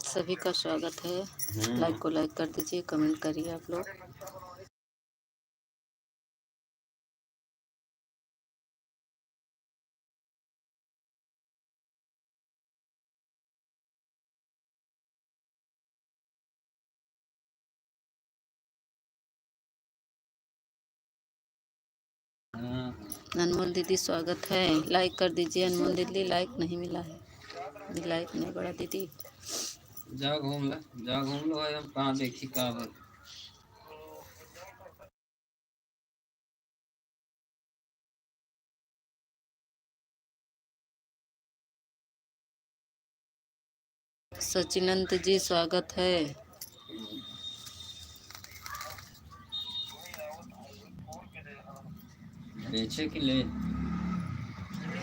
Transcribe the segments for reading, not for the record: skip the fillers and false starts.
सभी का स्वागत है। लाइक को लाइक कर दीजिए, कमेंट करिए आप लोग। अनमोल दीदी स्वागत है। लाइक कर दीजिए। अनमोल दीदी लाइक नहीं मिला है, लाइक नहीं बढ़ा दीदी। जा घूम लो भाई, हम कहाँ देखी कहाँ सचिनंत जी स्वागत है। बेचे कि ले?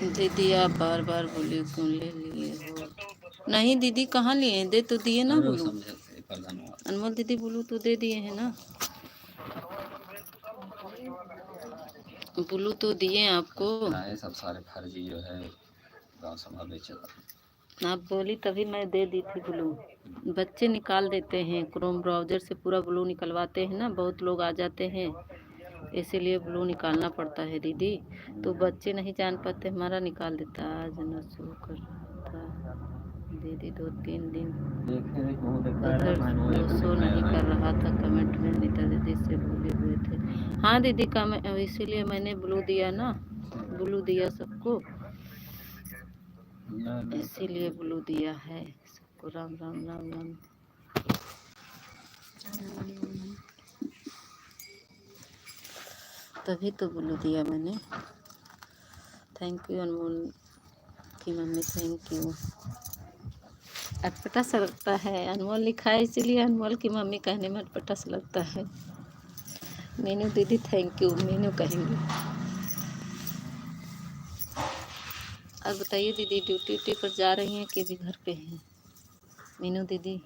दीदी आप बार बार बोलिए क्यों ले लिए हो? नहीं दीदी कहाँ लिए? दे तो दिए ना बोलू। अनमोल दीदी बोलू तो दे दिए हैं ना, बोलू तो दिए आपको। सब सारे फर्जी जो है गाँव समाज बेचे। आप बोली तभी मैं दे दी थी ब्लू। बच्चे निकाल देते हैं, क्रोम ब्राउज़र से पूरा ब्लू निकलवाते हैं ना, बहुत लोग आ जाते हैं, इसीलिए ब्लू निकालना पड़ता है दीदी। तो बच्चे नहीं जान पाते, हमारा निकाल देता। आज न शो कर रहा था दीदी 2-3 दिन उधर शो नहीं कर रहा था। कमेंट में नीता दीदी से बोले हुए थे। हाँ दीदी का इसीलिए मैंने ब्लू दिया ना, ब्लू दिया सबको, इसीलिए ब्लू दिया है सबको। राम राम राम राम। तभी तो ब्लू दिया मैंने। थैंक यू अनमोल की मम्मी, थैंक यू। अटपटा सा लगता है, अनमोल लिखा है इसीलिए अनमोल की मम्मी कहने में अटपटा सा लगता है। मीनू दीदी थैंक यू, मीनू कहेंगे। अब बताइए दीदी, ड्यूटी पर जा रही हैं कि भी घर पे हैं? मीनू दीदी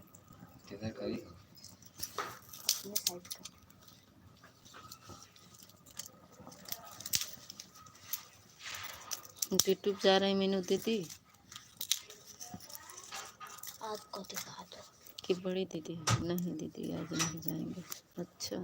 यूट्यूब जा रहे हैं मीनू दीदी? आपको दिखा दो कि बड़ी दीदी? नहीं दीदी आज नहीं जाएंगे। अच्छा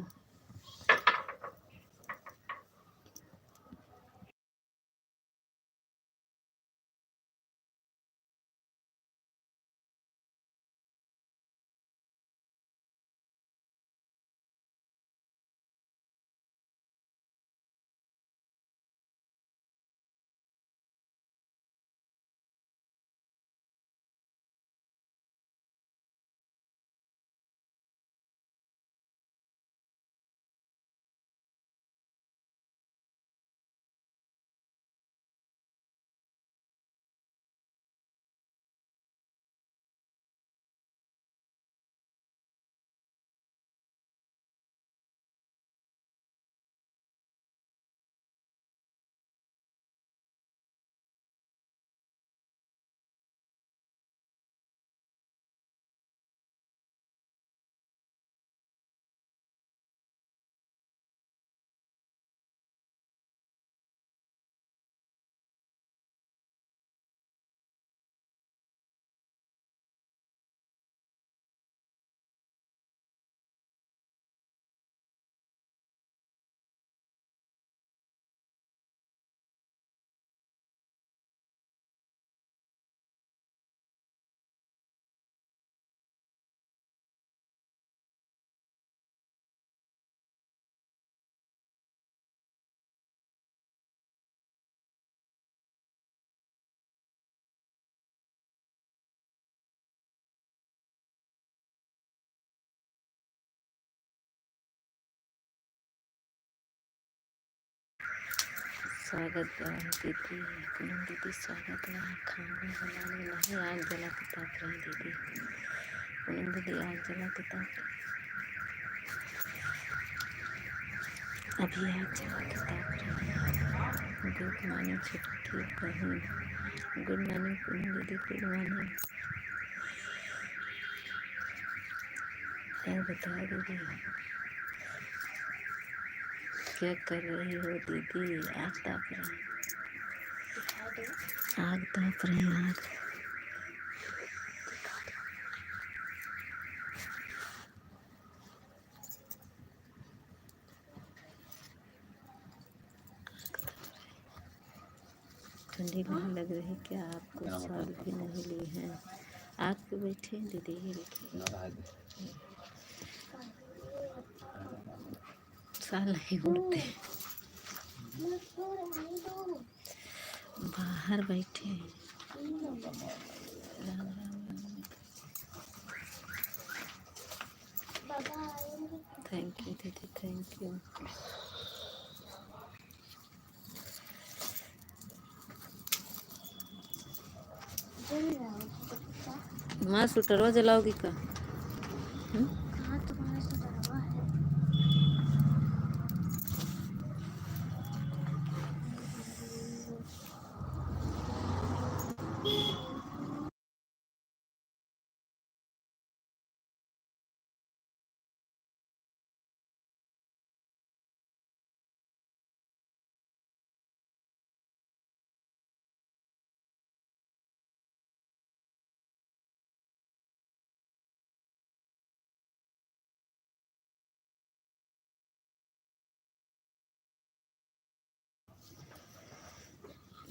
स्वागत है दीदी, पूनम दीदी स्वागत है। खाना बनाने नहीं, आग जला के ताप रही दीदी। पूनम दीदी आग जला के ताप, अभी आग जला के ताप रही। गुड मॉर्निंग छुट्टी बहन, गुड मॉर्निंग पूनम दीदी, गुड मॉर्निंग। क्या बताओ दीदी, क्या कर रही हो दीदी? आग ताप रही, आग ताप रही आग। ठंडी नहीं लग रही क्या आपको? साल भी नहीं ली हैं। आग पे बैठे हैं दीदी, ये देखिए साल नहीं उड़ते, बाहर बैठे हैं। राम राम राम। थैंक यू दीदी, थैंक यू। माँ स्वेटरवा जलाओगी का?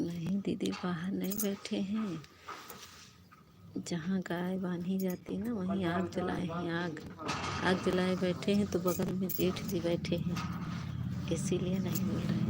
नहीं दीदी, बाहर नहीं बैठे हैं। जहाँ गाय बांधी जाती है ना, वहीं आग जलाए हैं। आग जलाए बैठे हैं, तो बगल में जेठ जी बैठे हैं, इसीलिए नहीं बोल रहे हैं।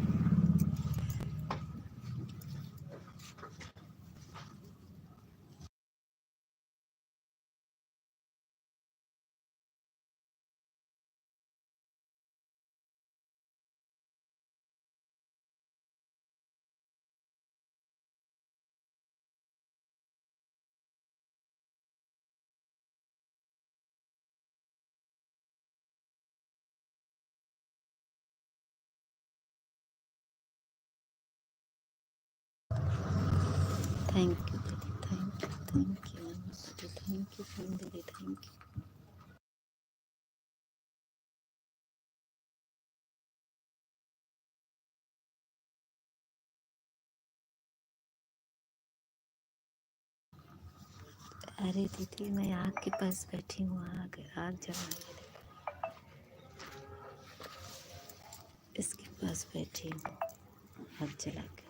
थैंक यू दीदी, थैंक यू, थैंक यू दीदी, थैंक यू दीदी, थैंक यू। अरे दीदी, मैं आग के पास बैठी हूँ, आग जला रही, इसके पास बैठी हूँ आग जला के।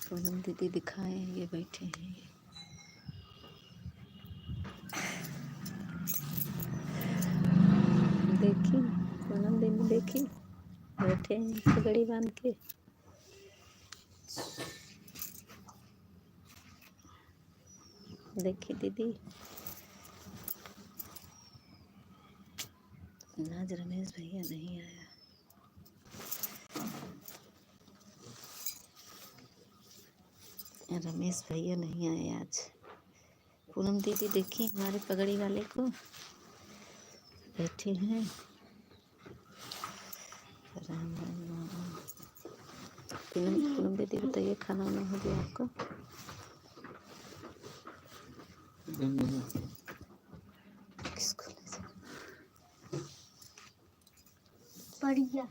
पूनम दीदी दिखाए, ये बैठे हैं, ये देखी पूनम दीदी, देखी बैठे हैं पगड़ी बांध के। देखी दीदी, आज रमेश भैया नहीं आया। रमेश भैया नहीं आए आज। पूनम दीदी देखी हमारे पगड़ी वाले को, बैठे हैं। राम राम राम। पूनम दीदी बताइए, खाना वाना हो गया आपको? किसको ले जाए? बढ़िया।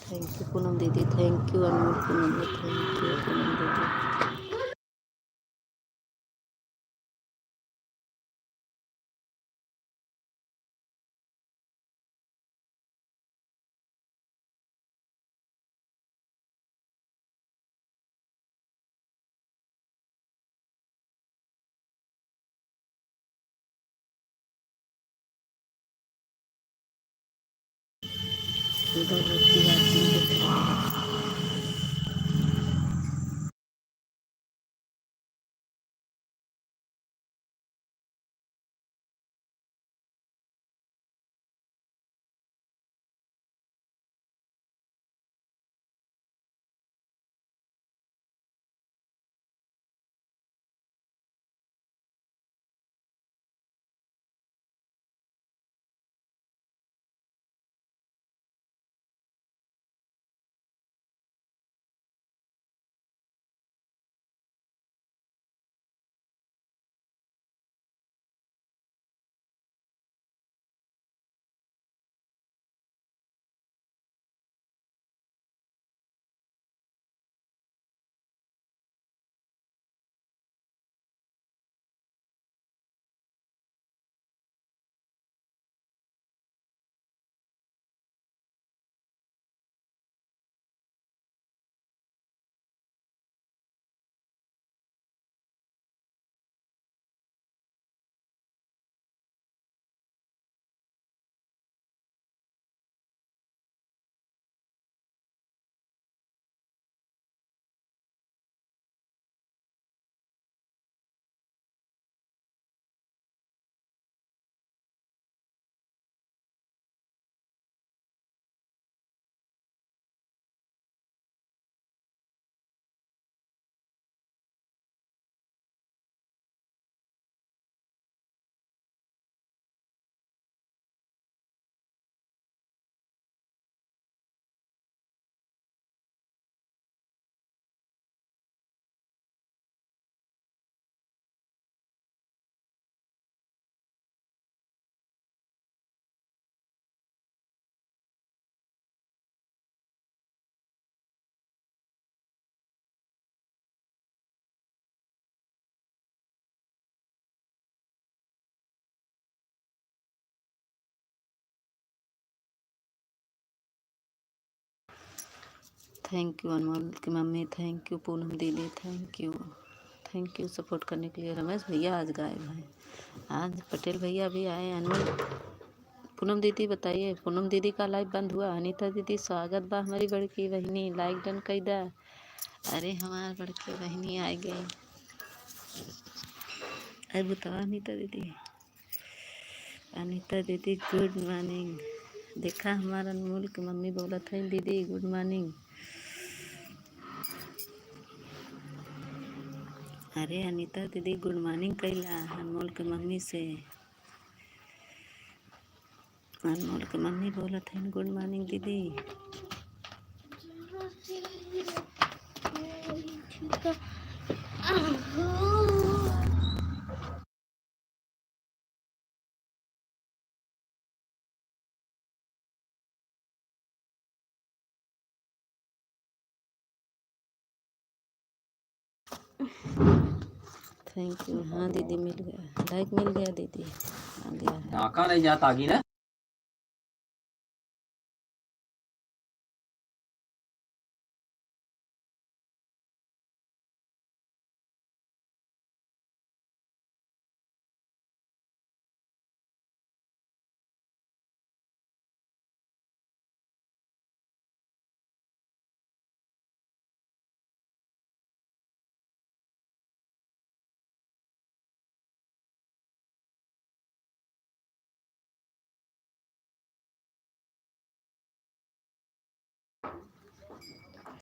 थैंक यू पूनम दीदी, thank you Anmol Poonam, thank you Poonam दीदी। इधर बच्ची वाचिंग देख रही है। थैंक यू अनमोल की मम्मी, थैंक यू पूनम दीदी, थैंक यू सपोर्ट करने के लिए। रमेश भैया आज गायब हैं, आज पटेल भैया भी आए। अनमोल पूनम दीदी बताइए, पूनम दीदी का लाइव बंद हुआ। अनीता दीदी स्वागत बा हमारी बड़की बहनी, लाइक डन कई दा। अरे हमार बड़की बहनी आ गई। अरे बताओ अनीता दीदी, अनीता दीदी गुड मॉर्निंग। देखा हमारा अनमोल की मम्मी बोला था दीदी गुड मॉर्निंग। अरे अनीता दीदी गुड मॉर्निंग कैला अनमोल के मम्मी से। अनमोल के मम्मी बोला था गुड मॉर्निंग दीदी। Thank you. हाँ दीदी मिल गया, लाइक मिल गया दीदी, आ गया है। नाका नहीं जाता आगे ना।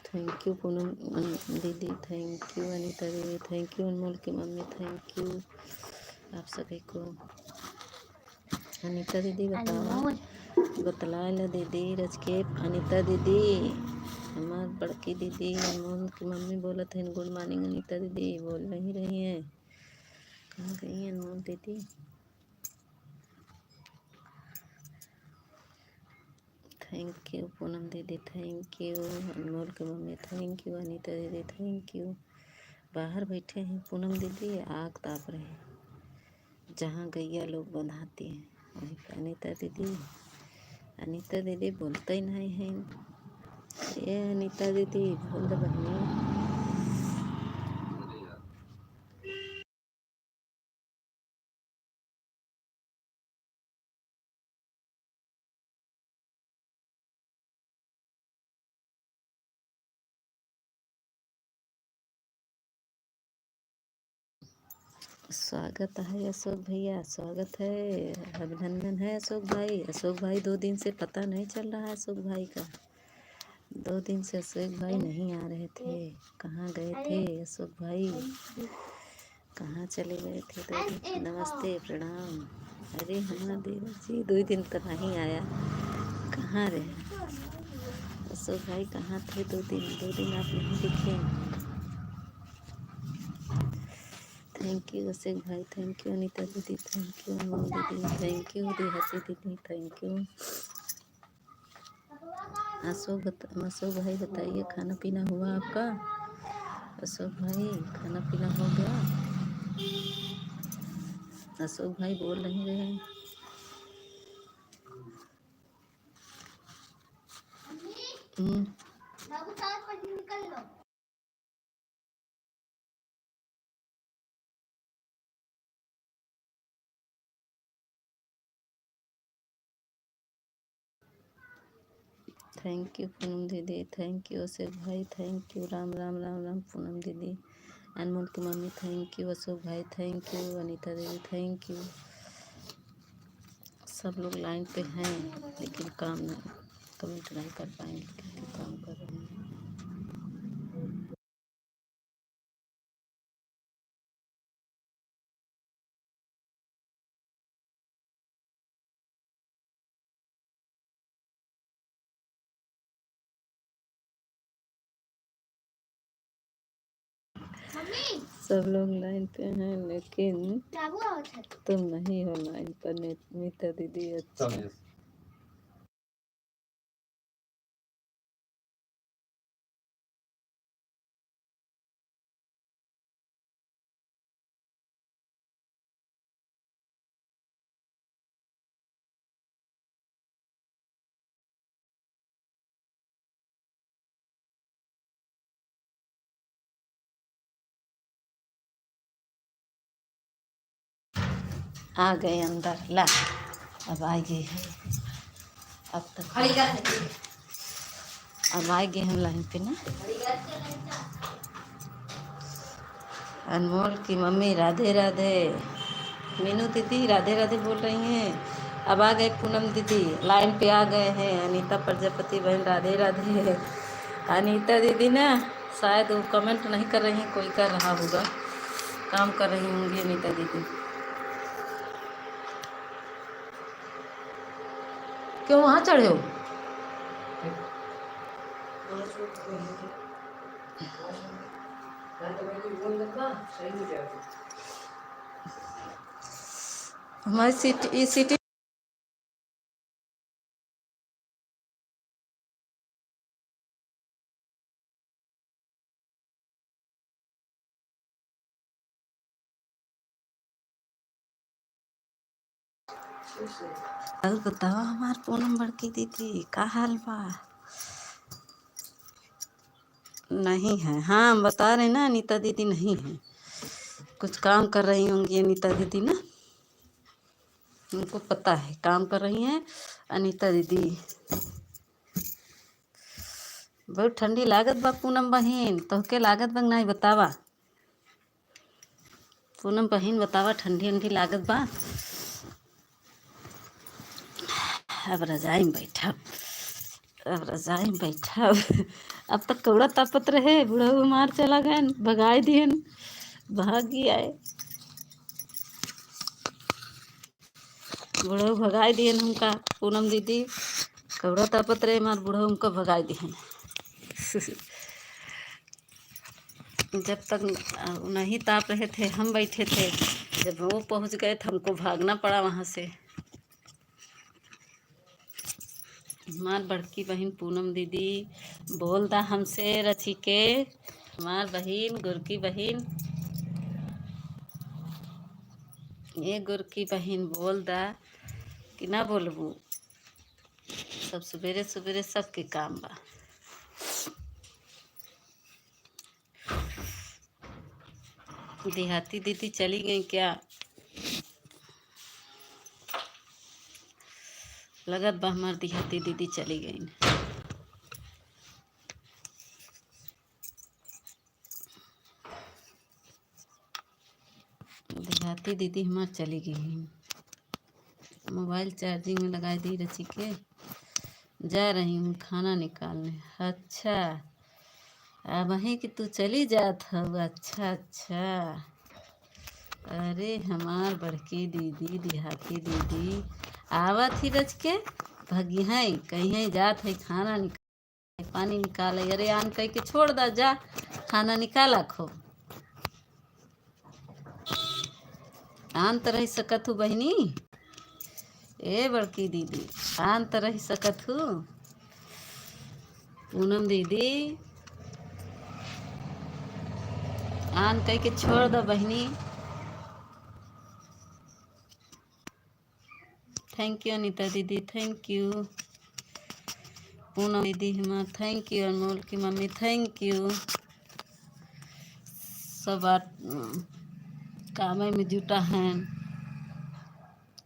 थैंक यू पूनम दीदी, थैंक यू अनीता दीदी, थैंक यू अनमोल की मम्मी, थैंक यू आप सभी को। अनीता दीदी बताओ, बतला लो दीदी रजकेप। अनीता दीदी हमार बड़की दीदी अनमोल की मम्मी बोलत है गुड मॉर्निंग। अनीता दीदी बोल नहीं रही हैं, कहाँ गई हैं अनमोल दीदी। थैंक यू पूनम दीदी, थैंक यू अनमोल की मम्मी, थैंक यू अनीता दीदी, थैंक यू। बाहर बैठे हैं पूनम दीदी, आग ताप रहे हैं जहाँ गैया लोग बंधाती हैं वहीं पे। अनीता दीदी बोलते ही नहीं हैं। ये अनीता दीदी बोल दो बहनी। स्वागत है अशोक भैया, स्वागत है, अभिनंदन है अशोक भाई। अशोक भाई 2 दिन से पता नहीं चल रहा है अशोक भाई का। 2 दिन से अशोक भाई नहीं आ रहे थे। कहाँ गए थे अशोक भाई? कहाँ चले गए थे 2 दिन? नमस्ते, प्रणाम। अरे हाँ देवर जी, 2 दिन तो नहीं आया। कहाँ रहे अशोक भाई? कहाँ थे 2 दिन आप नहीं दिखे। थैंक यू अशोक भाई, थैंक यू अनीता दीदी, थैंक यू अमन दीदी, थैंक यू देहाती दीदी, थैंक यू। अशोक भाई बताइए, खाना पीना हुआ आपका? अशोक भाई खाना पीना हो गया? अशोक भाई बोल नहीं रहे हैं। हम्म, थैंक यू पूनम दीदी, थैंक यू अशोक भाई, थैंक यू। राम राम राम राम पूनम दीदी। अनमोल की मम्मी थैंक यू। अशोक भाई थैंक यू। अनीता दीदी थैंक यू। सब लोग लाइन पे हैं लेकिन काम नहीं, कमेंट नहीं कर पाएंगे क्योंकि काम कर रहे हैं। सब लोग लाइन पे हैं लेकिन तुम नहीं हो लाइन पर। नीता दीदी अच्छा। आ गए अंदर, ला अब आएंगे। अब तक अब आएंगे हम लाइन पे ना। अनमोल की मम्मी राधे राधे। मीनू दीदी राधे राधे बोल रही हैं। अब आ गए पूनम दीदी, लाइन पे आ गए हैं। अनीता प्रजापति बहन राधे राधे। अनीता दीदी ना शायद वो कमेंट नहीं कर रही हैं, कोई कर रहा होगा, काम कर रही होंगी अनीता दीदी। क्यों वहाँ चढ़े हो? हमारी सिटी बताओ हमार पूनम बड़की दीदी का हाल बा? नहीं है, हाँ बता रहे ना अनीता दीदी नहीं है, कुछ काम कर रही होंगी अनीता दीदी ना, उनको पता है काम कर रही हैं अनीता दीदी। बहुत ठंडी लागत बा पूनम बहन, तोहके लागत बा नहीं बतावा? पूनम बहन बतावा, ठंडी ठंडी लागत बा? अब रजाई में बैठब, अब रजाई में बैठब। अब तक कौड़ा तापत रहे, बूढ़ा मार चला गए, भगाए दियन, भाग आए, बूढ़ा भगाए दियन हमका। पूनम दीदी कौड़ा तापत रहे, मार बूढ़ा हमको भगाए दियन। जब तक नहीं ताप रहे थे हम बैठे थे, जब वो पहुंच गए तो हमको भागना पड़ा वहाँ से। हमार बड़की बहन पूनम दीदी बोल दा हमसे रची के, हमार बहन गुरकी बहन, ये गुरकी बहन बोल दा कि ना बोलबू? सब सवेरे सवेरे सबके काम बा। देहाती दीदी चली गई क्या? लगत बा हमार देहाती दीदी चली गई। देहाती देहाती दीदी हमार चली गई हैं। मोबाइल चार्जिंग में लगा दी रची के जा रही हूँ खाना निकालने। अच्छा अब वहीं कि तू चली जात हो। अच्छा अच्छा। अरे हमार बड़की दीदी देहाती दीदी आवत ही रच के भगी हैं कहीं जात है खाना निकाल पानी निकाल। अरे आन कह के छोड़ दा जा खाना निकाला खो। आन तो रह सकत हूँ बहनी। ए बड़की दीदी आन तो रह सकत हूँ। पूनम दीदी आन कह के छोड़ दो बहनी। थैंक यू अनीता दीदी थैंक यू। पूनम दीदी हमार थैंक यू। अनमोल की मम्मी थैंक यू। सब काम में जुटा हैं।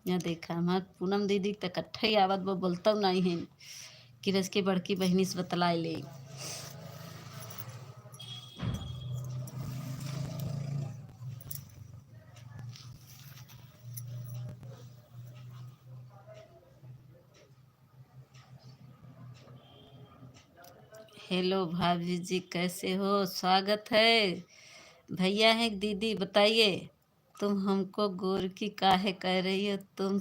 यहाँ देखा हमार पूनम दीदी तक इकट्ठा ही आवत वो बोलता नहीं है कि रस की बड़की बहनी से बतलाए ले। हेलो भाभी जी कैसे हो। स्वागत है। भैया है दीदी बताइए तुम हमको गोरकी काहे कह रही हो। तुम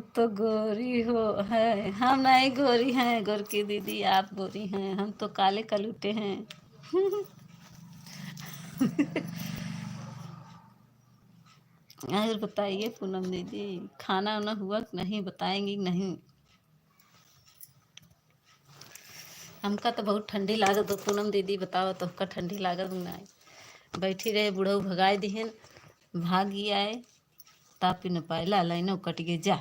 तो गोरी हो है। हम नहीं गोरी हैं गोरकी दीदी आप गोरी हैं हम तो काले कलूटे हैं। और बताइए पूनम दीदी खाना वाना हुआ कि नहीं बताएंगी नहीं। हमका तो बहुत ठंडी लागत हो पूनम दीदी बताओ तो हमका ठंडी लागत नहीं। बैठी रहे बुढ़ऊ भगाए दिहन भागी आए तापी न पायला लाइनो कट गए जा।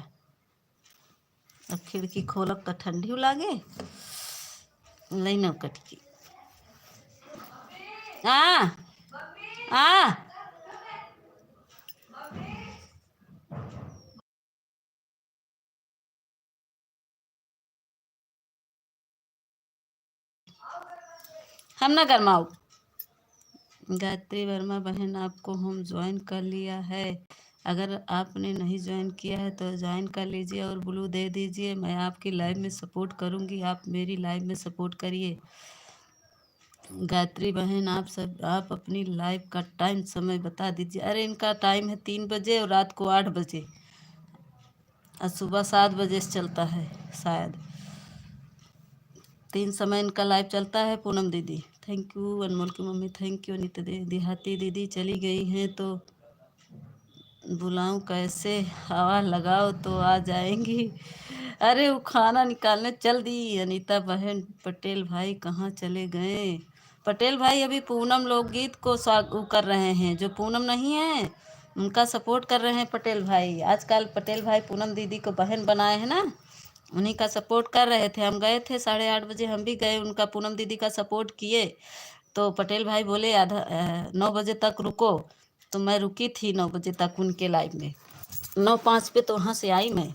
अब खिड़की खोलब तो ठंडी लागे लाइनो कट गई। आ आ हम ना गरमाओ। गायत्री वर्मा बहन आपको हम ज्वाइन कर लिया है। अगर आपने नहीं ज्वाइन किया है तो ज्वाइन कर लीजिए और ब्लू दे दीजिए। मैं आपकी लाइव में सपोर्ट करूंगी आप मेरी लाइव में सपोर्ट करिए। गायत्री बहन आप अपनी लाइव का टाइम समय बता दीजिए। अरे इनका टाइम है 3 बजे और रात को 8 बजे और सुबह 7 बजे से चलता है शायद। 3 समय इनका लाइव चलता है। पूनम दीदी थैंक यू। अनमोल की मम्मी थैंक यू। अनिता दीदी देहाती दीदी चली गई हैं तो बुलाऊं कैसे। हवा लगाओ तो आ जाएंगी। अरे वो खाना निकालने चल दी। अनीता बहन पटेल भाई कहाँ चले गए। पटेल भाई अभी पूनम लोकगीत को वो कर रहे हैं। जो पूनम नहीं है उनका सपोर्ट कर रहे हैं पटेल भाई। आजकल पटेल भाई पूनम दीदी को बहन बनाए हैं ना उन्हीं का सपोर्ट कर रहे थे। हम गए थे 8:30 बजे हम भी गए उनका पूनम दीदी का सपोर्ट किए। तो पटेल भाई बोले 9 बजे तक रुको तो मैं रुकी थी 9 बजे तक उनके लाइव में। 9:05 पे तो वहाँ से आई मैं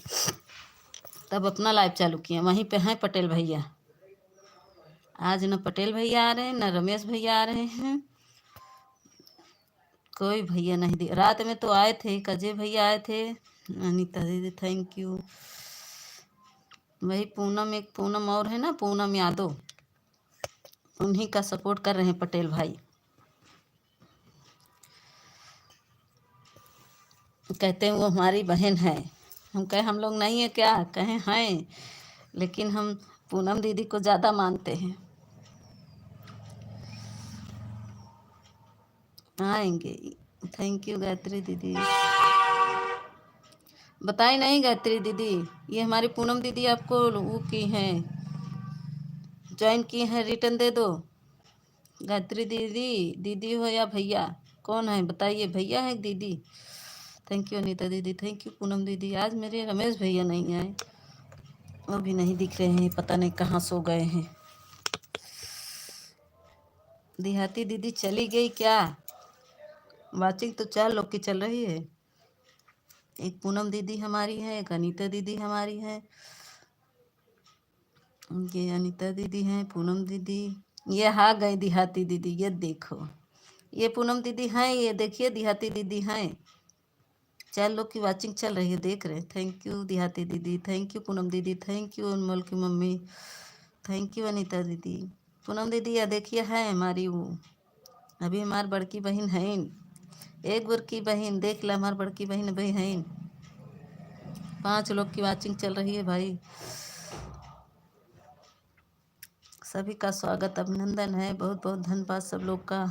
तब अपना लाइव चालू किया। वहीं पे हैं पटेल भैया। आज न पटेल भैया आ रहे हैं न रमेश भैया आ रहे हैं। कोई भैया नहीं दिख। रात में तो आए थे कजे भैया आए थे। अनीता दीदी थैंक यू। वही पूनम एक पूनम और है ना पूनम यादव उन्हीं का सपोर्ट कर रहे हैं पटेल भाई। कहते हैं वो हमारी बहन है। हम कहे हम लोग नहीं है क्या कहें हैं लेकिन हम पूनम दीदी को ज़्यादा मानते हैं। आएंगे। थैंक यू गायत्री दीदी। बताई नहीं गायत्री दीदी ये हमारी पूनम दीदी आपको वो की हैं ज्वाइन की हैं रिटर्न दे दो। गायत्री दीदी दीदी हो या भैया कौन है बताइए भैया है दीदी। थैंक यू अनीता दीदी थैंक यू पूनम दीदी। आज मेरे रमेश भैया नहीं आए वो भी नहीं दिख रहे हैं पता नहीं कहाँ सो गए हैं। देहाती दीदी चली गई क्या। वाचिंग तो 4 लोग की चल रही है। एक पूनम दीदी हमारी है एक अनीता दीदी हमारी है। ये अनीता दीदी हैं पूनम दीदी। ये हाँ गई देहाती दीदी ये देखो ये पूनम दीदी हैं, ये देखिए देहाती दीदी हैं। 4 लोग की वाचिंग चल रही है, देख रहे हैं। थैंक यू देहाती दीदी, थैंक यू पूनम दीदी, थैंक यू अनमोल की मम्मी, थैंक यू अनीता दीदी। पूनम दीदी यह देखिए है हमारी वो, अभी हमारी बड़की बहन है, एक बड़की बहन देख ला, हमारी बड़की बहन अभी है। 5 लोग की वाचिंग चल रही है भाई। सभी का स्वागत अभिनंदन है, बहुत बहुत धन्यवाद सब लोग का।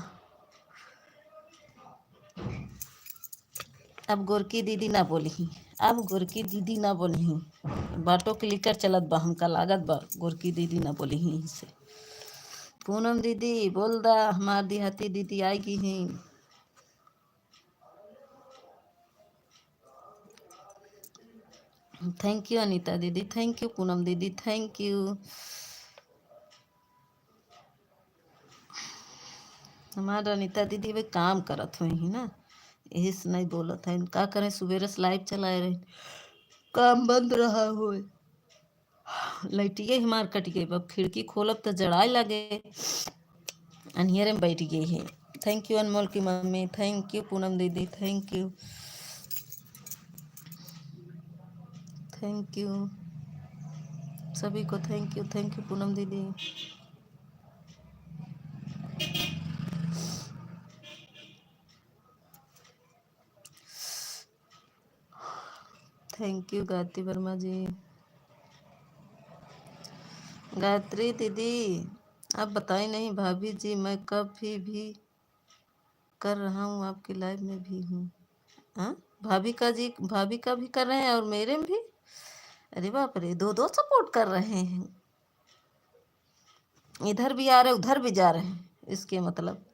अब गोरकी दीदी ना बोली, अब गोरकी दीदी ना बोली, बाटो क्लिकर चलत बा, हमका लागत बा गोरकी दीदी ना बोली से। पूनम दीदी बोल दा, हमार देहाती दीदी आएगी ही। थैंक यू अनीता दीदी, थैंक यू पूनम दीदी, थैंक यू। हमारा अनीता दीदी वे काम करत हुई ही ना, यही से नहीं बोलत है। का करें, सुबेरे से लाइव चलाए रहे, काम बंद रहा हो, लाइटिए हमार कट गई। अब खिड़की खोलब तो जड़ाए लगे, अंधेरे में बैठ गई है। थैंक यू अनमोल की मम्मी, थैंक यू पूनम दीदी, थैंक यू, थैंक यू सभी को, थैंक यू पूनम दीदी। थैंक यू गायत्री वर्मा जी। गायत्री दीदी आप बताई नहीं भाभी जी, मैं कभी भी कर रहा हूँ, आपकी लाइव में भी हूँ। हाँ भाभी का जी, भाभी का भी कर रहे हैं और मेरे में भी। अरे बाप रे, दो दो सपोर्ट कर रहे हैं, इधर भी आ रहे उधर भी जा रहे हैं, इसके मतलब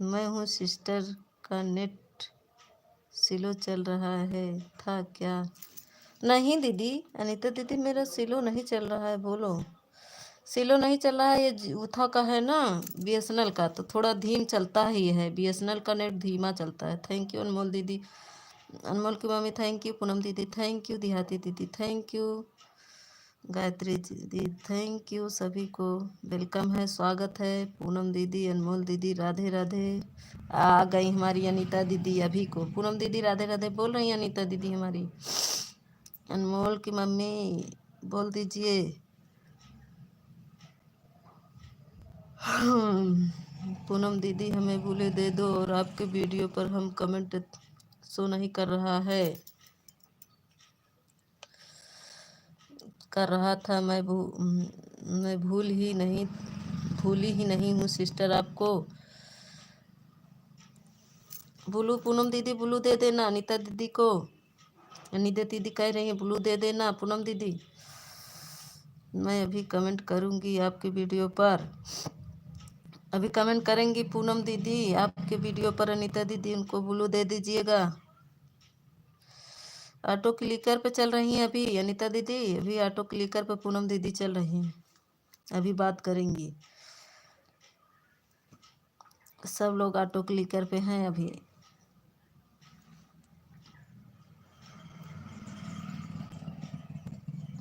मैं हूँ सिस्टर का नेट स्लो चल रहा है था क्या? नहीं दीदी, अनीता दीदी मेरा स्लो नहीं चल रहा है, बोलो। स्लो नहीं चल रहा है, ये उथा का है ना बीएसएनएल का, तो थोड़ा धीम चलता ही है, बीएसएनएल का नेट धीमा चलता है। थैंक यू अनमोल दीदी, अनमोल की मम्मी थैंक यू, पूनम दीदी थैंक यू, देहाती दीदी थैंक यू, गायत्री दीदी थैंक यू, सभी को वेलकम है, स्वागत है। पूनम दीदी, अनमोल दीदी राधे राधे। आ गई हमारी अनीता दीदी अभी को, पूनम दीदी राधे राधे बोल रही हैं अनीता दीदी हमारी। अनमोल की मम्मी बोल दीजिए। पूनम दीदी हमें भूले दे दो, और आपके वीडियो पर हम कमेंट शो नहीं कर रहा है, कर रहा था मैं भूली ही नहीं हूँ सिस्टर आपको। ब्लू पूनम दीदी ब्लू दे देना अनीता दीदी को, अनीता दीदी कह रही है ब्लू दे देना पूनम दीदी। मैं अभी कमेंट करूँगी आपके वीडियो पर, अभी कमेंट करेंगी पूनम दीदी आपके वीडियो पर, अनीता दीदी उनको ब्लू दे दीजिएगा। ऑटो क्लिकर पे चल रही हैं अभी अनीता दीदी, अभी ऑटो क्लिकर पे पूनम दीदी चल रही हैं, अभी बात करेंगी। सब लोग ऑटो क्लिकर पे हैं अभी।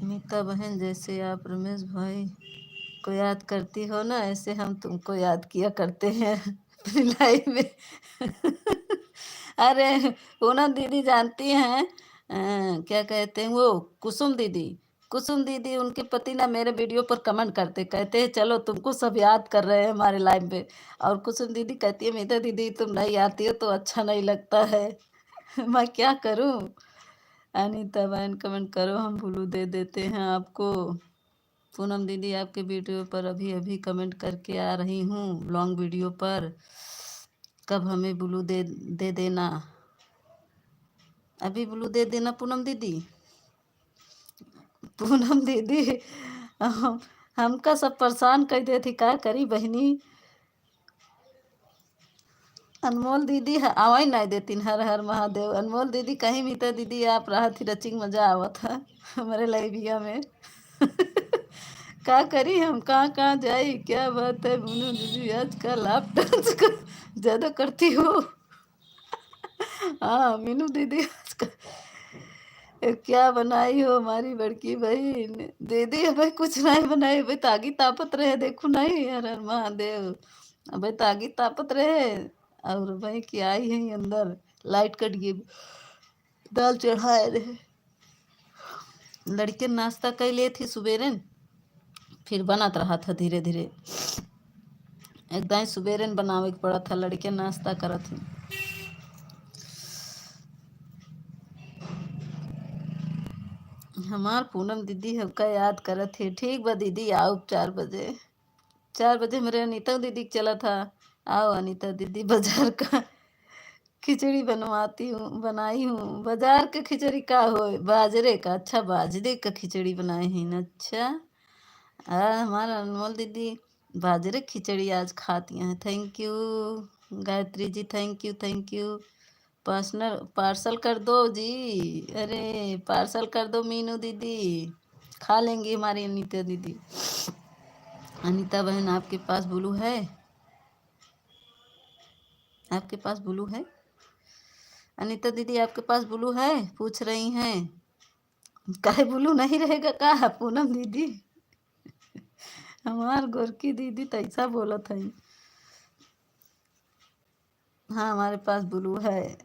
मीता बहन, जैसे आप रमेश भाई को याद करती हो ना, ऐसे हम तुमको याद किया करते हैं अपनी लाइफ में। अरे पूनम दीदी जानती हैं क्या कहते हैं वो, कुसुम दीदी, कुसुम दीदी उनके पति ना मेरे वीडियो पर कमेंट करते, कहते हैं चलो तुमको सब याद कर रहे हैं हमारे लाइव में, और कुसुम दीदी कहती है मीता दीदी तुम नहीं आती हो तो अच्छा नहीं लगता है। मैं क्या करूं? अनीता बहन कमेंट करो, हम ब्लू दे देते हैं आपको। पूनम दीदी आपके वीडियो पर अभी अभी कमेंट करके आ रही हूँ, लॉन्ग वीडियो पर, कब हमें ब्लू दे देना, अभी ब्लू दे देना पूनम दीदी। पूनम दीदी हमका सब परेशान कर दे थी, क्या करी बहनी। अनमोल दीदी आवाई नहीं देती, हर हर महादेव। अनमोल दीदी कहीं मीता दीदी आप रहा थी, रचिंग मजा आवा था हमारे लाइबिया में। क्या करी, हम कहाँ कहाँ जाई, क्या बात है बुनू दीदी आजकल आप डांस कर ज़्यादा करती हो। हाँ मीनू दीदी आजकल क्या बनाई हो हमारी बड़की बहन दीदी, हमें कुछ नहीं बनाई, भाई तागी तापत रहे देखो नहीं, हर हर महादेव। अबे तागी तापत रहे। और भाई की आई है अंदर, लाइट कट गई, दाल चढ़ाए रहे। लड़के नाश्ता कर लिए थी सुबेरे, फिर बनत रहा था धीरे धीरे। एकदम सुबेरे बनावे के पड़ा था, लड़के नाश्ता करत थे। हमार पूनम दीदी हमका याद करत थे। ठीक बा दीदी, आओ 4 बजे। 4 बजे मेरे अनीता दीदी के चला था। आओ अनीता दीदी, बाजार का खिचड़ी बनवाती हूँ, बनाई हूँ। बाजार का खिचड़ी का हो, बाजरे का? अच्छा, बाजरे का खिचड़ी बनाए हैं न। अच्छा, हमारा अनमोल दीदी बाजरे खिचड़ी आज खाती हैं। Thank you Gayatri ji, thank you thank you. Personal parcel कर दो जी। अरे पार्सल कर दो मीनू दीदी, खा लेंगी हमारी अनीता दीदी। अनीता बहन, आपके पास ब्लू है? आपके पास ब्लू है? अनीता दीदी आपके पास ब्लू है? पूछ रही हैं। काहे ब्लू नहीं रहेगा का पूनम दीदी? हमार गोरकी दीदी तो ऐसा बोला था। हाँ, हमारे पास ब्लू है।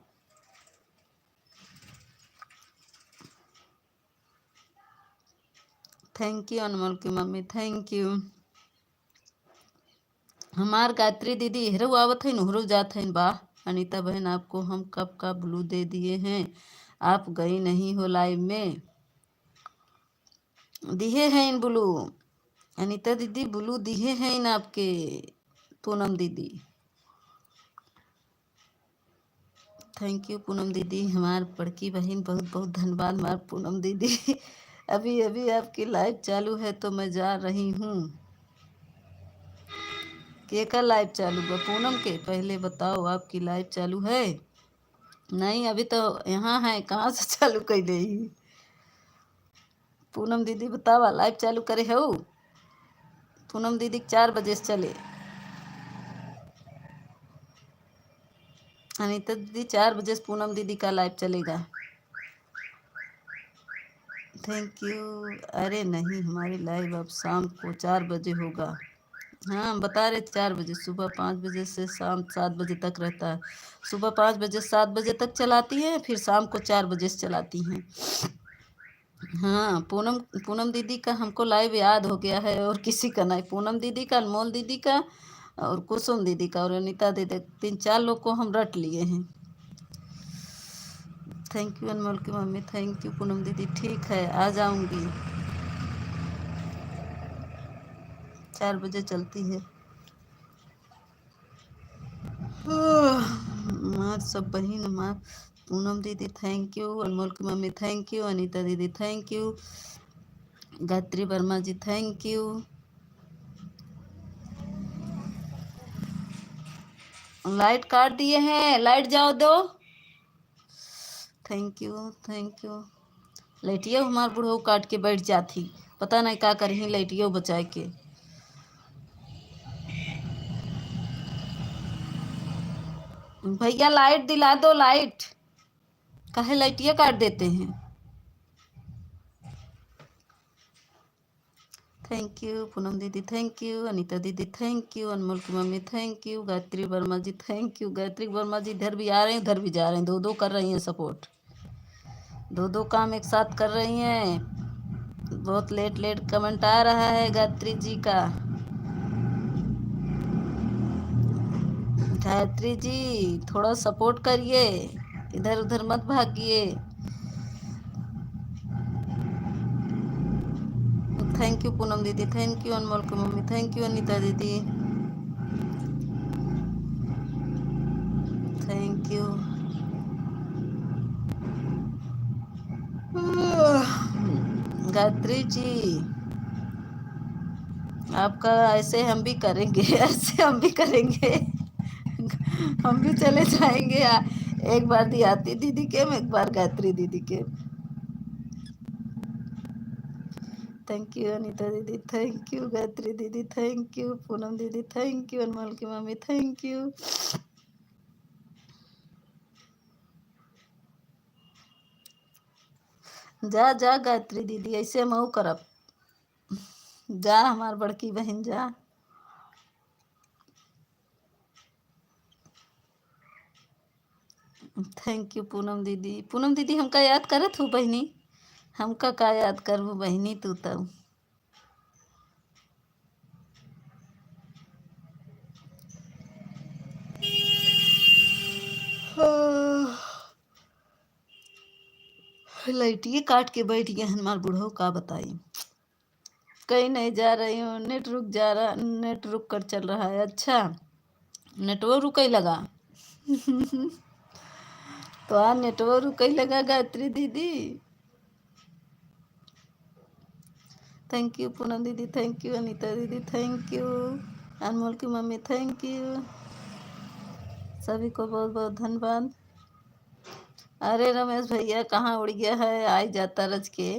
थैंक यू अनमोल की मम्मी, थैंक यू। हमार गायत्री दीदी हरू आवत है, नहरू जात है। वाह अनीता बहन, आपको हम कब का ब्लू दे दिए हैं, आप गई नहीं हो लाइव में। दिए हैं इन ब्लू, अनीता दीदी ब्लू दिए हैं इन आपके। पूनम दीदी थैंक यू। पूनम दीदी हमार बड़की बहन, बहुत बहुत धन्यवाद हमार पूनम दीदी। अभी अभी आपकी लाइव चालू है तो मैं जा रही हूँ। के का लाइव चालू बा? पूनम के पहले बताओ, आपकी लाइव चालू है? नहीं, अभी तो यहाँ है, कहाँ से चालू कर दे? पूनम दीदी बतावा, लाइव चालू करे हो? पूनम दीदी 4 बजे से चले। अनीता दीदी 4 बजे से पूनम दीदी का लाइव चलेगा। Thank you. अरे नहीं, हमारी लाइव अब शाम को 4 बजे होगा। हाँ, हम बता रहे 4 बजे, सुबह 5 बजे से शाम 7 बजे तक रहता है। सुबह 5 बजे 7 बजे तक चलाती हैं, फिर शाम को 4 बजे से चलाती हैं। हाँ, पूनम पूनम दीदी का हमको लाइव याद हो गया है, और किसी का नहीं। पूनम दीदी का, अनमोल दीदी का, और कुसुम दीदी का, और अनीता दीदी, 3-4 लोग को हम रट लिए हैं। थैंक यू अनमोल की मम्मी, थैंक यू पूनम दीदी। ठीक है, आ जाऊंगी। 4 बजे चलती है। हमार सब बहन, हमार पूनम दीदी थैंक यू, अनमोल की मम्मी थैंक यू, अनीता दीदी thank you, Gayatri Verma ji thank you. Light काट दिए हैं, लाइट जाओ दो। Thank you thank you. लाइटियो हमार बुढ़ऊ काट के बैठ जाती, पता नहीं का करही लाइटियो बचाए के। भैया लाइट दिला दो, लाइट काहे लाइटिया काट देते हैं? थैंक यू पूनम दीदी, थैंक यू अनीता दीदी, थैंक यू अनमोल की मम्मी, thank you Gayatri Verma ji, thank you. Gayatri Verma ji इधर भी आ रहे हैं, उधर भी जा रहे हैं, दो दो कर रही हैं सपोर्ट, दो दो काम एक साथ कर रही हैं। बहुत लेट लेट कमेंट आ रहा है गायत्री जी का। गायत्री जी थोड़ा सपोर्ट करिए, इधर उधर मत भागिए। थैंक यू पूनम दीदी, थैंक यू अनमोल की मम्मी, थैंक यू अनीता दीदी, थैंक यू। गायत्री जी आपका ऐसे हम भी करेंगे, ऐसे हम भी करेंगे। हम भी चले जाएंगे। एक बार दी आती दीदी के, एक बार गायत्री दीदी के। थैंक यू अनीता दीदी, थैंक यू गायत्री दीदी, थैंक यू पूनम दीदी, थैंक यू अनमोल की मम्मी, थैंक यू। जा जा गायत्री दीदी, ऐसे मऊ करब। जा हमार बड़की बहन जा। थैंक यू पूनम दीदी। पूनम दीदी हमका याद करत हो बहनी, हमका का याद करबू बहनी तू तब। लाइटिए काट के बैठ गए हमार बूढ़ो, का बताई। कहीं नहीं जा रही हूँ, नेट रुक कर चल रहा है। अच्छा, नेटवर्क रुक ही लगा। तो नेटवर्क रुक ही लगा गायत्री दीदी। थैंक यू पूनम दीदी, थैंक यू अनीता दीदी, थैंक यू अनमोल की मम्मी, थैंक यू सभी को बहुत बहुत धन्यवाद। अरे रमेश भैया कहाँ उड़ गया है, आई जाता रज के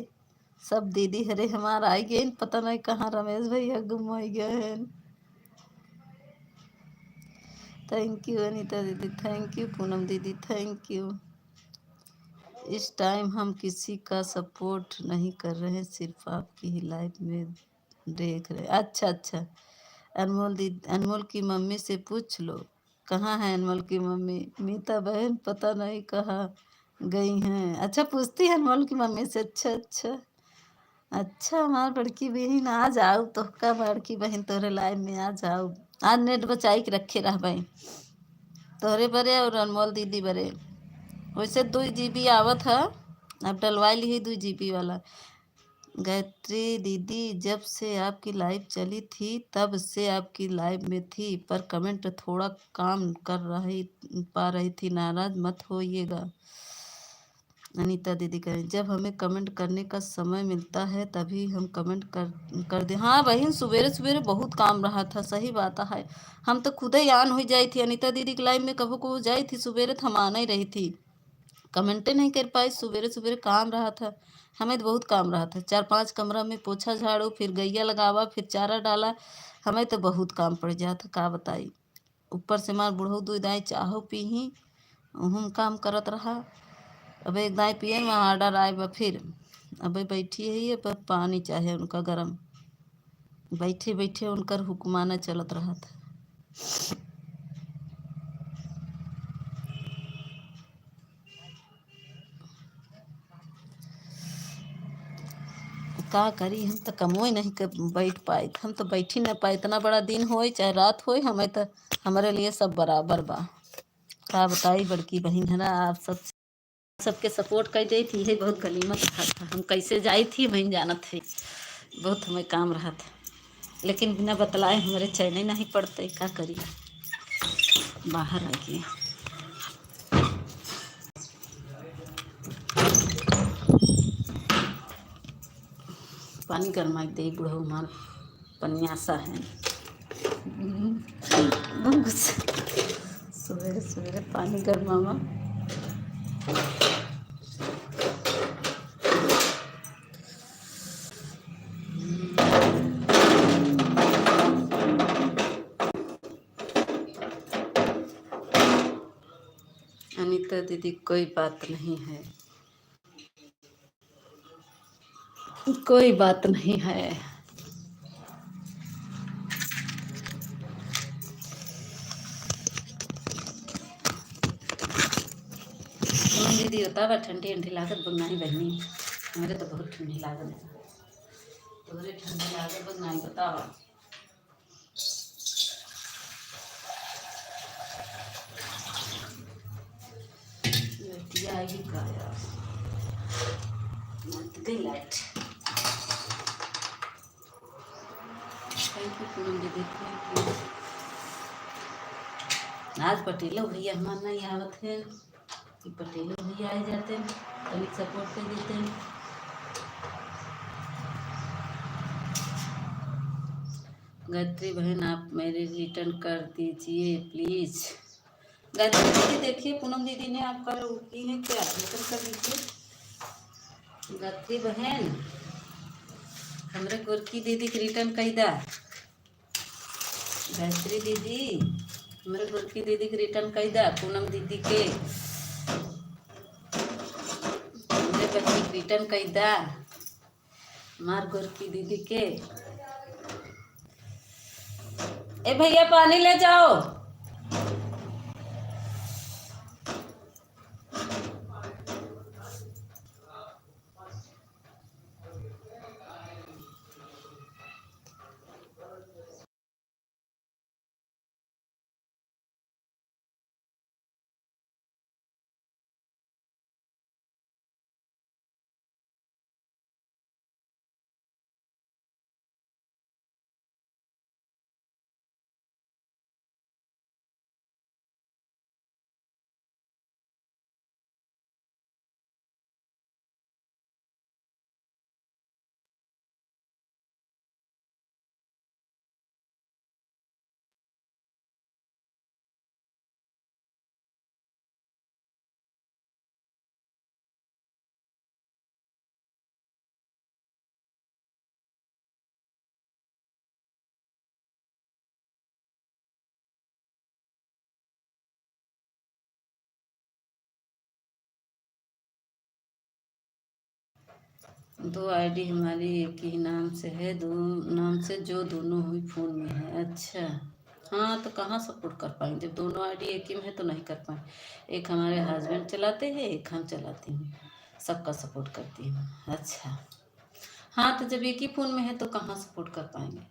सब दीदी हरे हमार आई गए, पता नहीं कहाँ रमेश भैया गुम हो गए हैं। थैंक यू अनीता दीदी, थैंक यू पूनम दीदी, थैंक यू। इस टाइम हम किसी का सपोर्ट नहीं कर रहे, सिर्फ आपकी ही लाइफ में देख रहे। अच्छा अच्छा, अनमोल दीदी, अनमोल की मम्मी से पूछ लो। कहाँ है अनमोल की मम्मी? मीता बहन पता नहीं कहाँ गई हैं। अच्छा, पूछती है अनमोल की मम्मी से। अच्छा अच्छा अच्छा, हमार बड़की बहन आ जाओ, तो का बड़की बहन तोरे लाइव में आ जाओ। आज नेट बचाई के रखे रह भाई तोहरे बरे और अनमोल दीदी बरे। वैसे 2 GB आवत है, अब डलवा ली है 2 GB वाला। गायत्री दीदी, जब से आपकी लाइव चली थी तब से आपकी लाइव में थी, पर कमेंट थोड़ा काम कर रही पा रही थी, नाराज मत होइएगा। अनीता दीदी करें, जब हमें कमेंट करने का समय मिलता है तभी हम कमेंट कर दे। हाँ बहन, सवेरे सवेरे बहुत काम रहा था, सही बात है। हम तो खुद ही आन हो जाई थी अनीता दीदी की लाइव में, कभी कभी जाई थी सवेरे, तो हम आना ही रही थी, कमेंटे नहीं कर पाई। सवेरे सवेरे काम रहा था, हमें तो बहुत काम रहा था। 4-5 कमरा में पोछा झाड़ू, फिर गैया लगावा, फिर चारा डाला, हमें तो बहुत काम पड़ जाता, का बताई। ऊपर से मार बूढ़ो दूध दाई चाहो पी ही, हम काम करत रहा। अब एक दाई पिए वहाँ ऑर्डर आए बा, फिर अब बैठी है ये पर पानी चाहे उनका गरम, बैठे बैठे उनकर हुक्माना चलत रहा था। का करी, हम तो कमोई नहीं कर बैठ पाए, हम तो बैठ ही न पाए। इतना बड़ा दिन होए चाहे रात होए, हमें तो हमारे लिए सब बराबर बा। का बताई बड़की बहन है ना, आप सबके सपोर्ट कर दी थी, यही बहुत गनीमत था। हम कैसे जाई थी वहीं जाना थे, बहुत हमें काम रहा था, लेकिन बिना बतलाए हमारे चैन ही नहीं पड़ते, का करी। बाहर आइए, पानी गरमाई दे बुढ़ो, हमार पनियासा है। सवेरे सवेरे पानी गरमावा। अनीता दीदी, कोई बात नहीं है, कोई बात नहीं है। दीदी होता बा ठंडी ठंडी लागत बनाई बहनी, मेरे तो बहुत ठंडी लागत है, तोरे ठंडी लागत बनाई बतावा। लड़कियाँ आएगी का यार, मत गई लाइट। थैंक यू पूनम दीदी, थैंक यू। आज पटेलो भैया हमार नहीं आवत है, कि पटेलो भैया आ जाते हैं, तनिक सपोर्ट कर देते हैं। गायत्री बहन, आप मेरे रिटर्न कर दीजिए प्लीज़। गायत्री दीदी देखिए, पूनम दीदी ने आपका की है क्या, रिटर्न कर दीजिए। गायत्री बहन, हमरे गोरकी दीदी के रिटर्न कर दा। गायत्री दीदी, हमारे गोरकी दीदी के रिटर्न कर दा। पूनम दीदी के हमरे बच्ची के रिटर्न कर दा, हमार गोरकी दीदी के। ए भैया पानी ले जाओ। दो आईडी हमारी एक ही नाम से है, दो नाम से जो दोनों हुई फ़ोन में है। अच्छा, हाँ तो कहाँ सपोर्ट कर पाएंगे जब दोनों आईडी एक ही में है तो नहीं कर पाए। एक हमारे हस्बैंड चलाते हैं, एक हम चलाती हूँ, सबका सपोर्ट करती हूँ। अच्छा, हाँ तो जब एक ही फ़ोन में है तो कहाँ सपोर्ट कर पाएंगे।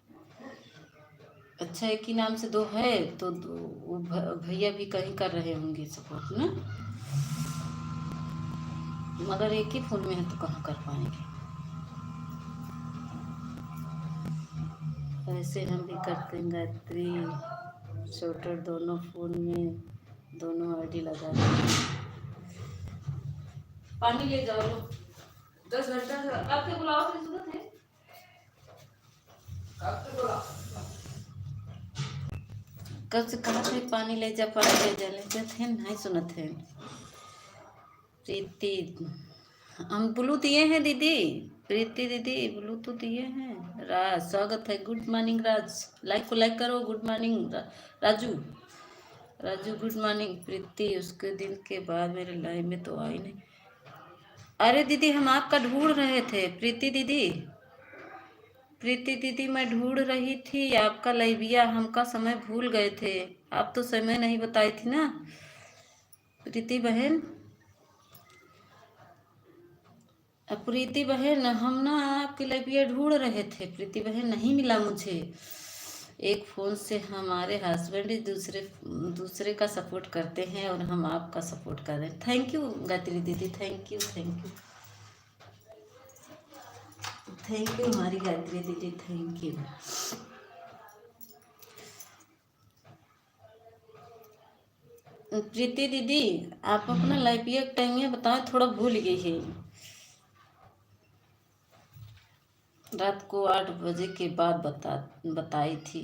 अच्छा, एक ही नाम से दो है तो वो भैया भी कहीं कर रहे होंगे सपोर्ट ना, मगर एक ही फ़ोन में है तो कहाँ कर पाएंगे। ऐसे हम भी करते हैं गायत्री शूटर, दोनों फ़ोन में दोनों आईडी लगा हैं। पानी ले जाओ लो, 10 घंटा से आपके बुलाओ की जरूरत है। कब से कहा थे पानी ले जा, पानी ले जा, ले जा थे नहीं सुनत है। प्रीति, हम ब्लू दिए हैं दीदी, प्रीति दीदी ब्लू तो दिए हैं। राज स्वागत है, गुड मॉर्निंग राज, लाइक को लाइक करो। Good morning Raju, Raju good morning. Preeti, उसके दिन के बाद मेरे लाइव में तो आई नहीं। अरे दीदी हम आपका ढूंढ रहे थे, प्रीति दीदी, प्रीति दीदी मैं ढूंढ रही थी आपका लाइविया, हमका समय भूल गए थे, आप तो समय नहीं बताई थी ना प्रीति बहन। प्रीति बहन हम ना आपके लाइविया ढूंढ रहे थे, प्रीति बहन नहीं मिला मुझे। एक फ़ोन से हमारे हस्बैंड ही दूसरे का सपोर्ट करते हैं और हम आपका सपोर्ट कर रहे हैं। थैंक यू गायत्री दीदी, thank you thank you thank you हमारी गायत्री दीदी, थैंक यू। प्रीति दीदी आप अपना लाइविया टाइम बताओ, थोड़ा भूल गई है। रात को 8 बजे के बाद बताई थी।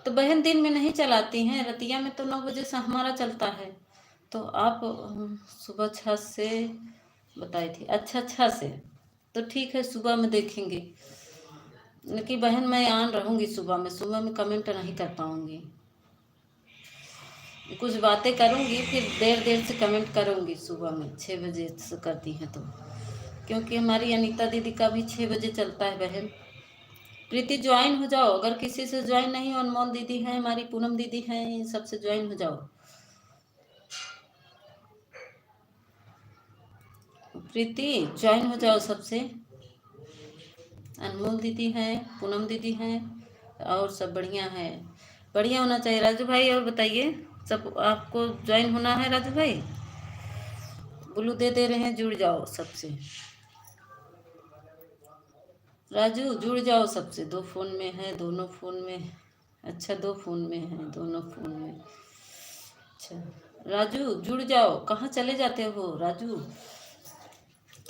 तो बहन दिन में नहीं चलाती हैं, रतिया में तो 9 बजे से हमारा चलता है, तो आप सुबह 6 से बताई थी। अच्छा 6 से, तो ठीक है सुबह में देखेंगे। लेकिन बहन मैं ऑन रहूँगी सुबह में कमेंट नहीं कर पाऊँगी, कुछ बातें करूँगी फिर देर देर से कमेंट करूँगी। सुबह में 6 बजे से करती हैं तो, क्योंकि हमारी अनीता दीदी का भी 6 बजे चलता है। बहन प्रीति ज्वाइन हो जाओ, अगर किसी से ज्वाइन नहीं हो, अनमोल दीदी हैं, हमारी पूनम दीदी हैं, इन सबसे ज्वाइन हो जाओ। प्रीति ज्वाइन हो जाओ सबसे, अनमोल दीदी हैं, पूनम दीदी हैं, और सब बढ़िया है, बढ़िया होना चाहिए। राजू भाई और बताइए, सब आपको ज्वाइन होना है। राजू भाई ब्लू दे रहे हैं, जुड़ जाओ सबसे। राजू जुड़ जाओ सबसे, 2 फ़ोन में है, दोनों फ़ोन में। अच्छा 2 फ़ोन में है, दोनों फ़ोन में। अच्छा राजू जुड़ जाओ, कहाँ चले जाते हो राजू,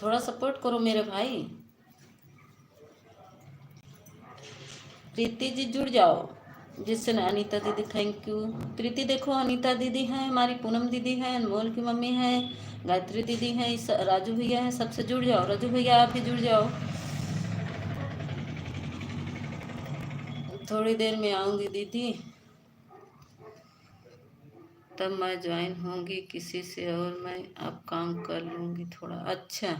थोड़ा सपोर्ट करो मेरे भाई। प्रीति जी जुड़ जाओ, जिससे ना अनीता दीदी थैंक यू। प्रीति देखो अनीता दीदी हैं, हमारी पूनम दीदी हैं, अनमोल की मम्मी हैं, गायत्री दीदी हैं, राजू भैया हैं, सबसे जुड़ जाओ। राजू भैया आप भी जुड़ जाओ। थोड़ी देर में आऊँगी दीदी, तब मैं ज्वाइन होंगी किसी से, और मैं अब काम कर लूँगी थोड़ा। अच्छा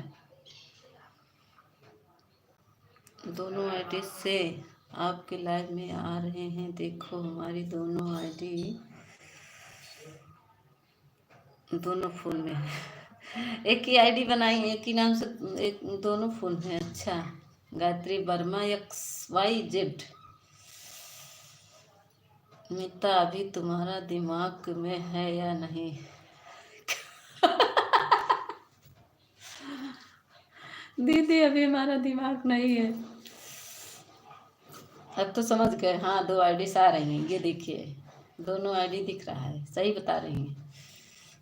दोनों आईडी से आपके लाइव में आ रहे हैं, देखो हमारी दोनों आईडी दोनों फ़ोन में है। एक ही आईडी बनाई, एक ही नाम से, एक दोनों फ़ोन में। अच्छा गायत्री वर्मा XYZ। मीता अभी तुम्हारा दिमाग में है या नहीं। दीदी अभी हमारा दिमाग नहीं है, अब तो समझ गए। हाँ 2 आईडी आ रही हैं, ये देखिए दोनों आईडी दिख रहा है, सही बता रही हैं।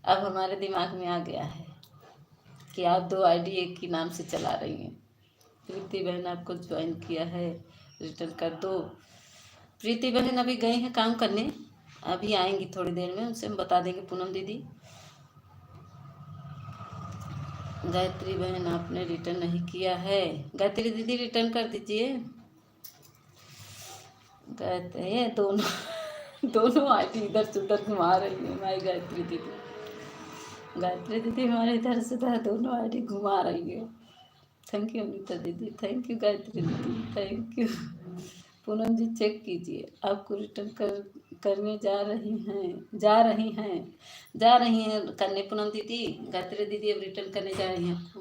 अब हमारे दिमाग में आ गया है कि आप 2 आईडी एक ही नाम से चला रही हैं। प्रीति बहन आपको ज्वाइन किया है, रिटर्न कर दो। प्रीति बहन अभी गई हैं काम करने, अभी आएंगी थोड़ी देर में, उनसे हम बता देंगे। पूनम दीदी, गायत्री बहन आपने रिटर्न नहीं किया है, गायत्री दीदी रिटर्न कर दीजिए। कहते हैं दोनों दोनों आईडी इधर से उधर घुमा रही है हमारी गायत्री दीदी। गायत्री दीदी हमारे इधर से उधर दोनों आईडी घुमा रही है। थैंक यू अनीता दीदी, थैंक यू गायत्री दीदी, thank you. Poonam ji check कीजिए, आपको रिटर्न करने जा रही हैं करने पूनम दीदी, गायत्री दीदी अब रिटर्न करने जा रही हैं आपको।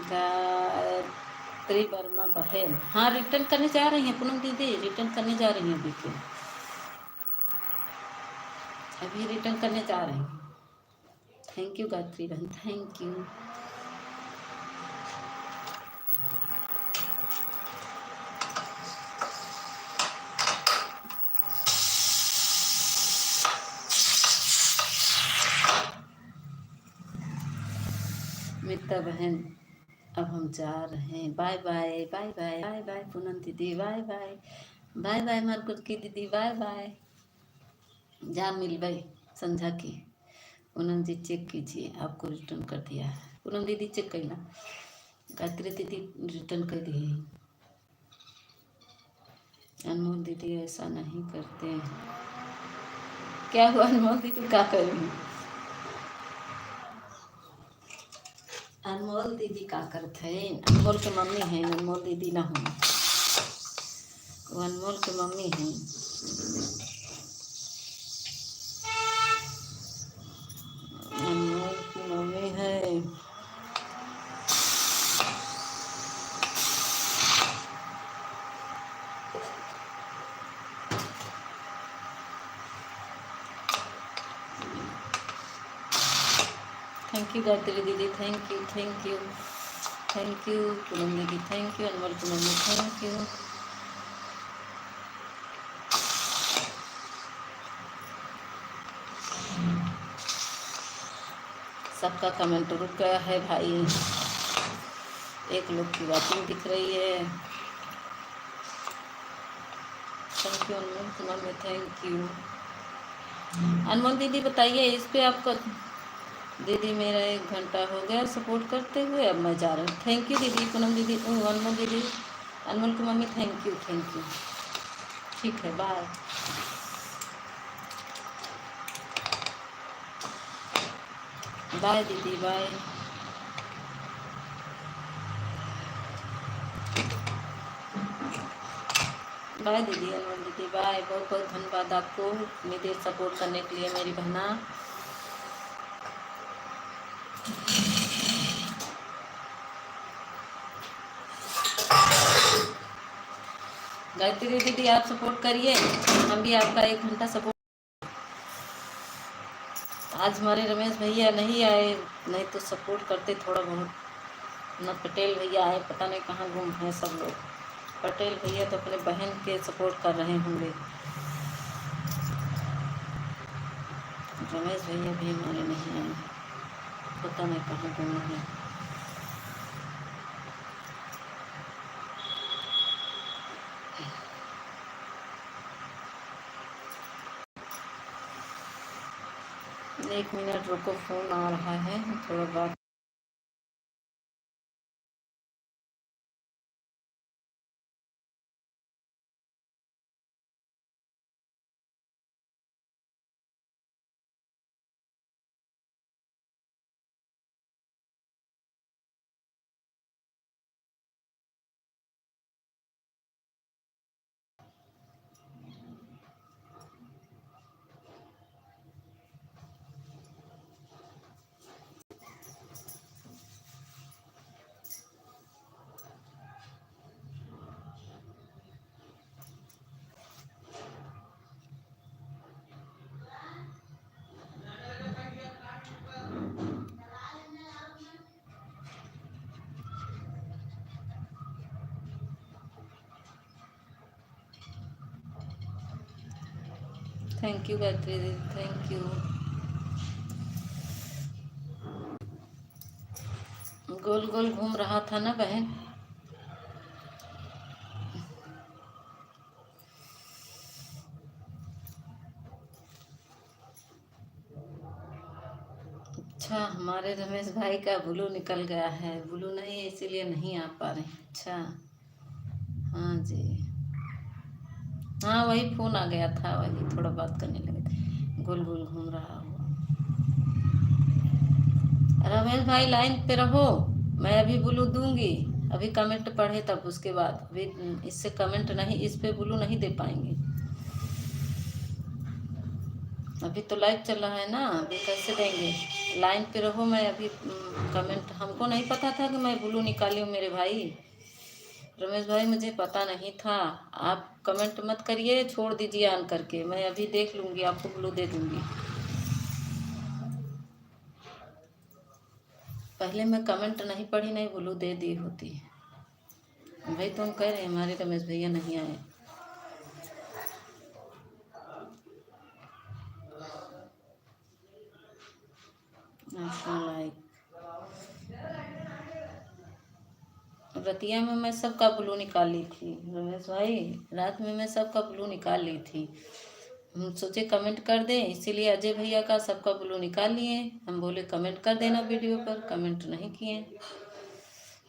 गायत्री वर्मा बहन, हाँ रिटर्न करने जा रही हैं पूनम दीदी, रिटर्न करने जा रही हैं अभी रिटर्न करने जा रही हैं। थैंक यू गायत्री बहन, थैंक यू। मिता बहन, अब हम जा रहे हैं, bye bye bye bye bye bye Poonam दीदी, बाय बाय बाय बाय मरकुट की दीदी, बाय बाय। जा मिल गई संध्या की। पूनम जी चेक कीजिए, आपको रिटर्न कर दिया है। पूनम दीदी चेक करना, गायत्री दीदी रिटर्न कर दी है। अनमोल दीदी ऐसा नहीं करते, क्या हुआ अनमोल दीदी, क्या करेंगी? अनमोल दीदी का करते हैं, अनमोल के मम्मी हैं, अनमोल दीदी ना हो, वो अनमोल के मम्मी हैं। अनमोल की मम्मी है। थैंक यू गायत्री दीदी, thank you thank you thank you Poonam दीदी, थैंक यू अनमोल की मम्मी, थैंक यू। सबका कमेंट रुक गया है भाई, एक लोग की वॉचिंग दिख रही है। थैंक यू अनमोल की मम्मी, थैंक यू। अनमोल दीदी बताइए इस पे आपका, दीदी मेरा 1 घंटा हो गया सपोर्ट करते हुए, अब मैं जा रहा हूँ। थैंक यू दीदी, पूनम दीदी, अनमोल दीदी, अनमोल की मम्मी, थैंक यू थैंक यू। ठीक है, बाय। बाय दीदी, बाय बाय दीदी, अनमोल दीदी, बाय। बहुत बहुत धन्यवाद आपको इतनी देर सपोर्ट करने के लिए मेरी बहना। गायत्री दीदी आप सपोर्ट करिए, हम भी आपका 1 घंटा सपोर्ट। आज हमारे रमेश भैया नहीं आए, नहीं तो सपोर्ट करते थोड़ा बहुत। न पटेल भैया आए, पता नहीं कहाँ गुम हैं सब लोग। पटेल भैया तो अपने बहन के सपोर्ट कर रहे होंगे। रमेश भैया भी हमारे नहीं आए, पता नहीं कहाँ गुम है। एक मिनट रुको, फोन आ रहा है, थोड़ा बात। थैंक यू गायत्री दीदी, थैंक यू। गोल गोल घूम रहा था ना बहन। अच्छा अच्छा, हमारे रमेश भाई का ब्लू निकल गया है, ब्लू नहीं है इसीलिए नहीं आ पा रहे। अच्छा, हाँ जी, हाँ वही फोन आ गया था, वही थोड़ा बात करने लगे थे, गोल गोल घूम रहा हुआ। रमेश भाई लाइन पे रहो, मैं अभी ब्लू दूंगी, अभी कमेंट पढ़े तब उसके बाद, अभी इससे कमेंट नहीं, इस पे ब्लू नहीं दे पाएंगे, अभी तो लाइव चल रहा है ना, अभी कैसे देंगे। लाइन पे रहो, मैं अभी कमेंट, हमको नहीं पता था कि मैं ब्लू निकाली हूँ मेरे भाई, रमेश भाई मुझे पता नहीं था। आप कमेंट मत करिए, छोड़ दीजिए ऑन करके, मैं अभी देख लूँगी, आपको ब्लू दे दूँगी। पहले मैं कमेंट नहीं पढ़ी, नहीं ब्लू दे दी होती। भाई तुम कह रहे हैं हमारे रमेश भैया नहीं आए। लाइक रतिया में मैं सबका ब्लू निकाल ली थी रमेश भाई, रात में मैं सबका ब्लू निकाल ली थी। हम सोचे कमेंट कर दें, इसीलिए अजय भैया का सबका ब्लू निकाल लिए। हम बोले कमेंट कर देना वीडियो पर, कमेंट नहीं किए।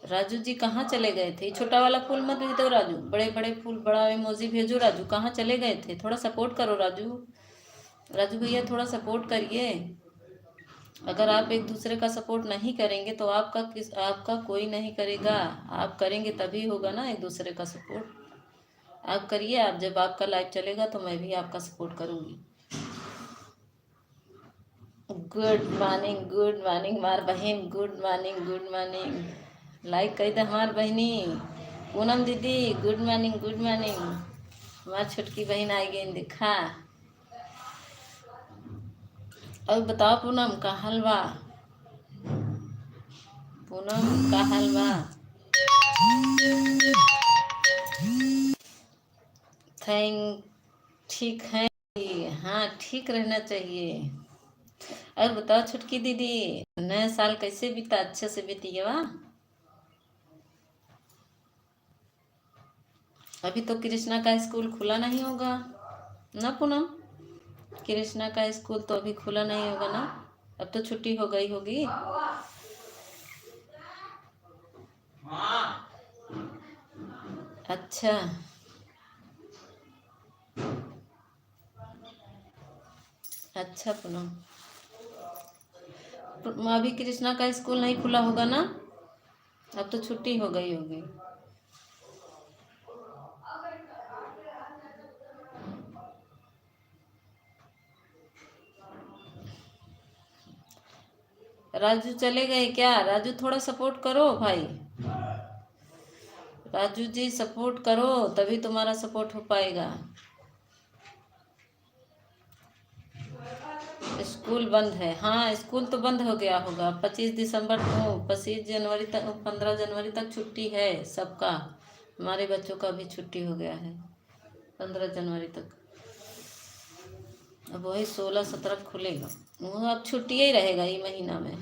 राजू जी कहाँ चले गए थे? छोटा वाला फूल मत भेज दो राजू, बड़े बड़े फूल, बड़ा इमोजी भेजो राजू, कहाँ चले गए थे? थोड़ा सपोर्ट करो राजू, राजू भैया थोड़ा सपोर्ट करिए। अगर आप एक दूसरे का सपोर्ट नहीं करेंगे तो आपका कोई नहीं करेगा, आप करेंगे तभी होगा ना एक दूसरे का सपोर्ट। आप करिए, आप जब आपका लाइव चलेगा तो मैं भी आपका सपोर्ट करूँगी। गुड मॉर्निंग मार बहन, good morning, good morning. Like कही दे हमार बहनी पूनम दीदी, गुड मॉर्निंग, गुड मॉर्निंग। हमार छोटकी बहन आई गई देखा। और बताओ पूनम का हलवा, पूनम का हलवा। थैंक, ठीक है, हाँ ठीक रहना चाहिए। और बताओ छोटकी दीदी, नया साल कैसे बीता? अच्छे से बीती वाह। अभी तो कृष्णा का स्कूल खुला नहीं होगा ना पूनम, कृष्णा का स्कूल तो अभी खुला नहीं होगा ना, अब तो छुट्टी हो गई होगी। अच्छा, अच्छा पूनम, अभी कृष्णा का स्कूल नहीं खुला होगा ना, अब तो छुट्टी हो गई होगी। राजू चले गए क्या? राजू थोड़ा सपोर्ट करो भाई, राजू जी सपोर्ट करो, तभी तुम्हारा सपोर्ट हो पाएगा। स्कूल बंद है, हाँ स्कूल तो बंद हो गया होगा, 25 दिसंबर को, 25 जनवरी तक, 15 जनवरी तक छुट्टी है सबका। हमारे बच्चों का भी छुट्टी हो गया है 15 जनवरी तक। अब वही 16-17 खुलेगा, वो अब छुट्टी ही रहेगा ये महीना में,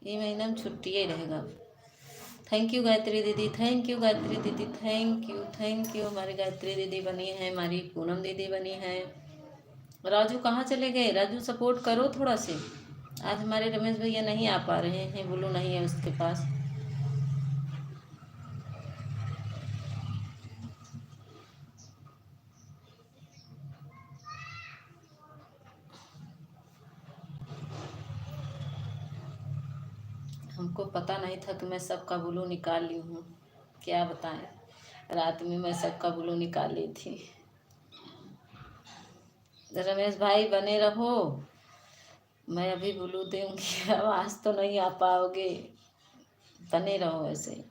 ये महीना में छुट्टी ही रहेगा अब। थैंक यू गायत्री दीदी, थैंक यू गायत्री दीदी, थैंक यू, थैंक यू। हमारी गायत्री दीदी बनी है, हमारी पूनम दीदी बनी है। राजू कहाँ चले गए? राजू सपोर्ट करो थोड़ा से, आज हमारे रमेश भैया नहीं आ पा रहे हैं, ब्लू नहीं है उसके पास। हमको पता नहीं था कि मैं सबका ब्लू निकाल ली हूँ, क्या बताएं, रात में मैं सबका ब्लू निकाल ली थी। रमेश भाई बने रहो, मैं अभी ब्लू दूंगी, अब आज तो नहीं आ पाओगे, बने रहो ऐसे,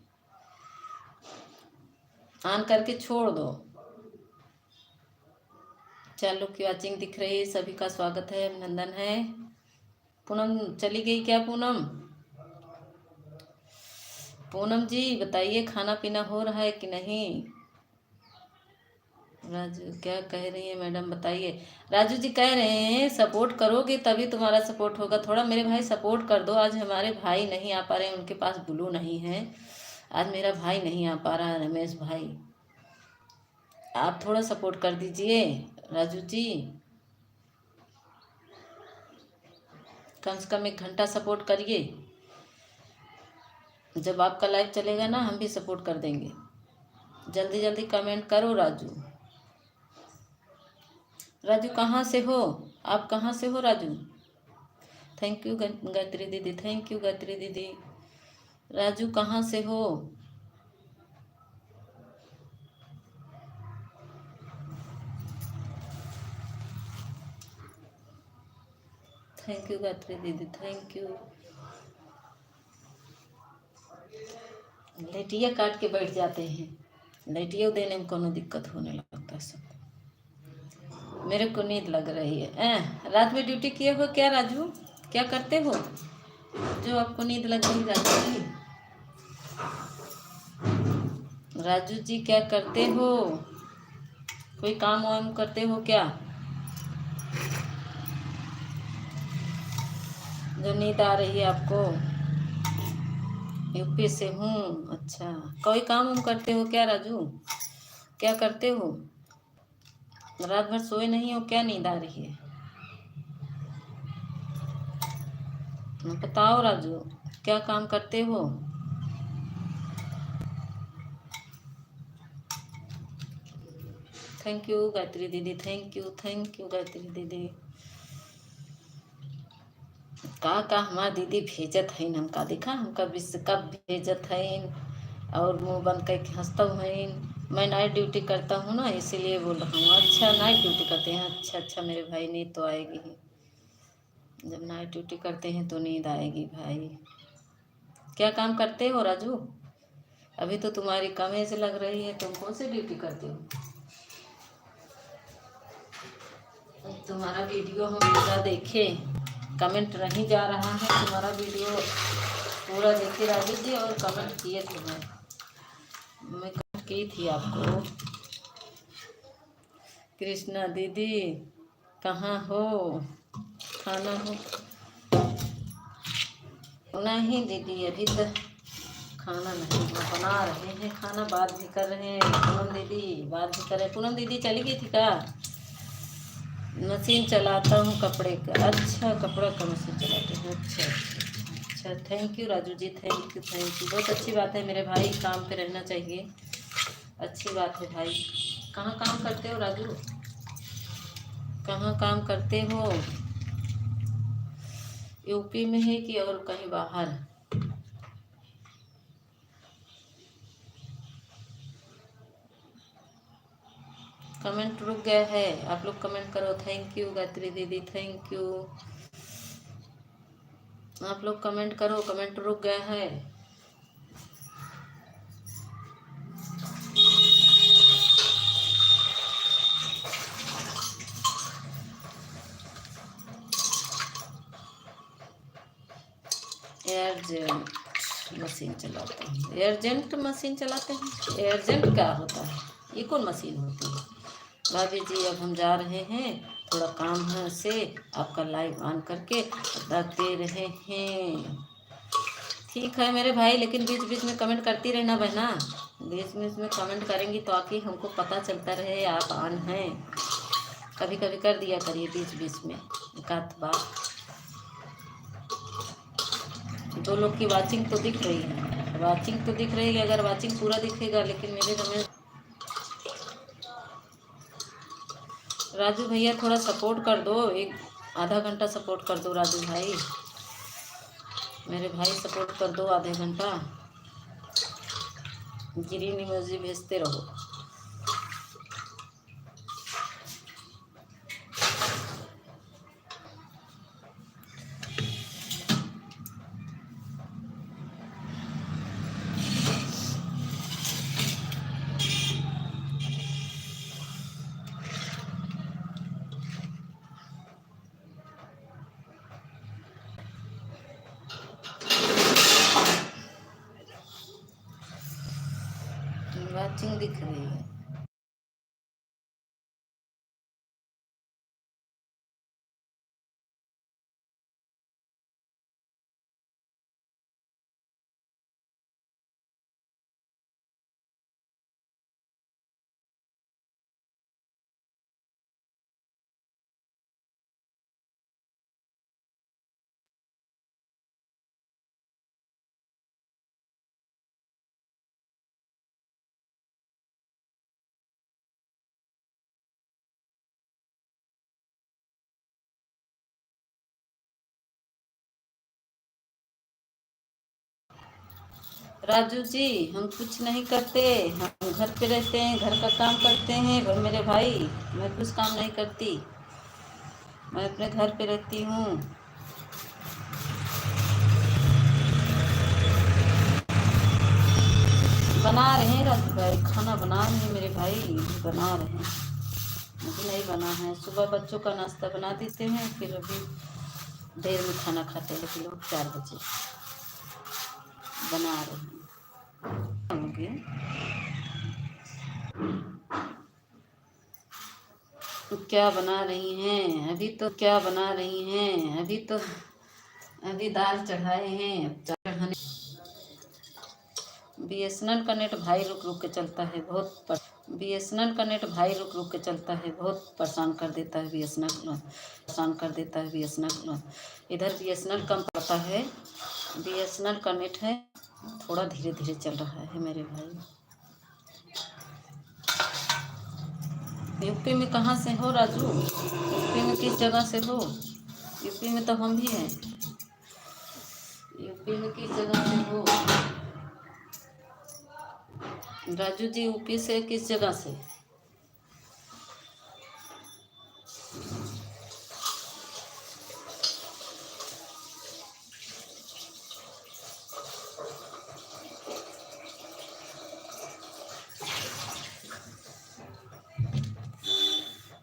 ऑन करके छोड़ दो। चलो की वाचिंग दिख रही है, सभी का स्वागत है, अभिनंदन है। पूनम चली गई क्या? पूनम, पूनम जी बताइए खाना पीना हो रहा है कि नहीं? राजू क्या कह रही है मैडम बताइए? राजू जी कह रहे हैं सपोर्ट करोगे तभी तुम्हारा सपोर्ट होगा, थोड़ा मेरे भाई सपोर्ट कर दो। आज हमारे भाई नहीं आ पा रहे हैं, उनके पास ब्लू नहीं है, आज मेरा भाई नहीं आ पा रहा है, रमेश भाई आप थोड़ा सपोर्ट कर दीजिए राजू जी। कम से कम 1 घंटा सपोर्ट करिए। जब आपका लाइव चलेगा ना हम भी सपोर्ट कर देंगे। जल्दी जल्दी कमेंट करो राजू। राजू कहाँ से हो? आप कहाँ से हो राजू? थैंक यू गायत्री दीदी, थैंक यू गायत्री दीदी। राजू कहाँ से हो? थैंक यू गायत्री दीदी, थैंक यू। लेटिया काट के बैठ जाते हैं, लेटिया देने में कोनो दिक्कत होने लगता है सब। मेरे को नींद लग रही है। रात में ड्यूटी किए हो क्या राजू? क्या करते हो जो आपको नींद लग रही राजू जी? राजू जी क्या करते हो? कोई काम वाम करते हो क्या जो नींद आ रही है आपको? यूपी से हूँ। अच्छा, कोई काम वाम करते हो क्या राजू? क्या करते हो? रात भर सोए नहीं हो क्या? नींद आ रही है? बताओ राजू, क्या काम करते हो? थैंक यू गायत्री दीदी, थैंक यू गायत्री दीदी। का हमारा दीदी भेजत है हमका, देखा हमका विश्व कप भेजत है और मुंह बंद करके हंसता है। मैं नाइट ड्यूटी करता हूँ ना, इसीलिए बोल रहा हूँ। अच्छा, नाइट ड्यूटी करते हैं? अच्छा अच्छा मेरे भाई, नींद तो आएगी ही। जब नाइट ड्यूटी करते हैं तो नींद आएगी भाई। क्या काम करते हो राजू? अभी तो तुम्हारी कम एज लग रही है, तुम कौन सी ड्यूटी करते हो? तुम्हारा वीडियो हम पूरा देखे, कमेंट नहीं जा रहा है तुम्हारा वीडियो पूरा देखे राजू जी, और कमेंट किए थे मैं कमेंट की थी आपको। कृष्णा दीदी कहाँ हो? खाना हो? नहीं दीदी, अभी तक खाना नहीं बना रहे हैं, खाना बात भी कर रहे हैं। पूनम दीदी बात भी कर रहे हैं। पूनम दीदी चली गई थी क्या? मशीन चलाता हूँ कपड़े का। अच्छा, कपड़ा का मशीन चलाते हैं। अच्छा अच्छा अच्छा, thank you Raju ji, thank you thank you. बहुत अच्छी बात है मेरे भाई, काम पे रहना चाहिए, अच्छी बात है भाई। कहाँ काम करते हो राजू? कहाँ काम करते हो? यूपी में है कि और कहीं बाहर? कमेंट रुक गया है, आप लोग कमेंट करो। थैंक यू गायत्री दीदी, थैंक यू। आप लोग कमेंट करो, कमेंट रुक गया है। एयरजेंट मशीन चलाते हैं, एयरजेंट मशीन चलाते हैं। एयरजेंट क्या होता है? ये कौन मशीन होती है? भाभी जी अब हम जा रहे हैं, थोड़ा काम है से आपका लाइव ऑन करके रखते रहे हैं। ठीक है मेरे भाई, लेकिन बीच बीच में कमेंट करती रहना बहना। बीच बीच में कमेंट करेंगी तो आके हमको पता चलता रहे आप ऑन हैं। कभी कभी कर दिया करिए बीच बीच में एक आध बार। दो लोग की वाचिंग तो दिख रही है, वाचिंग तो दिख रही है। अगर वाचिंग पूरा दिखेगा, लेकिन मेरे तो में राजू भैया थोड़ा सपोर्ट कर दो, एक आधा घंटा सपोर्ट कर दो राजू भाई, मेरे भाई सपोर्ट कर दो आधे घंटा। ग्रीन इमोजी भेजते रहो। वाचिंग दिख रही है। राजू जी, हम कुछ नहीं करते, हम घर पे रहते हैं, घर का काम करते हैं मेरे भाई। मैं कुछ काम नहीं करती, मैं अपने घर पे रहती हूँ। बना रहे हैं राजू भाई, खाना बना रहे हैं मेरे भाई, बना रहे हैं। अभी नहीं बना है, सुबह बच्चों का नाश्ता बना देते हैं, फिर अभी देर में खाना खाते हैं फिर लोग 4 बजे। बना रहे हैं होंगे। तो क्या बना रही हैं अभी? तो क्या बना रही हैं अभी? तो अभी दाल चढ़ाए हैं, चढ़ाने। बीएसएनएल का नेट भाई रुक रुक के चलता है, बीएसएनएल का नेट भाई रुक रुक के चलता है, बहुत परेशान कर देता है बीएसएनएल, परेशान कर देता है बीएसएनएल। इधर बीएसएनएल कम पड़ता है, बीएसएनएल का नेट है, थोड़ा धीरे धीरे चल रहा है मेरे भाई। यूपी में कहाँ से हो राजू? यूपी में किस जगह से हो? यूपी में तो हम भी हैं। यूपी में किस जगह से हो राजू जी? यूपी से किस जगह से?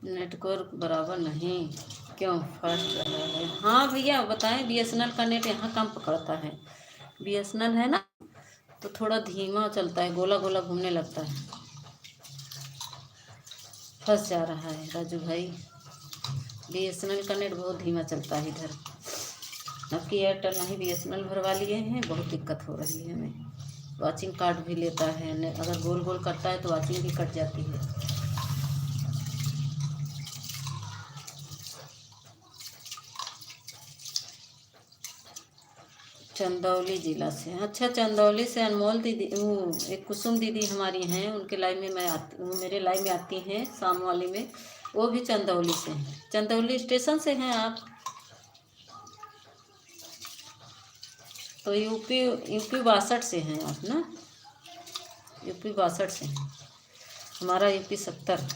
नेटवर्क बराबर नहीं, क्यों फास्ट रहा है? हाँ भैया बताएं, बीएसएनएल का नेट यहाँ कम पकड़ता है। बीएसएनएल है ना, तो थोड़ा धीमा चलता है, गोला गोला घूमने लगता है, फंस जा रहा है राजू भाई। बीएसएनएल का नेट बहुत धीमा चलता है इधर। आपकी एयरटेल नहीं बीएसएनएल भरवा लिए हैं, बहुत दिक्कत हो रही है हमें। वाचिंग कार्ड भी लेता है, अगर गोल गोल करता है तो वाचिंग भी कट जाती है। चंदौली जिला से? अच्छा, चंदौली से अनमोल दीदी, एक कुसुम दीदी हमारी हैं, उनके लाइव में मैं आती, वो मेरे लाइव में आती हैं शाम वाली में, वो भी चंदौली से हैं। चंदौली स्टेशन से हैं आप? तो यूपी 62 से हैं आप ना? यूपी 62 से हैं, हमारा यूपी 70।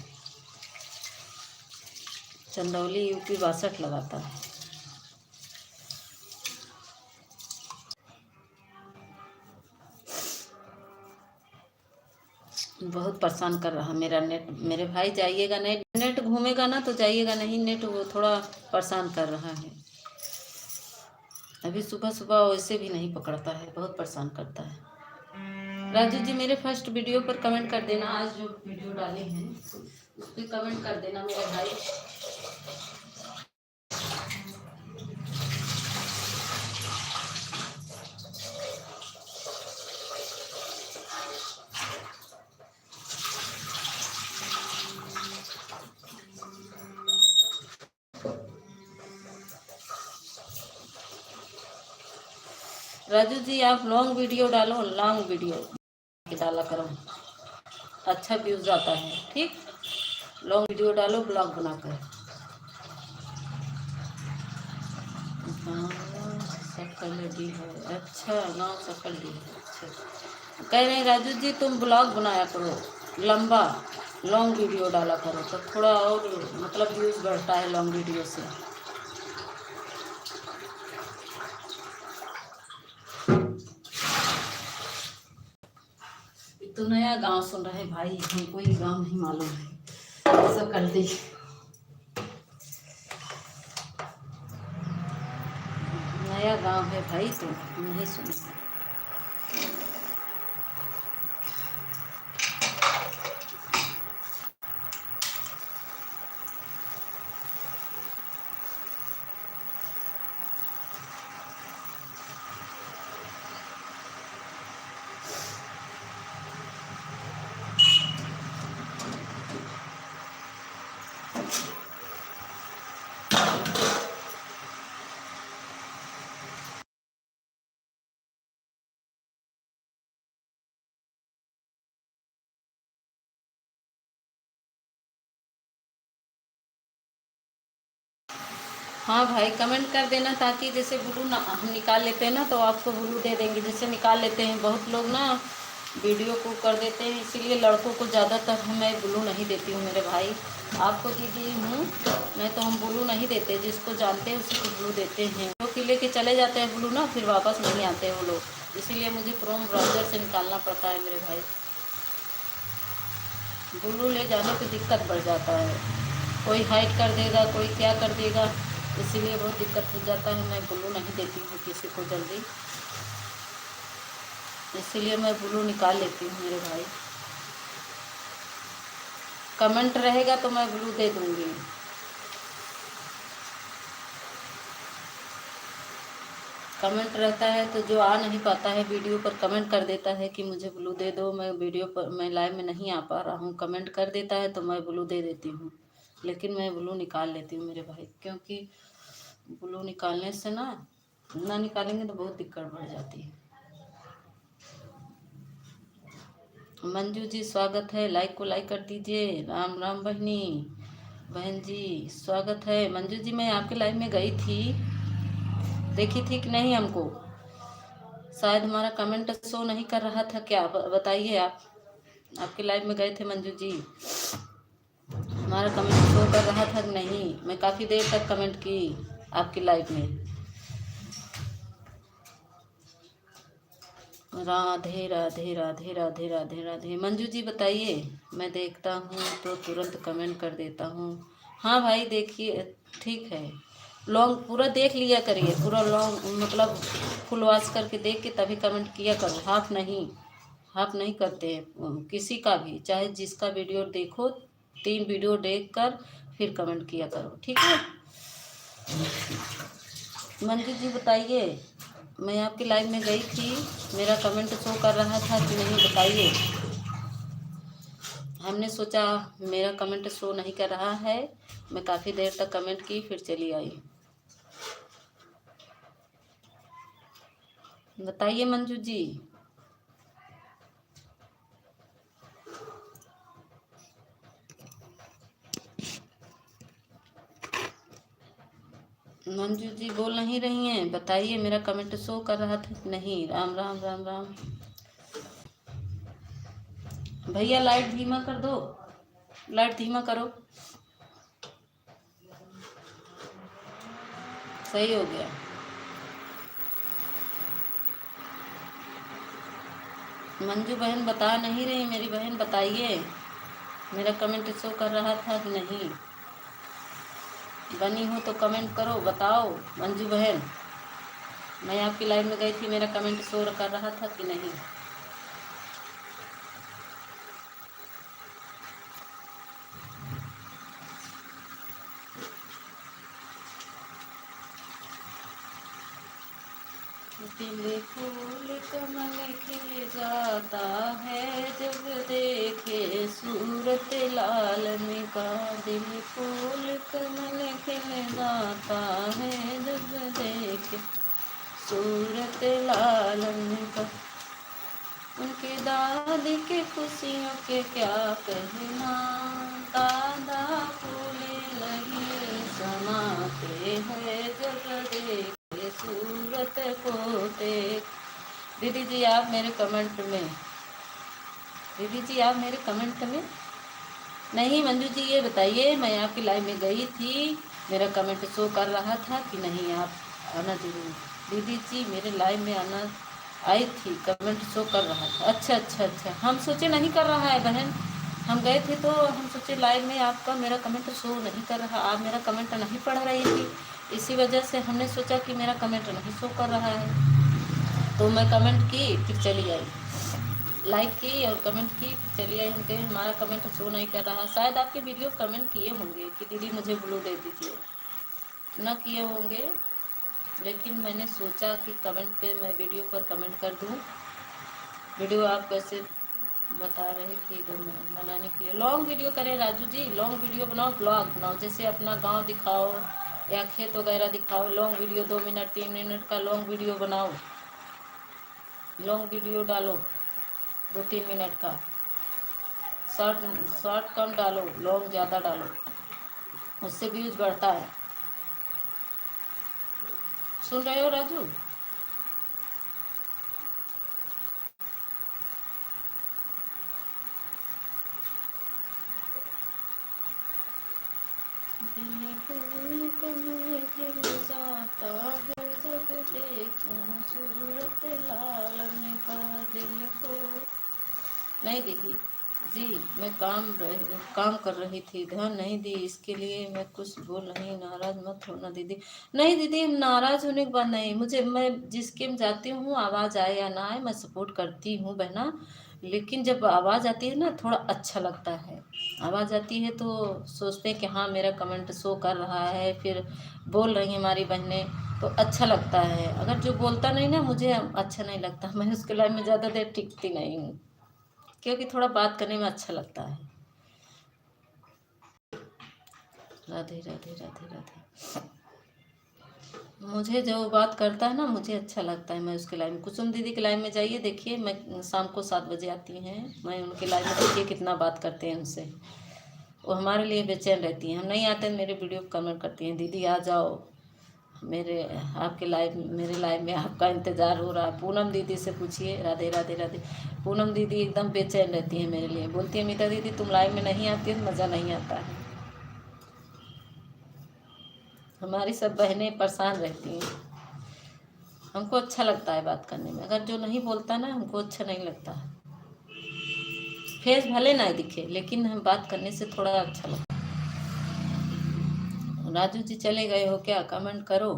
चंदौली यूपी 62 लगाता है। बहुत परेशान कर रहा मेरा नेट मेरे भाई। जाइएगा, नेट घूमेगा ना तो जाइएगा, नहीं नेट वो थोड़ा परेशान कर रहा है। अभी सुबह सुबह वैसे भी नहीं पकड़ता है, बहुत परेशान करता है। राजू जी, मेरे फर्स्ट वीडियो पर कमेंट कर देना, आज जो वीडियो डाले हैं उस पर कमेंट कर देना मेरे भाई। राजू जी, आप लॉन्ग वीडियो डालो, लॉन्ग वीडियो डाला करो, अच्छा व्यूज आता है। ठीक, लॉन्ग वीडियो डालो ब्लॉग बनाकर। हाँ, सकल डी है, अच्छा गाँव सकल डी है। अच्छा, कह रहे हैं राजू जी तुम ब्लॉग बनाया करो, लंबा लॉन्ग वीडियो डाला करो, तो थोड़ा और मतलब व्यूज बढ़ता है लॉन्ग वीडियो से। तो नया गांव सुन रहे भाई, हमको ये गांव नहीं मालूम है, सकल डी नया गांव है भाई, तो नहीं सुना। हाँ भाई कमेंट कर देना, ताकि जैसे ब्लू ना हम निकाल लेते हैं ना तो आपको ब्लू दे देंगे। जैसे निकाल लेते हैं बहुत लोग ना, वीडियो को कर देते हैं, इसीलिए लड़कों को ज़्यादातर मैं ब्लू नहीं देती हूँ मेरे भाई। आपको दीदी हूँ, नहीं तो हम ब्लू नहीं देते, जिसको जानते हैं उसी को ब्लू देते हैं। क्योंकि लेके चले जाते हैं ब्लू ना, फिर वापस नहीं आते वो लोग, इसीलिए मुझे क्रोम ब्राउज़र से निकालना पड़ता है मेरे भाई। ब्लू ले जाने पे दिक्कत बढ़ जाता है, कोई हाइड कर देगा, कोई क्या कर देगा, इसीलिए बहुत दिक्कत हो जाता है। मैं ब्लू नहीं देती हूँ किसी को जल्दी, इसीलिए मैं ब्लू निकाल लेती हूँ मेरे भाई। कमेंट रहेगा तो मैं ब्लू दे दूँगी। कमेंट रहता है तो जो आ नहीं पाता है वीडियो पर कमेंट कर देता है कि मुझे ब्लू दे दो, मैं वीडियो पर मैं लाइव में नहीं आ पा रहा हूँ, कमेंट कर देता है तो मैं ब्लू दे देती हूँ। लेकिन मैं ब्लू निकाल लेती हूँ मेरे भाई, क्योंकि ब्लू निकालने से ना निकालेंगे तो बहुत दिक्कत बढ़ जाती है। मंजू जी स्वागत है, लाइक को लाइक कर दीजिए। राम राम बहनी, बहन जी स्वागत है। मंजू जी मैं आपके लाइव में गई थी, देखी थी कि नहीं हमको? शायद हमारा कमेंट शो नहीं कर रहा था क्या, बताइए आप। आपके लाइव में गए थे मंजू जी, हमारा कमेंट शो कर रहा था कि नहीं? मैं काफ़ी देर तक कमेंट की आपकी लाइव में। राधे राधे राधे राधे राधे राधे। मंजू जी बताइए, मैं देखता हूँ तो तुरंत कमेंट कर देता हूँ। हाँ भाई देखिए, ठीक है, लॉन्ग पूरा देख लिया करिए, पूरा लॉन्ग मतलब फुल वॉच करके देख के तभी कमेंट किया करो, हाफ नहीं करते हैं किसी का भी, चाहे जिसका वीडियो देखो 3 वीडियो देख कर फिर कमेंट किया करो, ठीक है। मंजू जी बताइए, मैं आपकी लाइव में गई थी, मेरा कमेंट शो कर रहा था कि नहीं बताइए। हमने सोचा मेरा कमेंट शो नहीं कर रहा है, मैं काफ़ी देर तक कमेंट की फिर चली आई। बताइए मंजू जी। मंजू जी बोल नहीं रही हैं, बताइए मेरा कमेंट शो कर रहा था कि नहीं? राम राम राम राम। भैया लाइट धीमा कर दो, लाइट धीमा करो, सही हो गया। मंजू बहन बता नहीं रही, मेरी बहन बताइए मेरा कमेंट शो कर रहा था कि नहीं? बनी हो तो कमेंट करो, बताओ मंजू बहन। मैं आपकी लाइव में गई थी, मेरा कमेंट शो कर रहा था कि नहीं? दिल फूल कमल खिल जाता है जब देखे सूरत लालम का, दिल फूल कमल खिल जाता है जब देखे सूरत लालम का। उनके दादी के खुशियों के क्या कहना, दादा फूले लगे समाते हैं जब देखे सूरत को देख। दीदी जी आप मेरे कमेंट में, दीदी जी आप मेरे कमेंट में नहीं। मंजू जी ये बताइए, मैं आपकी लाइव में गई थी, मेरा कमेंट शो कर रहा था कि नहीं? आप आना जरूर। दीदी जी मेरे लाइव में आना, आई थी, कमेंट शो कर रहा था। अच्छा अच्छा अच्छा, हम सोचे नहीं कर रहा है बहन, हम गए थे तो हम सोचे लाइव में आपका मेरा कमेंट शो नहीं कर रहा, आप मेरा कमेंट नहीं पढ़ रही थी, इसी वजह से हमने सोचा कि मेरा कमेंट नहीं शो कर रहा है, तो मैं कमेंट की फिर चली आई, लाइक की और कमेंट की चली आई। हम कहे हमारा कमेंट शो नहीं कर रहा। शायद आपके वीडियो कमेंट किए होंगे कि दीदी मुझे ब्लू दे दीजिए, ना किए होंगे, लेकिन मैंने सोचा कि कमेंट पे मैं वीडियो पर कमेंट कर दूं। वीडियो आप कैसे बता रहे थे बनाने के लिए? लॉन्ग वीडियो करें राजू जी, लॉन्ग वीडियो बनाओ, ब्लॉग बनाओ, जैसे अपना गांव दिखाओ या खेत वगैरह दिखाओ। लॉन्ग वीडियो 2 मिनट 3 मिनट का लॉन्ग वीडियो बनाओ, लॉन्ग वीडियो डालो 2-3 मिनट का। शॉर्ट शॉर्ट कम डालो, लॉन्ग ज़्यादा डालो, उससे व्यूज बढ़ता है। सुन रहे हो राजू? दिल भूल के मैं दिल जाता है जब देखूं सूरत लालन का दिल को। नहीं दीदी जी, मैं काम कर रही थी, ध्यान नहीं दी, इसके लिए मैं कुछ बोल नहीं। नाराज मत होना दीदी। नहीं दीदी, नाराज होने की बात नहीं। मैं जिस गेम जाती हूँ, आवाज़ आए या ना आए, मैं सपोर्ट करती हूँ बहना। लेकिन जब आवाज़ आती है ना, थोड़ा अच्छा लगता है। आवाज़ आती है तो सोचते हैं कि हाँ मेरा कमेंट शो कर रहा है, फिर बोल रही हैं हमारी बहनें, तो अच्छा लगता है। अगर जो बोलता नहीं ना, मुझे अच्छा नहीं लगता। मैं उसके लाइफ में ज़्यादा देर टिकती नहीं हूँ, क्योंकि थोड़ा बात करने में अच्छा लगता है। राधे राधे राधे राधे। मुझे जो बात करता है ना, मुझे अच्छा लगता है, मैं उसके लाइव में। कुसुम दीदी के लाइव में जाइए, देखिए, मैं शाम को 7 बजे आती हैं, मैं उनके लाइव में देखिए कितना बात करते हैं उनसे। वो हमारे लिए बेचैन रहती हैं। हम नहीं आते हैं, मेरे वीडियो को कमेंट करती हैं, दीदी आ जाओ मेरे आपके लाइव, मेरे लाइव में आपका इंतज़ार हो रहा है। पूनम दीदी से पूछिए। राधे राधे राधे। पूनम दीदी एकदम बेचैन रहती हैं मेरे लिए, बोलती है मीता दीदी तुम लाइव में नहीं आती है तो मज़ा नहीं आता है। हमारी सब बहनें परेशान रहती हैं। हमको अच्छा लगता है बात करने में। अगर जो नहीं बोलता ना, हमको अच्छा नहीं लगता है। फेस भले ना दिखे, लेकिन हम बात करने से थोड़ा अच्छा लगता है। राजू जी चले गए हो क्या? कमेंट करो।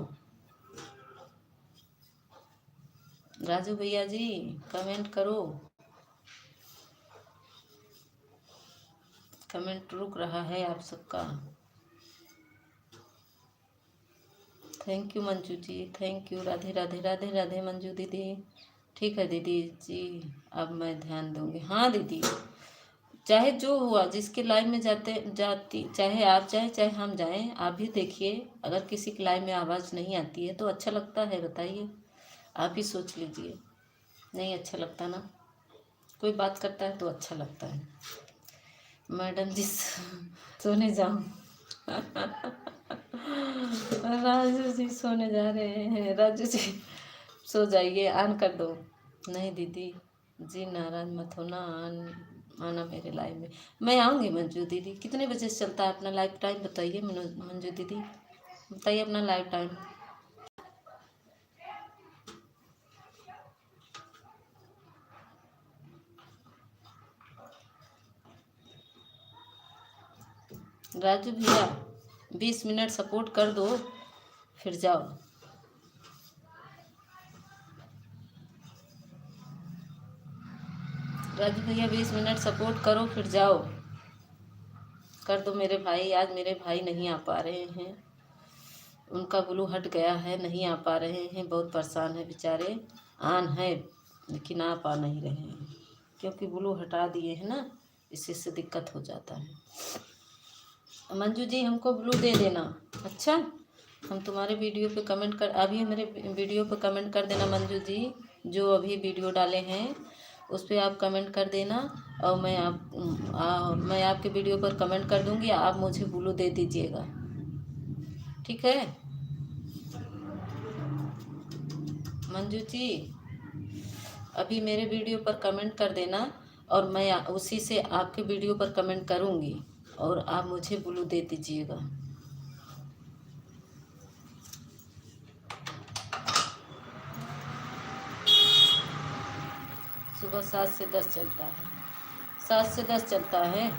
राजू भैया जी कमेंट करो। कमेंट रुक रहा है आप सबका। Thank you Manju ji, thank you. Radhe Radhe Radhe Radhe Manju दीदी। ठीक है दीदी जी, अब मैं ध्यान दूंगी। हाँ दीदी, चाहे जो हुआ, जिसके लाइव में जाती, चाहे आप जाए चाहे हम जाएं, आप भी देखिए। अगर किसी की लाइव में आवाज़ नहीं आती है तो अच्छा लगता है? बताइए, आप ही सोच लीजिए। नहीं अच्छा लगता ना, कोई बात करता है तो अच्छा लगता है। मैडम जी सोने जाऊं? राजू जी सोने जा रहे हैं। राजू जी सो जाइए, ऑन कर दो। नहीं दीदी जी, नाराज मत होना, आना मेरे लाइव में। मैं आऊँगी मंजू दीदी। कितने बजे से चलता है अपना लाइव टाइम? बताइए मंजू दीदी, बताइए अपना लाइव टाइम। राजू भैया 20 मिनट सपोर्ट कर दो, फिर जाओ। राजू भैया 20 मिनट सपोर्ट करो, फिर जाओ। कर दो मेरे भाई। आज मेरे भाई नहीं आ पा रहे हैं, उनका ब्लू हट गया है, नहीं आ पा रहे हैं, बहुत परेशान है बेचारे। आन है लेकिन आ पा नहीं रहे हैं, क्योंकि ब्लू हटा दिए हैं ना, इसी से दिक्कत हो जाता है। मंजू जी हमको ब्लू दे देना। अच्छा, हम तुम्हारे वीडियो पे कमेंट कर, अभी मेरे वीडियो पे कमेंट कर देना मंजू जी। जो अभी वीडियो डाले हैं उस पर आप कमेंट कर देना, और मैं आपके वीडियो पर कमेंट कर दूंगी, आप मुझे ब्लू दे दीजिएगा, ठीक है मंजू जी? अभी मेरे वीडियो पर कमेंट कर देना, और मैं उसी से आपके वीडियो पर कमेंट करूंगी, और आप मुझे ब्लू दे दीजिएगा। सुबह 7 से 10 चलता है, 7 से 10 चलता है,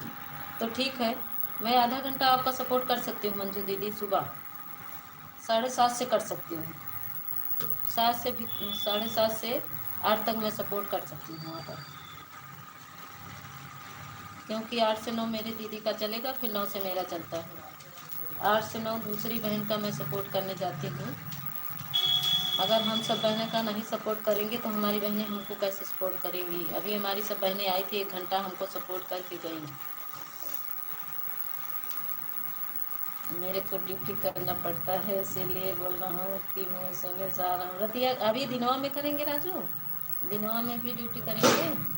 तो ठीक है। मैं आधा घंटा आपका सपोर्ट कर सकती हूँ मंजू दीदी। सुबह 7:30 से कर सकती हूँ, 7:30 से 8 तक मैं सपोर्ट कर सकती हूँ वहाँ पर, क्योंकि 8 से 9 मेरी दीदी का चलेगा, फिर 9 से मेरा चलता है। 8 से 9 दूसरी बहन का मैं सपोर्ट करने जाती हूँ। अगर हम सब बहनें का नहीं सपोर्ट करेंगे तो हमारी बहनें हमको कैसे सपोर्ट करेंगी? अभी हमारी सब बहनें आई थी, 1 घंटा हमको सपोर्ट करके गई। मेरे को ड्यूटी करना पड़ता है, इसीलिए बोल रहा हूँ कि मैं सोने जा रहा हूँ। रतिया अभी दिनवा में करेंगे राजू? दिनवा में भी ड्यूटी करेंगे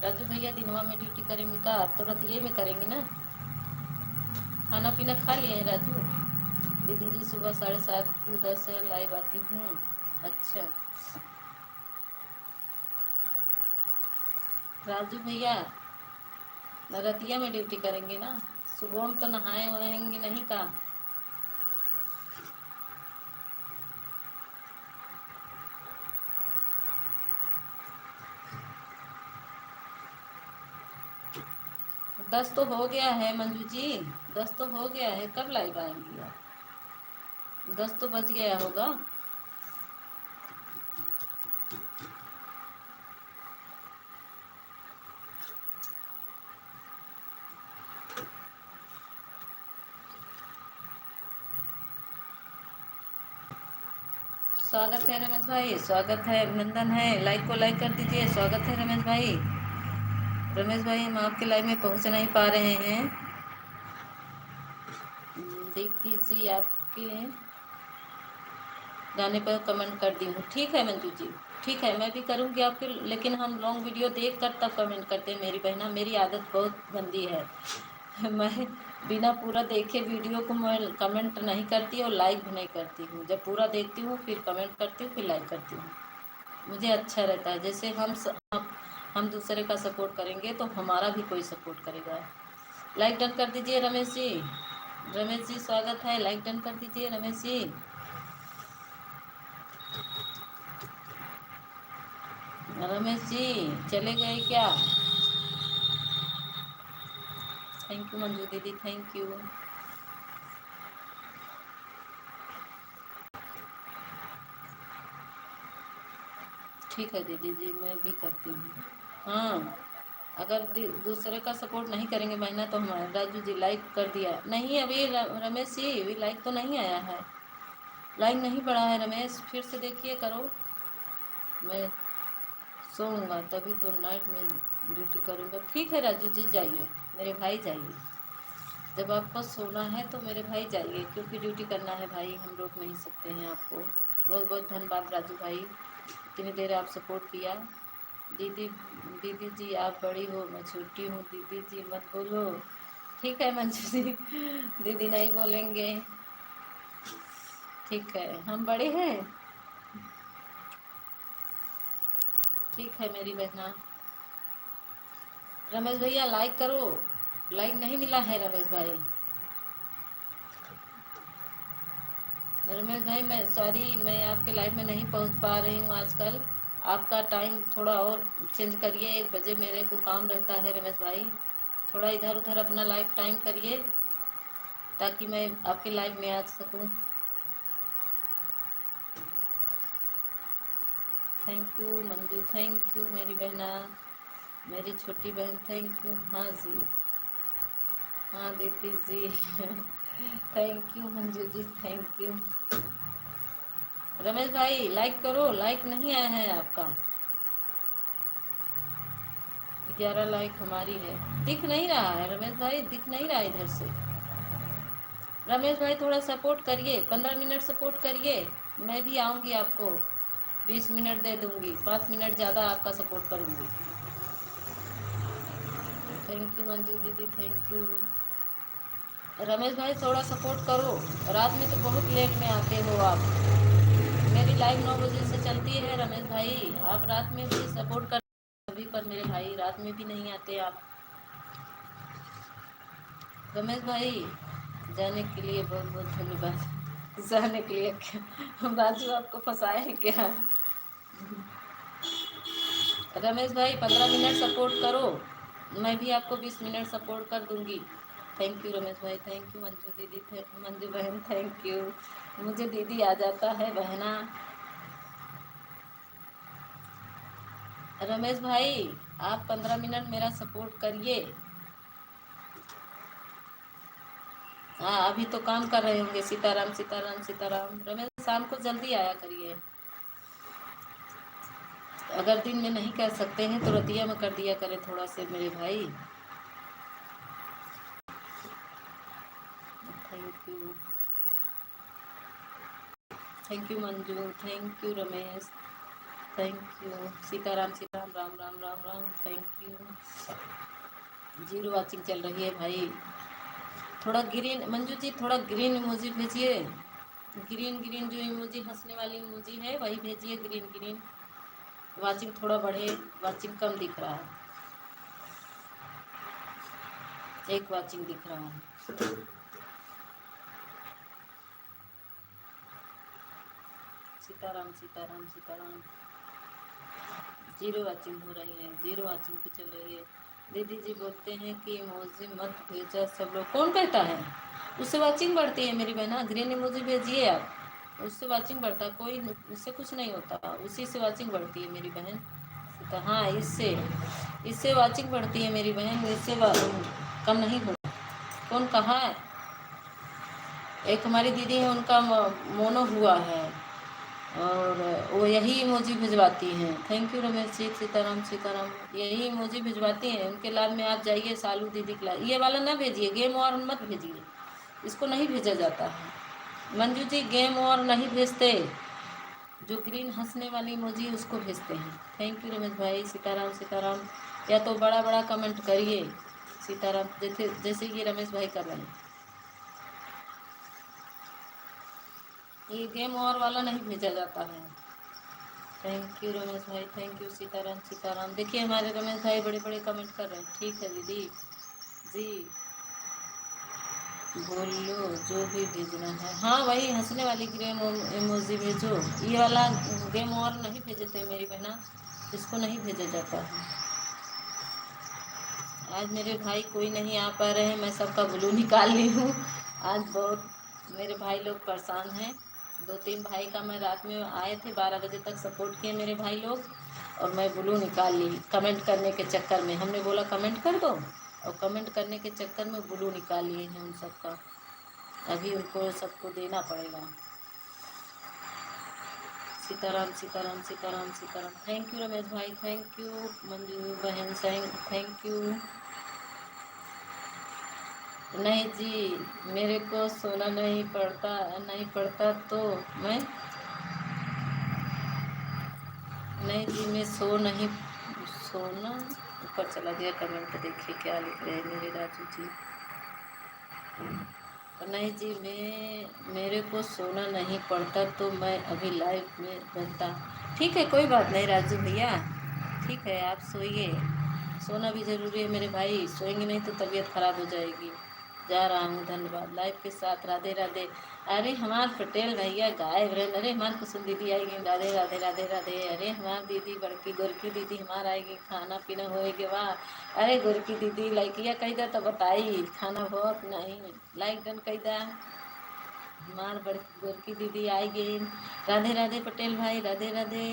राजू भैया? दिनवा में ड्यूटी करेंगे का? तो रतिये में करेंगे ना? खाना पीना खा लिए राजू? दीदी जी सुबह 7:30 से 10 लाइव आती हूँ। अच्छा राजू भैया, रतिया में ड्यूटी करेंगे ना, सुबह में तो नहाए वहाएंगे नहीं का? दस तो हो गया है मंजू जी, 10 तो हो गया है। कब लाइव आएंगी आप? 10 तो बज गया होगा। स्वागत है रमेश भाई, स्वागत है, अभिनंदन है। लाइक को लाइक कर दीजिए। स्वागत है रमेश भाई। रमेश भाई हम आपके लाइव में पहुंच नहीं पा रहे हैं। दीप्ति जी आपके गाने पर कमेंट कर दी हूँ। ठीक है मंजू जी, ठीक है, मैं भी करूँगी आपके, लेकिन हम लॉन्ग वीडियो देख कर तब कमेंट करते हैं मेरी बहना। मेरी आदत बहुत गंदी है मैं बिना पूरा देखे वीडियो को मैं कमेंट नहीं करती और लाइक भी नहीं करती हूँ। जब पूरा देखती हूँ फिर कमेंट करती हूँ, फिर लाइक करती हूँ। मुझे अच्छा रहता है। जैसे हम दूसरे का सपोर्ट करेंगे तो हमारा भी कोई सपोर्ट करेगा। लाइक डन कर दीजिए रमेश जी। रमेश जी स्वागत है, लाइक डन कर दीजिए रमेश जी। रमेश जी चले गए क्या? थैंक यू मंजू दीदी, थैंक यू। ठीक है दीदी जी, मैं भी करती हूँ। हाँ, अगर दूसरे का सपोर्ट नहीं करेंगे महीना तो हमारा। राजू जी लाइक कर दिया नहीं अभी? रमेश जी अभी लाइक तो नहीं आया है, लाइक नहीं पड़ा है रमेश, फिर से देखिए करो। मैं सोऊंगा तभी तो नाइट में ड्यूटी करूँगा। ठीक है राजू जी जाइए, मेरे भाई जाइए। जब आपको सोना है तो मेरे भाई जाइए, क्योंकि ड्यूटी करना है भाई, हम रोक नहीं सकते हैं आपको। बहुत बहुत धन्यवाद राजू भाई, इतनी देर आप सपोर्ट किया। दीदी दीदी जी आप बड़ी हो, मैं छोटी हूँ। दीदी जी मत बोलो। ठीक है मंजू जी दीदी नहीं बोलेंगे। ठीक है, हम बड़े हैं। ठीक है मेरी बहना। रमेश भैया लाइक करो, लाइक नहीं मिला है रमेश भाई। रमेश भाई मैं सॉरी, मैं आपके लाइव में नहीं पहुंच पा रही हूं आजकल। आपका टाइम थोड़ा और चेंज करिए, 1 बजे मेरे को काम रहता है रमेश भाई। थोड़ा इधर उधर अपना लाइव टाइम करिए ताकि मैं आपके लाइव में आ सकूं। Thank you Manju, thank you मेरी बहना, मेरी छोटी बहन, थैंक यू। हाँ जी, हाँ दीदी जी thank you Manju ji, thank you. Ramesh भाई लाइक करो, लाइक नहीं आया है आपका। 11 लाइक हमारी है, दिख नहीं रहा है रमेश भाई, दिख नहीं रहा इधर से। रमेश भाई थोड़ा सपोर्ट करिए, 15 मिनट सपोर्ट करिए, मैं भी आऊँगी आपको 20 मिनट दे दूँगी, 5 मिनट ज़्यादा आपका सपोर्ट करूँगी। थैंक यू मंजू दीदी, थैंक यू। रमेश भाई थोड़ा सपोर्ट करो, रात में तो बहुत लेट में आते हो आप। मेरी लाइव 9 बजे से चलती है रमेश भाई, आप रात में भी सपोर्ट कर सभी पर मेरे भाई, रात में भी नहीं आते आप। रमेश भाई जाने के लिए बहुत बहुत धन्यवाद। जाने के लिए क्या, बाजू आपको फंसाए हैं क्या? रमेश भाई 15 मिनट सपोर्ट करो, मैं भी आपको 20 मिनट सपोर्ट कर दूंगी। थैंक यू रमेश भाई, थैंक यू मंजू दीदी, मंजू बहन थैंक यू। मुझे दीदी आ जाता है बहना। रमेश भाई आप 15 मिनट मेरा सपोर्ट करिए। हाँ अभी तो काम कर रहे होंगे। सीताराम सीताराम सीताराम। रमेश शाम को जल्दी आया करिए, अगर दिन में नहीं कर सकते हैं तो रतिया में कर दिया करें थोड़ा से मेरे भाई। Thank you, thank you Manju, thank you Ramesh, thank you. Sitaram Sitaram, Ram Ram Ram Ram, thank you. 0 watching चल रही है भाई। थोड़ा ग्रीन, मंजू जी थोड़ा ग्रीन इमोजी भेजिए। ग्रीन ग्रीन जो इमोजी हंसने वाली इमोजी है वही भेजिए, ग्रीन ग्रीन। वाचिंग थोड़ा बढ़े, वाचिंग कम दिख रहा है, एक वाचिंग दिख रहा है। सीताराम सीताराम सीताराम। जीरो वाचिंग हो रही है, जीरो वाचिंग पे चल रही है। दीदी जी बोलते हैं कि इमोजी मत भेजा सब लोग। कौन कहता है? उससे वाचिंग बढ़ती है मेरी बहना। ग्रीन इमोजी भेजिए आप, उससे वाचिंग बढ़ता है। कोई उससे कुछ नहीं होता, उसी से वाचिंग बढ़ती है मेरी बहन। तो हाँ, इससे इससे वाचिंग बढ़ती है मेरी बहन, इससे कम नहीं होता। कौन कहा है? एक हमारी दीदी है, उनका मोनो हुआ है और वो यही इमोजी भिजवाती हैं। थैंक यू रमेश जी, सीताराम सीताराम। यही इमोजी भिजवाती हैं, उनके लाइव में आप जाइए, सालू दीदी के लाइव। ये वाला ना भेजिए, गेम और मत भेजिए, इसको नहीं भेजा जाता है। मंजू जी गेम और नहीं भेजते, जो ग्रीन हंसने वाली इमोजी उसको भेजते हैं। थैंक यू रमेश भाई, सीताराम सीताराम। या तो बड़ा बड़ा कमेंट करिए सीताराम, जैसे जैसे ये रमेश भाई कर रहे हैं। ये गेम और वाला नहीं भेजा जाता है। थैंक यू रमेश भाई, थैंक यू सीताराम सीताराम। देखिए हमारे रमेश भाई बड़े बड़े कमेंट कर रहे हैं। ठीक है दीदी जी, बोलो जो भी भेजना है। हाँ वही हंसने वाली गेम इमोजी भेजो, ये वाला गेम और नहीं भेजते मेरी बहना, इसको नहीं भेजा जाता है। आज मेरे भाई कोई नहीं आ पा रहे हैं, मैं सबका ब्लू निकाल ली हूँ। आज बहुत मेरे भाई लोग परेशान हैं। 2-3 भाई का मैं रात में आए थे, 12 बजे तक सपोर्ट किए मेरे भाई लोग, और मैं ब्लू निकाल ली कमेंट करने के चक्कर में। हमने बोला कमेंट कर दो, और कमेंट करने के चक्कर में ब्लू निकाल लिए हैं उन सबका। अभी उनको सबको देना पड़ेगा। सीताराम सीताराम सीताराम सीताराम। थैंक यू रमेश भाई, थैंक यू मंजू बहन, थैंक यू। नहीं जी, मेरे को सोना नहीं पड़ता तो मैं नहीं जी, मैं सोना। ऊपर चला गया कमेंट, देखिए क्या लिख रहे हैं मेरे राजू जी। नहीं जी, मेरे को सोना नहीं पड़ता तो मैं अभी लाइव में रहता। ठीक है कोई बात नहीं राजू भैया, ठीक है आप सोइए। सोना भी ज़रूरी है मेरे भाई, सोएंगे नहीं तो तबीयत ख़राब हो जाएगी। जा रहा हूँ, धन्यवाद। लाइव के साथ राधे राधे। अरे हमारे पटेल भैया गायब रहे। अरे हमारे कुसुम दीदी आएगी, राधे राधे राधे राधे। अरे हमारी दीदी बड़की गोरकी दीदी हमारा आएगी, खाना पीना होएगा वाह। अरे गोरकी दीदी लाइकिया कही दा तो बताई, खाना बहुत नहीं लाइक डन कही दा। हमार बड़की गोरकी दीदी आएगी। राधे राधे पटेल भाई, राधे राधे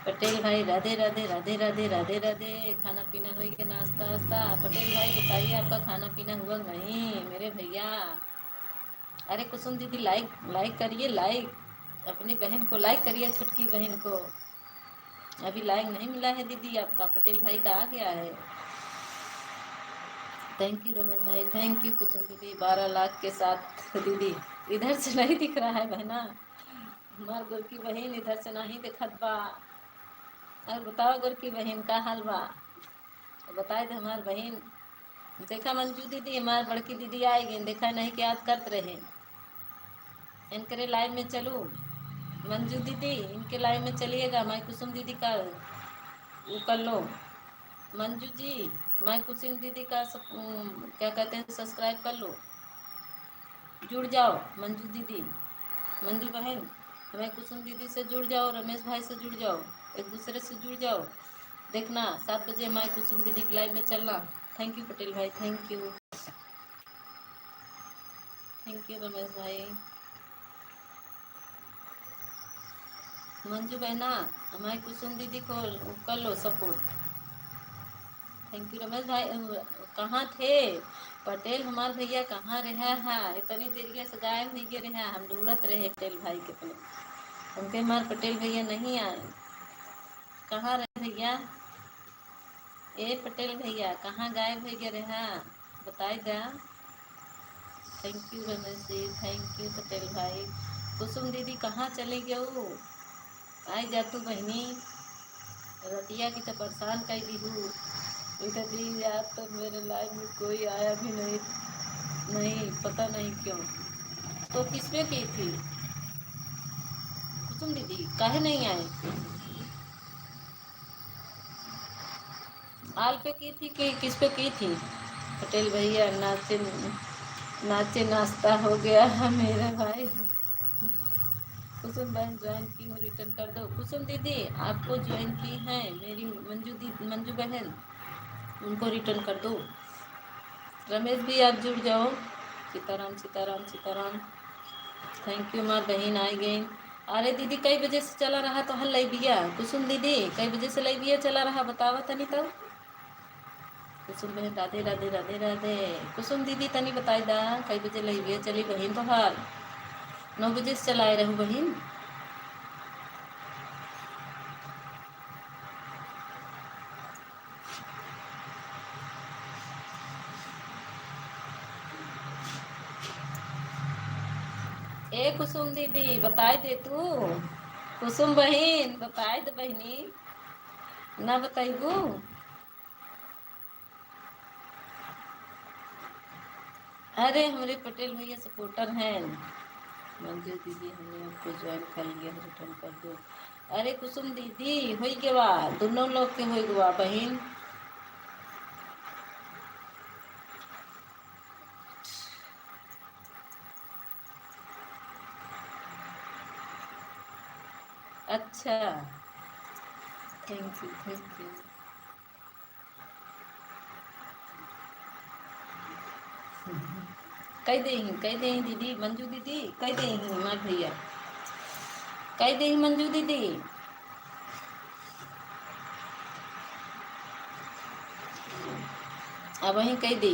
पटेल भाई, राधे राधे राधे राधे राधे राधे। खाना पीना होएगा, नाश्ता वास्ता। पटेल भाई बताइए आपका खाना पीना हुआ नहीं मेरे भैया। अरे कुसुम दीदी लाइक लाइक करिए, लाइक अपनी बहन को लाइक करिए, छुटकी बहन को। अभी लाइक नहीं मिला है दीदी आपका, पटेल भाई का आ गया है। थैंक यू रमेश भाई, थैंक यू कुसुम दीदी। 12 लाख के साथ दीदी इधर से नहीं दिख रहा है बहना, हमार गोर की बहन इधर से नहीं दिखत बा। और बताओ गोर की बहन का हाल बा, बताए थे हमार बहन। देखा मंजू दीदी हमार बड़की दीदी आएगी, देखा नहीं कि याद करते रहे। इनके लाइव में चलूँ मंजू दीदी, इनके लाइव में चलिएगा। मैं कुसुम दीदी का वो कर लो मंजू जी, मैं कुसुम दीदी का क्या कहते हैं सब्सक्राइब कर लो, जुड़ जाओ मंजू दीदी, मंजू बहन। मैं कुसुम दीदी से जुड़ जाओ, रमेश भाई से जुड़ जाओ, एक दूसरे से जुड़ जाओ। देखना 7 बजे मैं कुसुम दीदी के लाइव में चलना। थैंक यू पटेल भाई, थैंक यू रमेश भाई। मंजू बहना हमारी कुसुम दीदी को कर लो सपोर्ट। थैंक यू रमेश भाई। कहाँ थे पटेल हमारे भैया, कहाँ रहा है इतनी देर से गायब नहीं गे रहा। हम ढूंढत रहे पटेल भाई के पहले, उनके हमारे पटेल भैया नहीं आए। कहाँ रहे भैया, ए पटेल भैया कहाँ गायब हो गए रहा, बताई दा। Thank you Ramesh ji, thank you Patel भाई। कुसुम दीदी कहाँ चली गई, आई जा तू बहनी। रतिया की तो परेशान कर दी हूँ इधर दी यार, तो मेरे लाइफ में कोई आया भी नहीं। नहीं, पता नहीं क्यों। तो किस पे की थी कुसुम दीदी, काहे नहीं आए? आल पे की थी कि किस पे की थी? पटेल भैया नाचे नाचे नाश्ता हो गया है मेरा भाई। कुसुम बहन ज्वाइन की हो, रिटर्न कर दो। कुसुम दीदी आपको ज्वाइन की है मेरी मंजू बहन, उनको रिटर्न कर दो। रमेश भी आप जुड़ जाओ। सीताराम सीताराम सीताराम। थैंक यू माँ बहन आई गई। अरे दीदी कई बजे से चला रहा तो हल लई बिया? कुसुम दीदी कई बजे से लई बिया चला रहा, बतावा तनी तब। कुसुम बहन राधे राधे राधे राधे। कुसुम दीदी तनी बताई दा कई बजे लई बिया चली बहन तो हाल? 9 बजे से चलाए रहूँ बहन। ए कुसुम दीदी बताए दे तू। कुसुम बहन बताए दे बहनी, ना बताइबू? अरे हमारे पटेल भैया सपोर्टर हैं। मंजू दीदी हमने आपको ज्वाइन कर लिया, रिटर्न कर दो। अरे कुसुम दीदी हो गवा, दोनों लोग के हो गवा बहन। अच्छा थैंक यू थैंक यू। कह दे दीदी, मंजू दीदी कह दे हमारे भैया, कह दे मंजू दीदी। अब वहीं कह दे।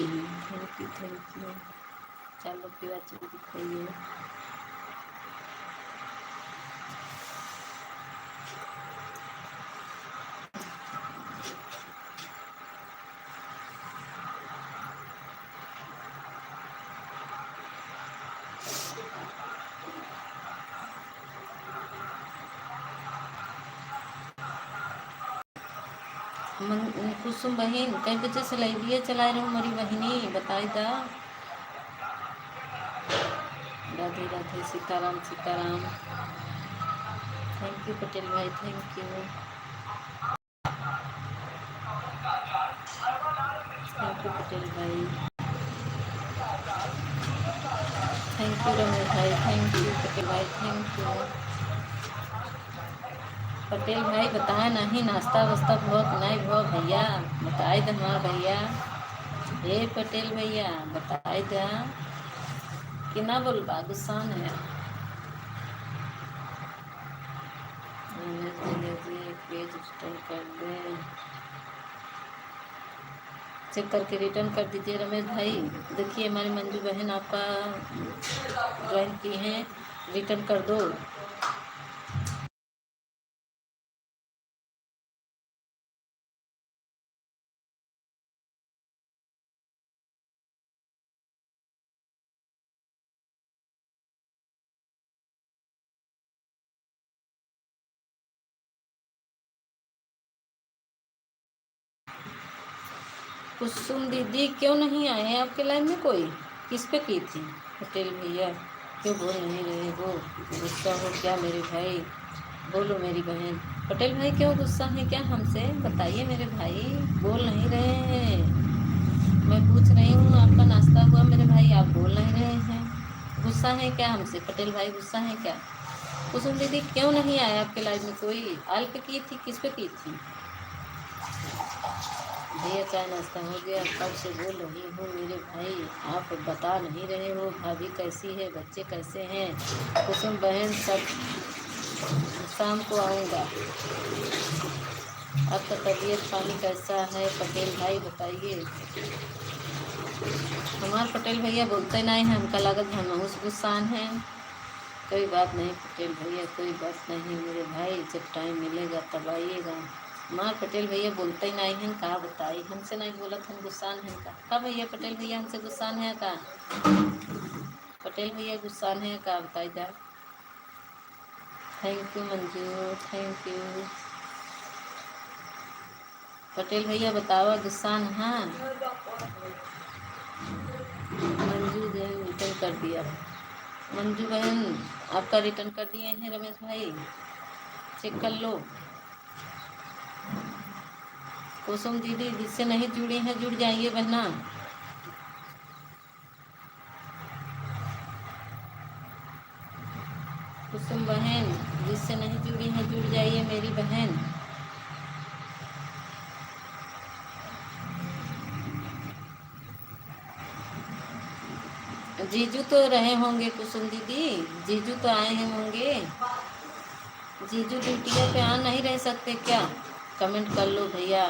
Thank you thank you. चलो फिर अच्छी दिखाइए। कुसुम बहन कई बजे से लाइब्रेरी चलाए रहो हमारी बहनी, बताई दा। राधे राधे सीताराम सीताराम। थैंक यू पटेल भाई thank you. Thank you Patel भाई, थैंक यू रमेश भाई, थैंक यू पटेल भाई थैंक यू। पटेल भाई बताए नहीं नाश्ता वास्ता बहुत नहीं भो भैया, बताए दे हमारा भैया। हे पटेल भैया बताए दा कि ना बोलबा, गुस्सा है। रमेश भैया जी पेज रिटर्न कर दे, चेक करके रिटर्न कर दीजिए रमेश भाई। देखिए हमारी मंजू बहन आपका ज्वाइन की हैं, रिटर्न कर दो। कुसुम दीदी क्यों नहीं आए हैं आपके लाइन में कोई? किस पे की थी? पटेल भैया क्यों बोल नहीं रहे हो? गुस्सा हो क्या मेरे भाई? बोलो मेरी बहन। पटेल भाई क्यों गुस्सा है क्या हमसे? बताइए मेरे भाई, बोल नहीं रहे हैं। मैं पूछ रही हूँ आपका नाश्ता हुआ मेरे भाई, आप बोल नहीं रहे हैं। गुस्सा है क्या हमसे? पटेल भाई गुस्सा है क्या? कुसुम दीदी क्यों नहीं आए आपके लाइन में कोई? आल पे की थी किस पे की थी? भैया चाय नाश्ता हो गया, कब से बोल रही हूँ मेरे भाई, आप बता नहीं रहे हो। भाभी कैसी है, बच्चे कैसे हैं? कुसुम बहन सब शाम को आऊँगा। आपका तबीयत पानी कैसा है पटेल भाई बताइए। हमारे पटेल भैया बोलते नहीं हैं, हमका लागत हम गुस्सान हैं। कोई बात नहीं पटेल भैया, कोई बात नहीं मेरे भाई, जब टाइम मिलेगा तब आइएगा। माँ पटेल भैया बोलते ही नहीं हैं, कहा बताई हमसे नहीं बोलत हम गुस्सान हैं का भैया? पटेल भैया हमसे गुस्सान है का? पटेल भैया गुस्सान है का बताई जा। Thank you Manju thank you. Patel भैया बतावा गुस्सान हाँ? मंजू दिया। मंजू बहन आपका रिटर्न कर दिए हैं रमेश भाई, चेक कर लो। कुसुम दीदी जिससे नहीं जुड़ी हैं जुड़ जाइए बहना। कुसुम बहन जिससे नहीं जुड़ी हैं जुड़ जाइए मेरी बहन। जीजू तो रहे होंगे कुसुम दीदी, जीजू तो आए हैं होंगे। जीजू ड्यूटिया पे आ नहीं रह सकते क्या? कमेंट कर लो भैया,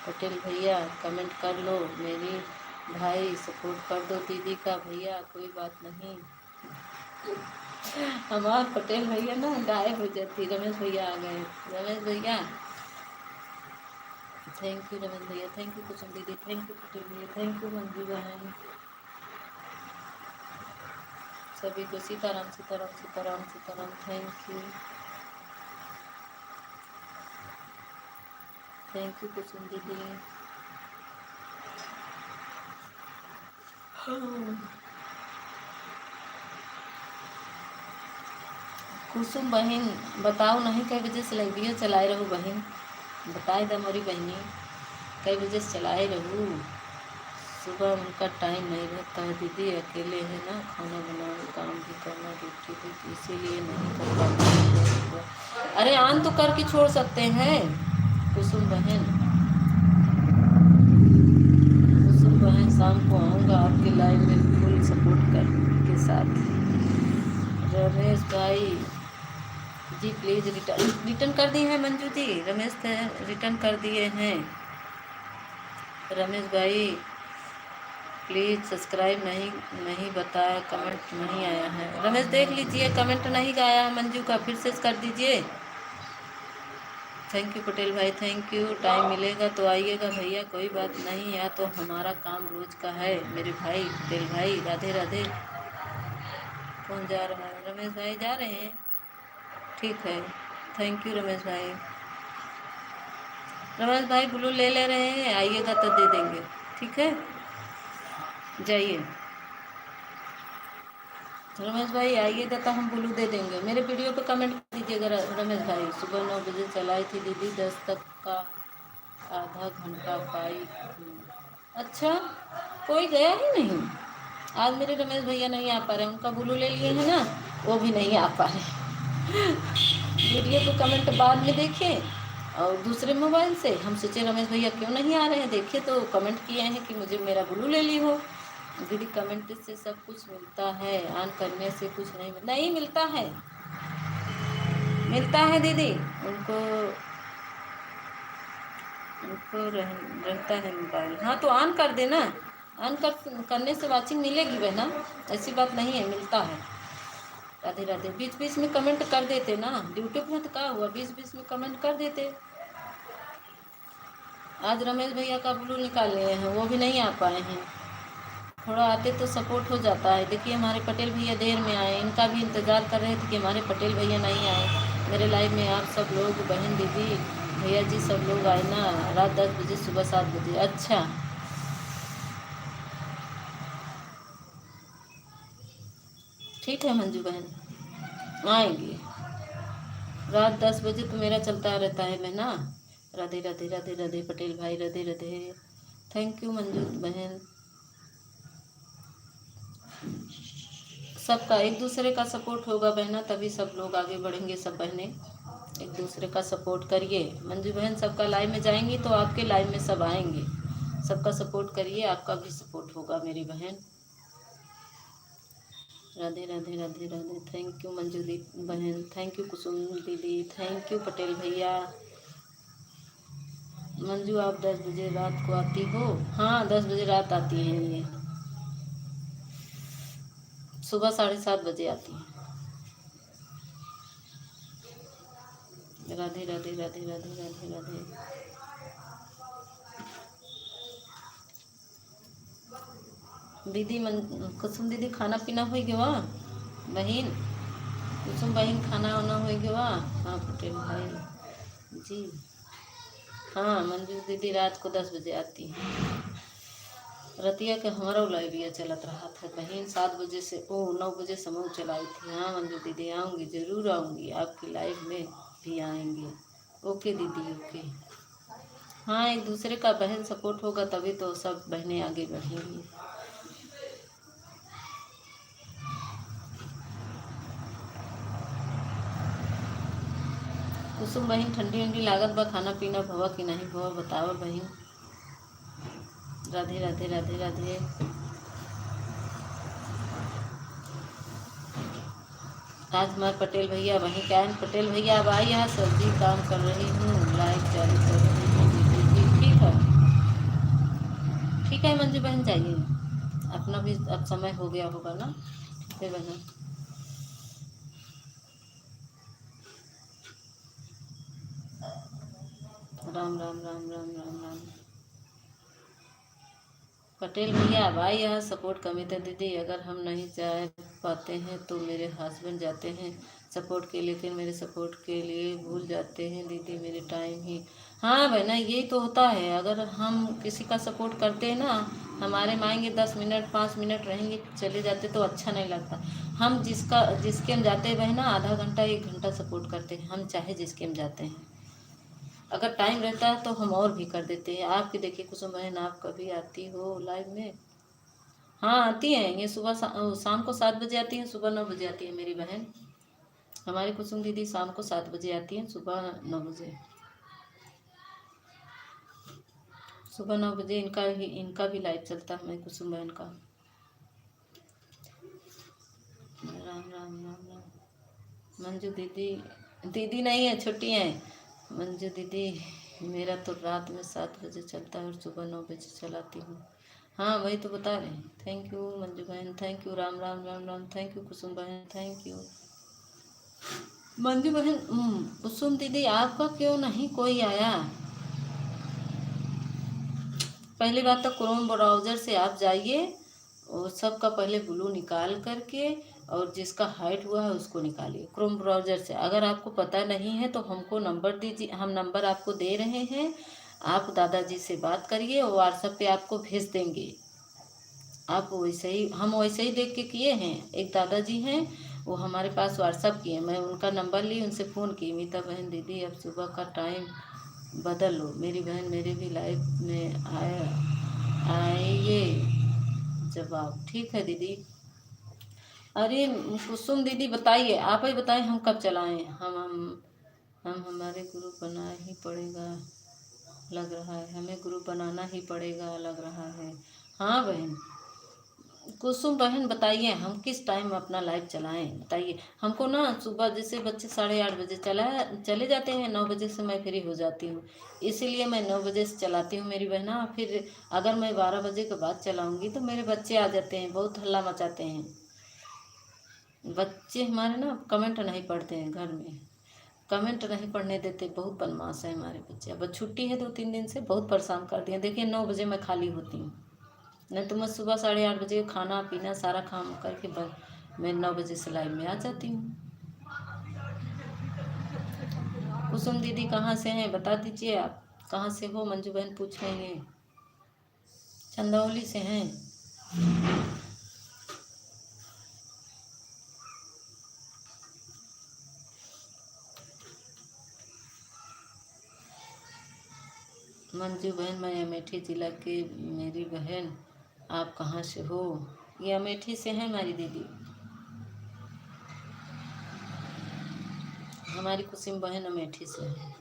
पटेल भैया कमेंट कर लो। मेरी भाई सपोर्ट कर दो दीदी का भैया, कोई बात नहीं। हमारे पटेल भैया ना गायब हो जाती। रमेश भैया आ गए। रमेश भैया थैंक यू, रमेश भैया थैंक यू, कुसुम दीदी थैंक यू, पटेल भैया थैंक यू, मंजू बहन सभी को Sitaram Sitaram Sitaram Sitaram thank you, thank you Kusum दीदी। कुसुम बहन बताओ नहीं कई बजे से लाइव चलाए रहूँ बहन, बताए द मोरी बहनी कई बजे से चलाए रहूँ। सुबह उनका टाइम नहीं रहता है दीदी, अकेले है ना, खाना बनाना काम भी करना ड्यूटी भी, इसीलिए नहीं कर पाते। अरे ऑन तो करके छोड़ सकते हैं कुसुम बहन। कुसुम बहन शाम को आऊँगा आपके लाइव में फुल सपोर्ट कर के साथ। रमेश भाई जी प्लीज़ रिटर्न कर दिए हैं मंजू जी, रमेश रिटर्न कर दिए हैं। रमेश भाई प्लीज़ सब्सक्राइब नहीं बताया, कमेंट नहीं आया है। रमेश देख लीजिए कमेंट नहीं आया है मंजू का, फिर से कर दीजिए। थैंक यू पटेल भाई थैंक यू। टाइम मिलेगा तो आइएगा भैया, कोई बात नहीं, या तो हमारा काम रोज का है मेरे भाई पटेल भाई। राधे राधे। कौन जा रहा है? रमेश भाई जा रहे हैं, ठीक है थैंक यू रमेश भाई। रमेश भाई ब्लू ले रहे हैं, आइएगा तो दे देंगे, ठीक है जाइए। रमेश भाई आइएगा तो हम ब्लू दे देंगे। मेरे वीडियो पे कमेंट कर दीजिएगा रमेश भाई। सुबह 9 बजे चलाई थी दीदी, 10 तक का आधा घंटा पाई। अच्छा कोई गया ही नहीं आज। मेरे रमेश भैया नहीं आ पा रहे, उनका ब्लू ले लिए हैं ना, वो भी नहीं आ पा रहे। वीडियो पे कमेंट बाद में देखे और दूसरे मोबाइल से हम सोचे रमेश भैया क्यों नहीं आ रहे हैं, देखे तो कमेंट किए हैं कि मुझे मेरा ब्लू ले ली हो। दीदी कमेंट से सब कुछ मिलता है, ऑन करने से कुछ नहीं मिलता है। मिलता है दीदी उनको रहता है मोबाइल। हाँ तो ऑन कर देना, ऑन करने से वाचिंग मिलेगी बहना, ऐसी बात नहीं है, मिलता है। राधे राधे। बीच बीच में कमेंट कर देते ना, यूट्यूब में तो क्या हुआ, बीच बीच में कमेंट कर देते। आज रमेश भैया का ब्लू निकाल लिए हैं, वो भी नहीं आ पाए हैं। थोड़ा आते तो सपोर्ट हो जाता है। देखिए हमारे पटेल भैया देर में आए, इनका भी इंतज़ार कर रहे थे कि हमारे पटेल भैया नहीं आए। मेरे लाइव में आप सब लोग बहन दीदी भैया जी सब लोग आए ना, रात 10 बजे सुबह 7 बजे। अच्छा ठीक है मंजू बहन आएंगे। रात 10 बजे तो मेरा चलता रहता है बहना। राधे राधे राधे राधे पटेल भाई राधे राधे। थैंक यू मंजू बहन। सबका एक दूसरे का सपोर्ट होगा बहना, तभी सब लोग आगे बढ़ेंगे। सब बहनें एक दूसरे का सपोर्ट करिए। मंजू बहन सबका लाइव में जाएंगी तो आपके लाइव में सब आएंगे। सबका सपोर्ट करिए, आपका भी सपोर्ट होगा मेरी बहन। राधे राधे राधे राधे। थैंक यू मंजू दी बहन, थैंक यू कुसुम दीदी, थैंक यू पटेल भैया। मंजू आप 10 बजे रात को आती हो? हाँ 10 बजे रात आती हैं ये, सुबह 7:30 बजे आती हैं। राधे राधे राधे राधे राधे राधे। दीदी कुसुम दीदी खाना पीना हो गया बहन? कुसुम बहन खाना वाना हो गया? हाँ पटेल भाई जी। हाँ मंजू दीदी रात को 10 बजे आती हैं। रतिया के हमारा लाइविया चलत रहा था बहन 7 बजे से 9 बजे समूह चलाई थी। हाँ मंजू दीदी आऊँगी, ज़रूर आऊँगी, आपकी लाइव में भी आएंगे। ओके दीदी ओके। हाँ एक दूसरे का बहन सपोर्ट होगा तभी तो सब बहनें आगे बढ़ेंगी। कुसुम बहन ठंडी उंडी लागत बा, खाना पीना भवा कि नहीं भवा बतावा बहन। राधे राधे राधे राधे। राजकुमार पटेल भैया वहीं क्या है पटेल भैया अब आई, यहाँ सब्जी काम कर रही हूँ, लाइव चालू कर रही हूँ। ठीक है मंजू बहन जाइए, अपना भी अब समय हो गया होगा ना। ठीक है बहन। राम राम राम राम राम राम। पटेल भैया भाई यहाँ सपोर्ट कमी था दीदी, अगर हम नहीं जा पाते हैं तो मेरे हस्बैंड जाते हैं सपोर्ट के, लेकिन मेरे सपोर्ट के लिए भूल जाते हैं दीदी मेरे टाइम ही। हाँ बहना यही तो होता है, अगर हम किसी का सपोर्ट करते हैं ना, हमारे माएंगे 10 मिनट 5 मिनट रहेंगे चले जाते तो अच्छा नहीं लगता। हम जिसके हम जाते हैं बहना आधा घंटा 1 घंटा सपोर्ट करते हैं, हम चाहे जिसके हम जाते हैं। अगर टाइम रहता है तो हम और भी कर देते हैं। आपकी देखिए कुसुम बहन आप कभी आती हो लाइव में? हाँ आती हैं, ये सुबह शाम को 7 बजे आती हैं, सुबह 9 बजे आती है मेरी बहन। हमारी कुसुम दीदी शाम को 7 बजे आती हैं, सुबह 9 बजे। सुबह 9 बजे इनका भी लाइव चलता है हमारी कुसुम बहन का। राम राम राम राम। मंजू दीदी दीदी नहीं है, छुट्टी है मंजू दीदी। मेरा तो रात में 7 बजे चलता है और सुबह 9 बजे चलाती हूँ। हाँ वही तो बता रहे हैं। थैंक यू मंजू बहन, thank you. Ram Ram Ram Ram. Thank you Kusum बहन, थैंक यू मंजू बहन। कुसुम दीदी आपका क्यों नहीं कोई आया? पहली बात तो क्रोम ब्राउज़र से आप जाइए और सबका पहले ब्लू निकाल करके और जिसका हाइट हुआ है उसको निकालिए क्रोम ब्राउज़र से। अगर आपको पता नहीं है तो हमको नंबर दीजिए, हम नंबर आपको दे रहे हैं, आप दादाजी से बात करिए और व्हाट्सएप पे आपको भेज देंगे। आप वैसे ही हम वैसे ही देख के किए हैं। एक दादाजी हैं वो हमारे पास व्हाट्सएप किए, मैं उनका नंबर ली, उनसे फ़ोन की, मीता बहन दीदी अब सुबह का टाइम बदल लो। मेरी बहन मेरे भी लाइफ में आइए जवाब। ठीक है दीदी। अरे कुसुम दीदी बताइए, आप ही बताइए हम कब चलाएं? हम हमारे ग्रुप बनाना ही पड़ेगा लग रहा है, हमें ग्रुप बनाना ही पड़ेगा लग रहा है। हाँ बहन कुसुम बहन बताइए हम किस टाइम अपना लाइव चलाएं, बताइए हमको ना। सुबह जैसे बच्चे 8:30 बजे चले जाते हैं, 9 बजे से मैं फ्री हो जाती हूँ, इसीलिए मैं 9 बजे से चलाती हूँ मेरी बहना। फिर अगर मैं 12 बजे के बाद चलाऊँगी तो मेरे बच्चे आ जाते हैं, बहुत हल्ला मचाते हैं बच्चे हमारे ना। कमेंट नहीं पढ़ते हैं घर में, कमेंट नहीं पढ़ने देते, बहुत बदमाश है हमारे बच्चे। अब छुट्टी है 2-3 दिन से, बहुत परेशान कर दिए। देखिए 9 बजे मैं खाली होती हूँ, नहीं तो मैं सुबह 8:30 बजे खाना पीना सारा काम करके मैं 9 बजे से लाइव में आ जाती हूँ। कुसुम दीदी कहाँ से हैं बता दीजिए, आप कहाँ से हो? मंजू बहन पूछ रही हैं। चंदौली से हैं। मंजू बहन मैं अमेठी ज़िला के, मेरी बहन आप कहाँ से हो? ये अमेठी से हैं हमारी दीदी, हमारी कुसुम बहन अमेठी से है।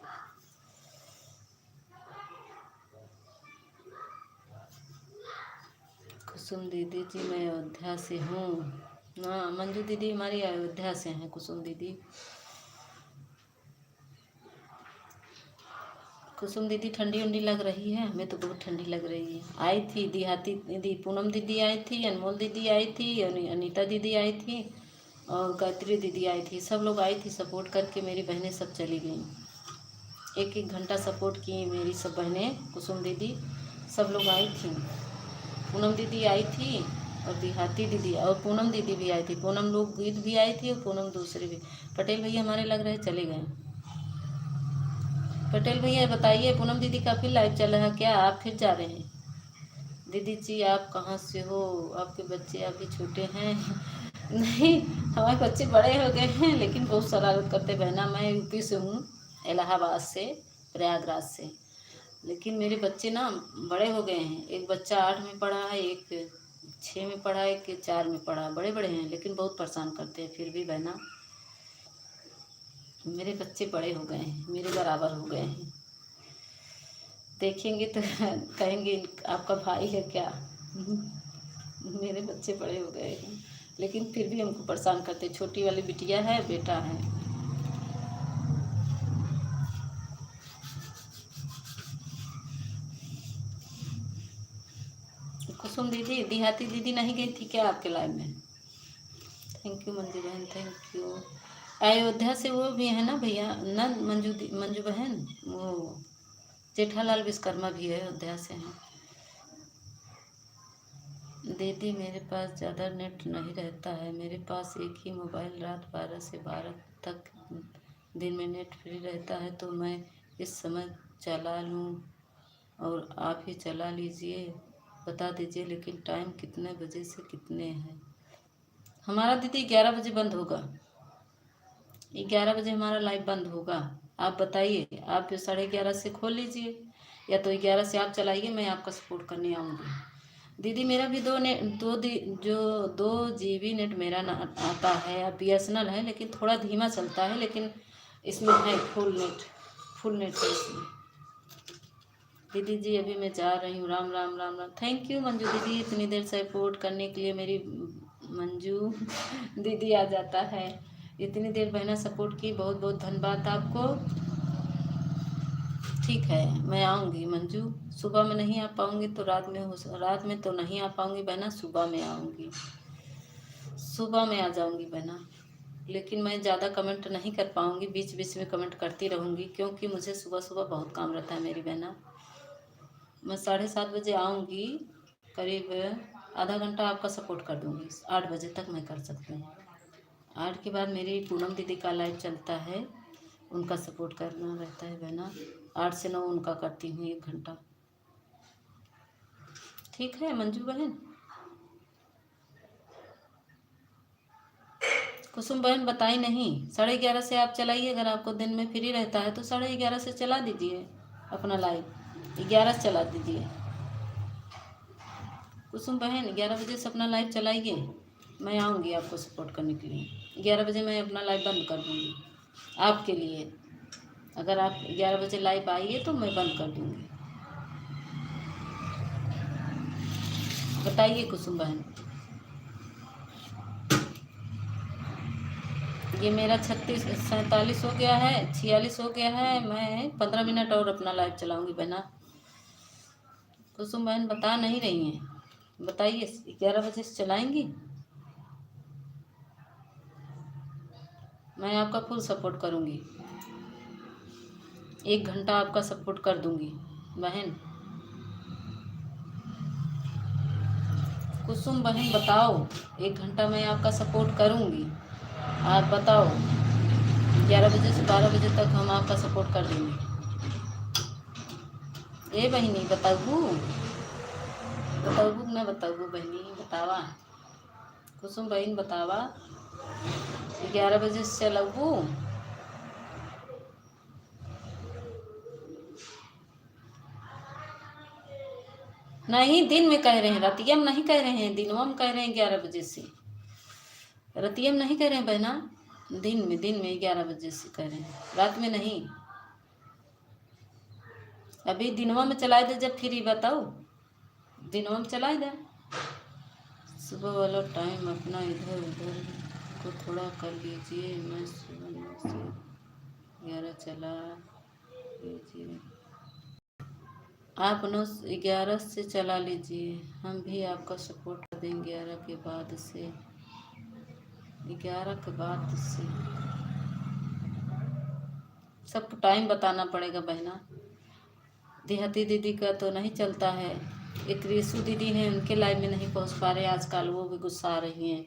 कुसुम दीदी जी मैं अयोध्या से हूँ। हाँ मंजू दीदी हमारी अयोध्या से हैं कुसुम दीदी। कुसुम दीदी ठंडी उंडी लग रही है? हमें तो बहुत ठंडी लग रही है। आई थी देहाती दीदी, पूनम दीदी आई थी, अनमोल दीदी आई थी, अनीता दीदी आई थी और गायत्री दीदी आई थी। सब लोग आई थी सपोर्ट करके, मेरी बहनें सब चली गईं। 1-1 घंटा सपोर्ट की मेरी सब बहनें, कुसुम दीदी सब लोग आई थी। पूनम दीदी आई थी और देहाती दीदी और पूनम दीदी भी आई थी। पूनम लोग गीत भी आई थी और पूनम दूसरे भी। पटेल भैया हमारे लग रहे चले गए। पटेल भैया बताइए पूनम दीदी का फिर लाइव चल रहा है क्या? आप फिर जा रहे हैं? दीदी जी आप कहाँ से हो, आपके बच्चे अभी छोटे हैं? नहीं, हमारे बच्चे बड़े हो गए हैं लेकिन बहुत शरारत करते बहना। मैं यूपी से हूँ, इलाहाबाद से, प्रयागराज से। लेकिन मेरे बच्चे ना बड़े हो गए हैं। एक बच्चा 8 में पढ़ा है, एक 6 में पढ़ा है, एक 4 में पढ़ा है। बड़े बड़े हैं लेकिन बहुत परेशान करते हैं। फिर भी बहना मेरे बच्चे बड़े हो गए हैं, मेरे बराबर हो गए हैं। देखेंगे तो कहेंगे आपका भाई है क्या? मेरे बच्चे बड़े हो गए हैं लेकिन फिर भी हमको परेशान करते। छोटी वाली बिटिया है, बेटा है। कुसुम दीदी, देहाती दीदी नहीं गई थी क्या आपके लाइव में? थैंक यू मंजू बहन, थैंक यू। अयोध्या से वो भी है ना भैया, न मंजू बहन, वो जेठालाल विश्वकर्मा भी है, अयोध्या से हैं। दीदी मेरे पास ज़्यादा नेट नहीं रहता है, मेरे पास एक ही मोबाइल, रात 12 से 12 तक दिन में नेट फ्री रहता है, तो मैं इस समय चला लूँ और आप ही चला लीजिए, बता दीजिए लेकिन टाइम कितने बजे से कितने हैं? हमारा दीदी 11 बजे बंद होगा, 11 बजे हमारा लाइव बंद होगा। आप बताइए, आप 11:30 से खोल लीजिए या तो 11 से आप चलाइए, मैं आपका सपोर्ट करने आऊँगी। दीदी मेरा भी दो GB नेट मेरा ना आता है, अब BSNL है लेकिन थोड़ा धीमा चलता है, लेकिन इसमें है फुल नेट है इसमें। दीदी जी अभी मैं जा रही हूँ, राम राम राम राम। थैंक यू मंजू दीदी, इतनी देर सपोर्ट करने के लिए। मेरी मंजू दीदी आ जाता है, इतनी देर बहना सपोर्ट की, बहुत बहुत धन्यवाद आपको। ठीक है, मैं आऊँगी मंजू, सुबह में नहीं आ पाऊँगी तो रात में तो नहीं आ पाऊँगी बहना, सुबह में आऊँगी, सुबह में आ जाऊँगी बहना। लेकिन मैं ज़्यादा कमेंट नहीं कर पाऊँगी, बीच बीच में कमेंट करती रहूँगी क्योंकि मुझे सुबह सुबह बहुत काम रहता है मेरी बहना। मैं 7:30 बजे आऊँगी, करीब आधा घंटा आपका सपोर्ट कर दूँगी, 8 बजे तक मैं कर सकती हूँ। 8 के बाद मेरी पूनम दीदी का लाइव चलता है, उनका सपोर्ट करना रहता है बहना। 8 से 9 उनका करती हूँ, 1 घंटा। ठीक है मंजू बहन। कुसुम बहन बताई नहीं, 11:30 से आप चलाइए, अगर आपको दिन में फ्री रहता है तो 11:30 से चला दीजिए अपना लाइव, 11 से चला दीजिए। कुसुम बहन 11 बजे से अपना लाइव चलाइए, मैं आऊँगी आपको सपोर्ट करने के लिए। 11 बजे मैं अपना लाइव बंद कर दूँगी आपके लिए। अगर आप 11 बजे लाइव आइए तो मैं बंद कर दूँगी। बताइए कुसुम बहन। ये मेरा 47 हो गया है, 46 हो गया है। मैं 15 मिनट और अपना लाइव चलाऊँगी बहना। कुसुम बहन बता नहीं रही हैं, बताइए 11 बजे से चलाएंगी? मैं आपका फुल सपोर्ट करूँगी, 1 घंटा आपका सपोर्ट कर दूँगी बहन। कुसुम बहन बताओ, 1 घंटा मैं आपका सपोर्ट करूँगी, आप बताओ। 11 बजे से 12 बजे तक हम आपका सपोर्ट कर देंगे। ए बहनी बताऊ ना बताऊ बहनी, बतावा कुसुम बहन बतावा, 11 बजे से चलाऊ? नहीं, दिन में कह रहे हैं, रतिया में नहीं कह रहे हैं, दिनवा में कह रहे हैं 11 बजे से। रतिया में नहीं कह रहे हैं बहना, दिन में 11 बजे से कह रहे हैं, रात में नहीं। अभी दिनवा में चलाए दे जब फ्री, बताओ दिनवा में चलाए दे। सुबह वाला टाइम अपना इधर उधर को थोड़ा कर लीजिए, मैं सुबह 9 से 11 चला लीजिए, आप 9-11 से चला लीजिए, हम भी आपका सपोर्ट कर देंगे 11 के बाद से। सबको टाइम बताना पड़ेगा बहना। देहाती दीदी का तो नहीं चलता है, एक रेसू दीदी हैं, उनके लाइव में नहीं पहुंच पा रहे आजकल, वो भी गुस्सा आ रही हैं,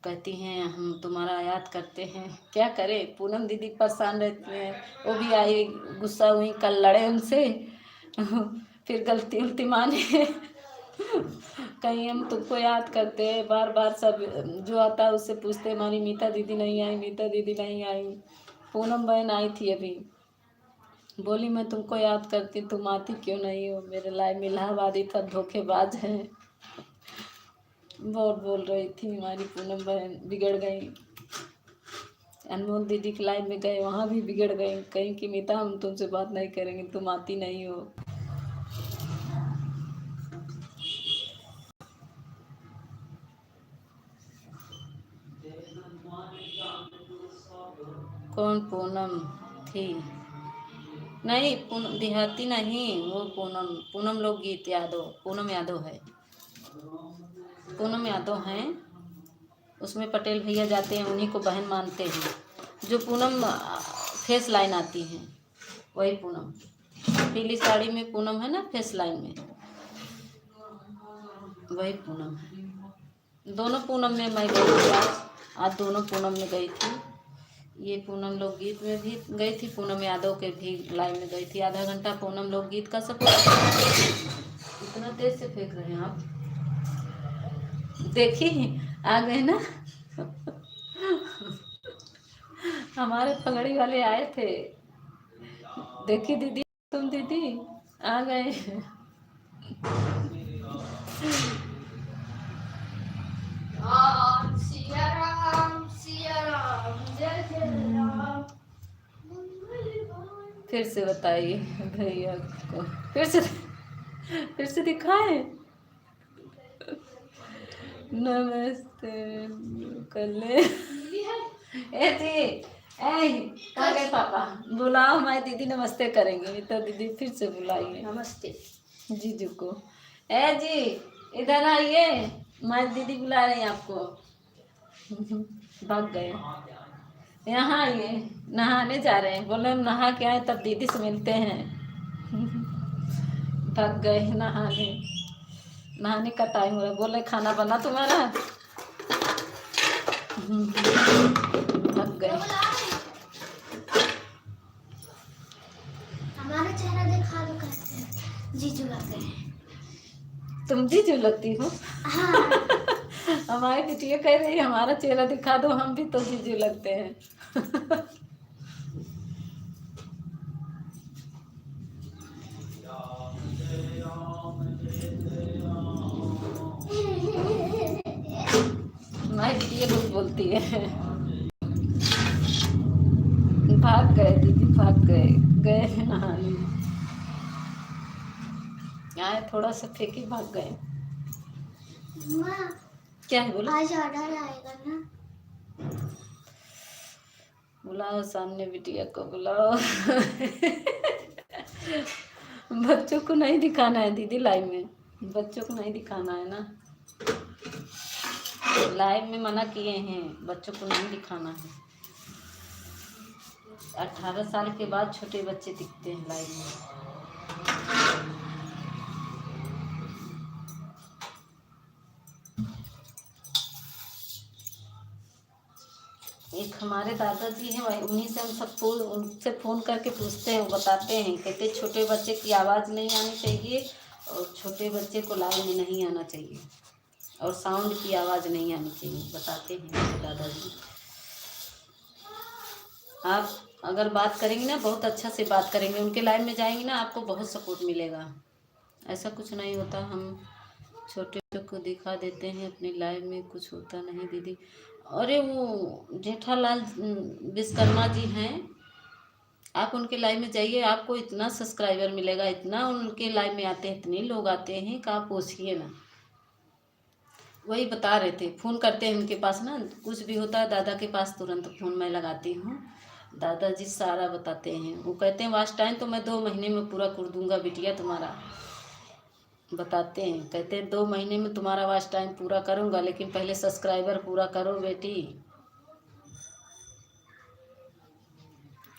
कहती हैं हम तुम्हारा याद करते हैं। क्या करें, पूनम दीदी परेशान रहती हैं, वो भी आई गुस्सा हुई, कल लड़े उनसे फिर गलती उल्टी माने कहीं हम तुमको याद करते हैं बार बार, सब जो आता है उससे पूछते हैं हमारी मीता दीदी नहीं आई, मीता दीदी नहीं आई। पूनम बहन आई थी अभी, बोली मैं तुमको याद करती, तुम आती क्यों नहीं हो, मेरे लाइफ में इलाहाबादी था, धोखेबाज है, बहुत बोल रही थी। हमारी पूनम बहन बिगड़ गई। अनमोल दीदी की लाइफ में गए, वहाँ भी बिगड़ गई, कहीं कि मीता हम तुमसे बात नहीं करेंगे, तुम आती नहीं हो। कौन पूनम थी? नहीं, पूनम देहाती नहीं, वो पूनम, पूनम लोकगीत यादव, पूनम यादव है, पूनम यादव हैं। उसमें पटेल भैया जाते हैं, उन्हीं को बहन मानते हैं। जो पूनम फेस लाइन आती है वही पूनम, पीली साड़ी में पूनम है ना, फेस लाइन में वही पूनम है। दोनों पूनम में मैं गई थी आज दोनों पूनम में गई थी। ये पूनम लोकगीत में भी गई थी, पूनम यादव के भी लाइन में गई थी। आधा घंटा पूनम लोकगीत का सपोर्ट। इतना तेज से फेंक रहे हैं आप, देखिए आ गए ना। हमारे पगड़ी वाले आए थे, देखी दीदी, तुम दीदी आ गए। सिया राम जय जय राम। फिर से बताइए भैया को, फिर से दिखाए। नमस्ते कर ले। ए जी, ए कहाँ गए पापा, बुलाओ हमारी दीदी नमस्ते करेंगे। तो दीदी फिर से बुलाइए नमस्ते जीजू को। ए जी इधर आइए, हमारी दीदी बुला रही हैं आपको। भाग गए, यहाँ आइए, नहाने जा रहे हैं, बोले हम नहा के आए तब दीदी से मिलते हैं। भाग गए नहाने, नहाने का टाइम हो रहा है, बोले खाना बना तुम्हारा। भाग गए। हमारा चेहरा दिखा दो कैसे जीजू लग गए। तुम जीजू लगती हो। हाँ। हमारी बिटिया कह रही है हमारा चेहरा दिखा दो, हम भी तो जीजू लगते हैं। हमारी बिटिया कुछ बोलती है। भाग गए दीदी, भाग गए, गए नहाने, आए थोड़ा सा फेंके भाग गए। माँ क्या है बोलो? आज ऑर्डर आएगा ना, बुलाओ सामने बिटिया को बुलाओ। बच्चों को नहीं दिखाना है दीदी लाइव में, बच्चों को नहीं दिखाना है ना, लाइव में मना किए हैं, बच्चों को नहीं दिखाना है। 18 साल के बाद छोटे बच्चे दिखते हैं लाइव में। एक हमारे दादाजी हैं, वही उन्हीं से हम सब उनसे फ़ोन करके पूछते हैं, वो बताते हैं, कहते छोटे बच्चे की आवाज़ नहीं आनी चाहिए और छोटे बच्चे को लाइव में नहीं आना चाहिए और साउंड की आवाज़ नहीं आनी चाहिए, बताते हैं मेरे दादाजी। आप अगर बात करेंगे ना, बहुत अच्छा से बात करेंगे, उनके लाइव में जाएंगे ना, आपको बहुत सपोर्ट मिलेगा। ऐसा कुछ नहीं होता, हम छोटे को दिखा देते हैं अपने लाइव में, कुछ होता नहीं दीदी। अरे वो जेठालाल विश्वकर्मा जी हैं, आप उनके लाइव में जाइए, आपको इतना सब्सक्राइबर मिलेगा, इतना उनके लाइव में आते हैं, इतने लोग आते हैं कि आप पूछिए ना। वही बता रहे थे, फ़ोन करते हैं उनके पास ना, कुछ भी होता है दादा के पास तुरंत फ़ोन मैं लगाती हूँ, दादाजी सारा बताते हैं। वो कहते हैं वास्ट टाइम तो मैं 2 महीने में पूरा कर दूंगा बिटिया तुम्हारा, बताते हैं, कहते हैं 2 महीने में तुम्हारा वाच टाइम पूरा करूँगा, लेकिन पहले सब्सक्राइबर पूरा करो बेटी।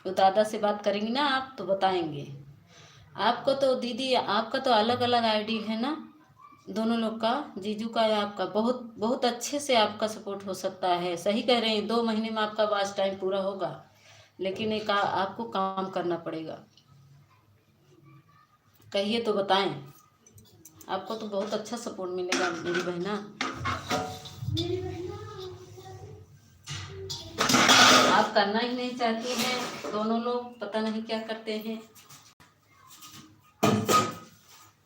तो दादा से बात करेंगी ना आप तो बताएंगे आपको। तो दीदी आपका तो अलग अलग आईडी है ना दोनों लोग का, जीजू का या आपका, बहुत बहुत अच्छे से आपका सपोर्ट हो सकता है। सही कह रहे हैं, 2 महीने में आपका वाच टाइम पूरा होगा, लेकिन एक आपको काम करना पड़ेगा। कहिए तो बताएं। आपको तो बहुत अच्छा सपोर्ट मिलेगा मेरी बहना। आप करना ही नहीं चाहती हैं, दोनों लोग पता नहीं क्या करते हैं।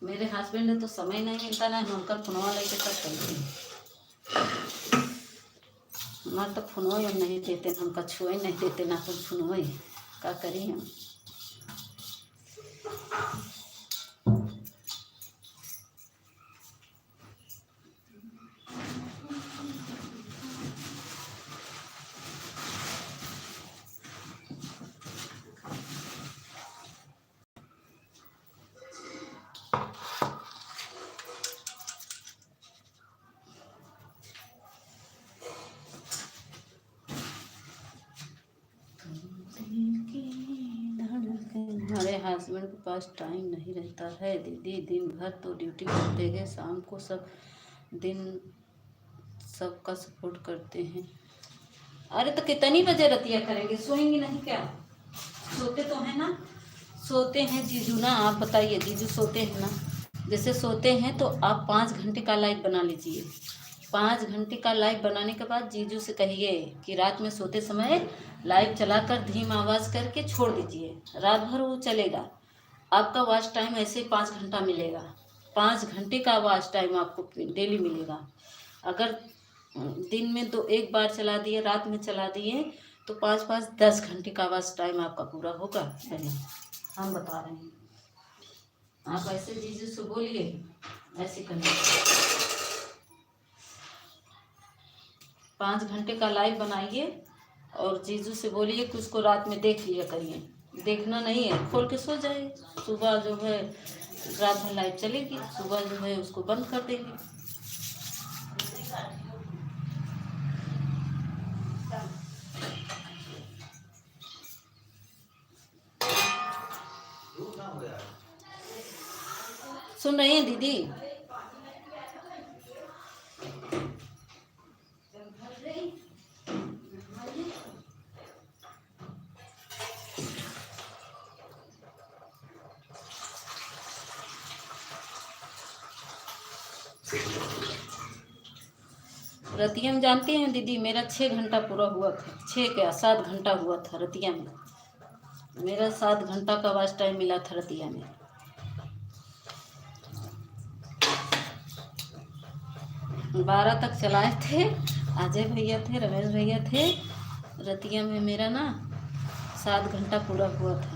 मेरे हस्बैंड ने तो समय नहीं मिलता ना, उनका फोनवा लेके सब करते हैं। हमारे तो फोनवा ही नहीं देते, हमका छुए नहीं देते ना, कुछ फोनवा ही का करी हम। हमारे हस्बैंड के पास टाइम नहीं रहता है दीदी, दिन भर तो ड्यूटी करते हैं, शाम को सब दिन सबका सपोर्ट करते हैं। अरे तो कितनी बजे रतिया करेंगे, सोएंगी नहीं क्या? सोते तो है ना, सोते हैं जीजू ना, आप बताइए जीजू सोते हैं ना? जैसे सोते हैं तो आप 5 घंटे का लाइव बना लीजिए। 5 घंटे का लाइव बनाने के बाद जीजू से कहिए कि रात में सोते समय लाइव चलाकर धीम आवाज़ करके छोड़ दीजिए, रात भर वो चलेगा। आपका वॉच टाइम ऐसे 5 घंटा मिलेगा, 5 घंटे का वॉच टाइम आपको डेली मिलेगा। अगर दिन में तो एक बार चला दिए, रात में चला दिए, तो 5-5 10 घंटे का वॉच टाइम आपका पूरा होगा। पहले हम बता रहे हैं, आप ऐसे जीजू से बोलिए, ऐसे करिए। 5 घंटे का लाइव बनाइए और जीजू से बोलिए कि उसको रात में देख लिया करिए। देखना नहीं है, खोल के सो जाए, सुबह जो है रात भर लाइव चलेगी, सुबह जो है उसको बंद कर देंगे। सुन रही हैं दीदी? रतिया में जानती हैं दीदी, मेरा 6 घंटा पूरा हुआ था, 7 घंटा हुआ था रतिया में। मेरा 7 घंटा का वॉच टाइम मिला था रतिया में। 12 तक चलाए थे, अजय भैया थे, रमेश भैया थे। रतिया में मेरा ना 7 घंटा पूरा हुआ था।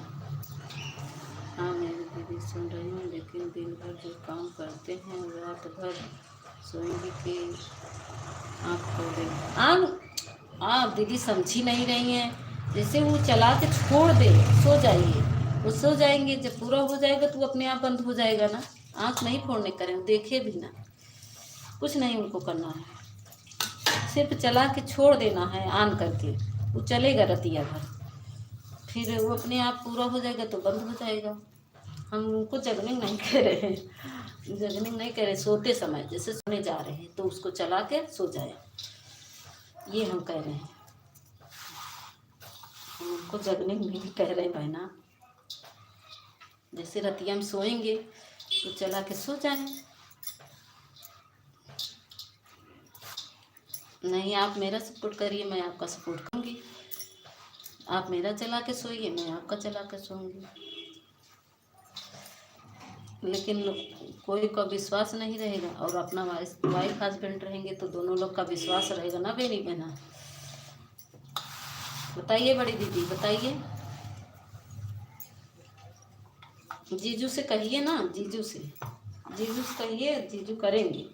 हाँ मेरी दीदी सुन रही हूँ, लेकिन दिन भर जो काम करते हैं रात भर सोएंगे कि आँख खोल दें। आप दीदी समझी नहीं रही हैं। जैसे वो चला के छोड़ दे, सो जाइए, वो सो जाएंगे, जब पूरा हो जाएगा तो वो अपने आप बंद हो जाएगा ना। आँख नहीं फोड़ने करें, देखे भी ना, कुछ नहीं उनको करना है, सिर्फ चला के छोड़ देना है ऑन करके, वो चलेगा रतिया भर, फिर वो अपने आप पूरा हो जाएगा तो बंद हो जाएगा। हम उनको जगने नहीं कह रहे हैं, जगने नहीं कह रहे, सोते समय जैसे सोने जा रहे हैं तो उसको चला के सो जाए, ये हम कह रहे हैं। हम उनको जगने नहीं कह रहे बहना, जैसे रतिया में सोएंगे तो चला के सो जाए। नहीं, आप मेरा सपोर्ट करिए, मैं आपका सपोर्ट करूँगी। आप मेरा चला के सोइए, मैं आपका चला के सोऊंगी। लेकिन कोई का विश्वास नहीं रहेगा, और अपना वाइफ हस्बैंड रहेंगे तो दोनों लोग का विश्वास रहेगा ना बेनी बहना। बताइए बड़ी दीदी, बताइए। जीजू से कहिए ना, जीजू से कहिए, जीजू करेंगे।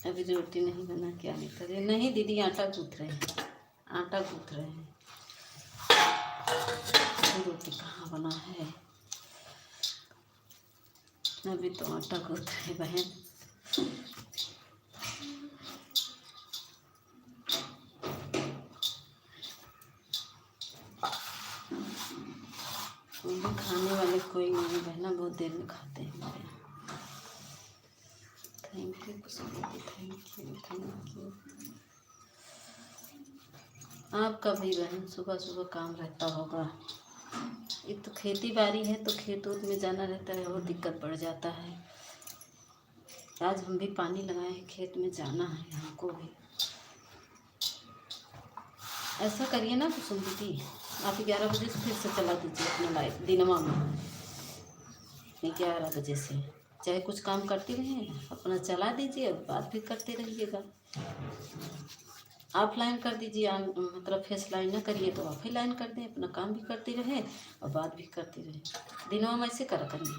अभी रोटी नहीं बना, क्या नहीं करे। नहीं दीदी, आटा गूँथ रहे हैं, आटा गूँथ रहे हैं, रोटी कहाँ बना है। अभी तो आटा गूँथ रहे बहन। भी खाने वाले कोई नहीं बहना, बहुत देर में खाते हैं हमारे यहाँ। थैंक यू कुसुम दीदी, थैंक यू। आपका भी बहन सुबह सुबह काम रहता होगा। एक तो खेती बाड़ी है तो खेत उत में जाना रहता है और दिक्कत बढ़ जाता है। आज हम भी पानी लगाए हैं, खेत में जाना है हमको भी। ऐसा करिए ना कुसुम दीदी, आप 11 बजे से फिर से चला दीजिए अपना लाइट दिनवा में। 11 बजे से चाहे कुछ काम करती रहें, अपना चला दीजिए और बात भी करते रहिएगा। ऑफलाइन कर दीजिए, मतलब फेस लाइन ना करिए तो ऑफ ही लाइन कर दें, अपना काम भी करते रहें और बात भी करते रहें। दिनवा में ऐसे करा करिए।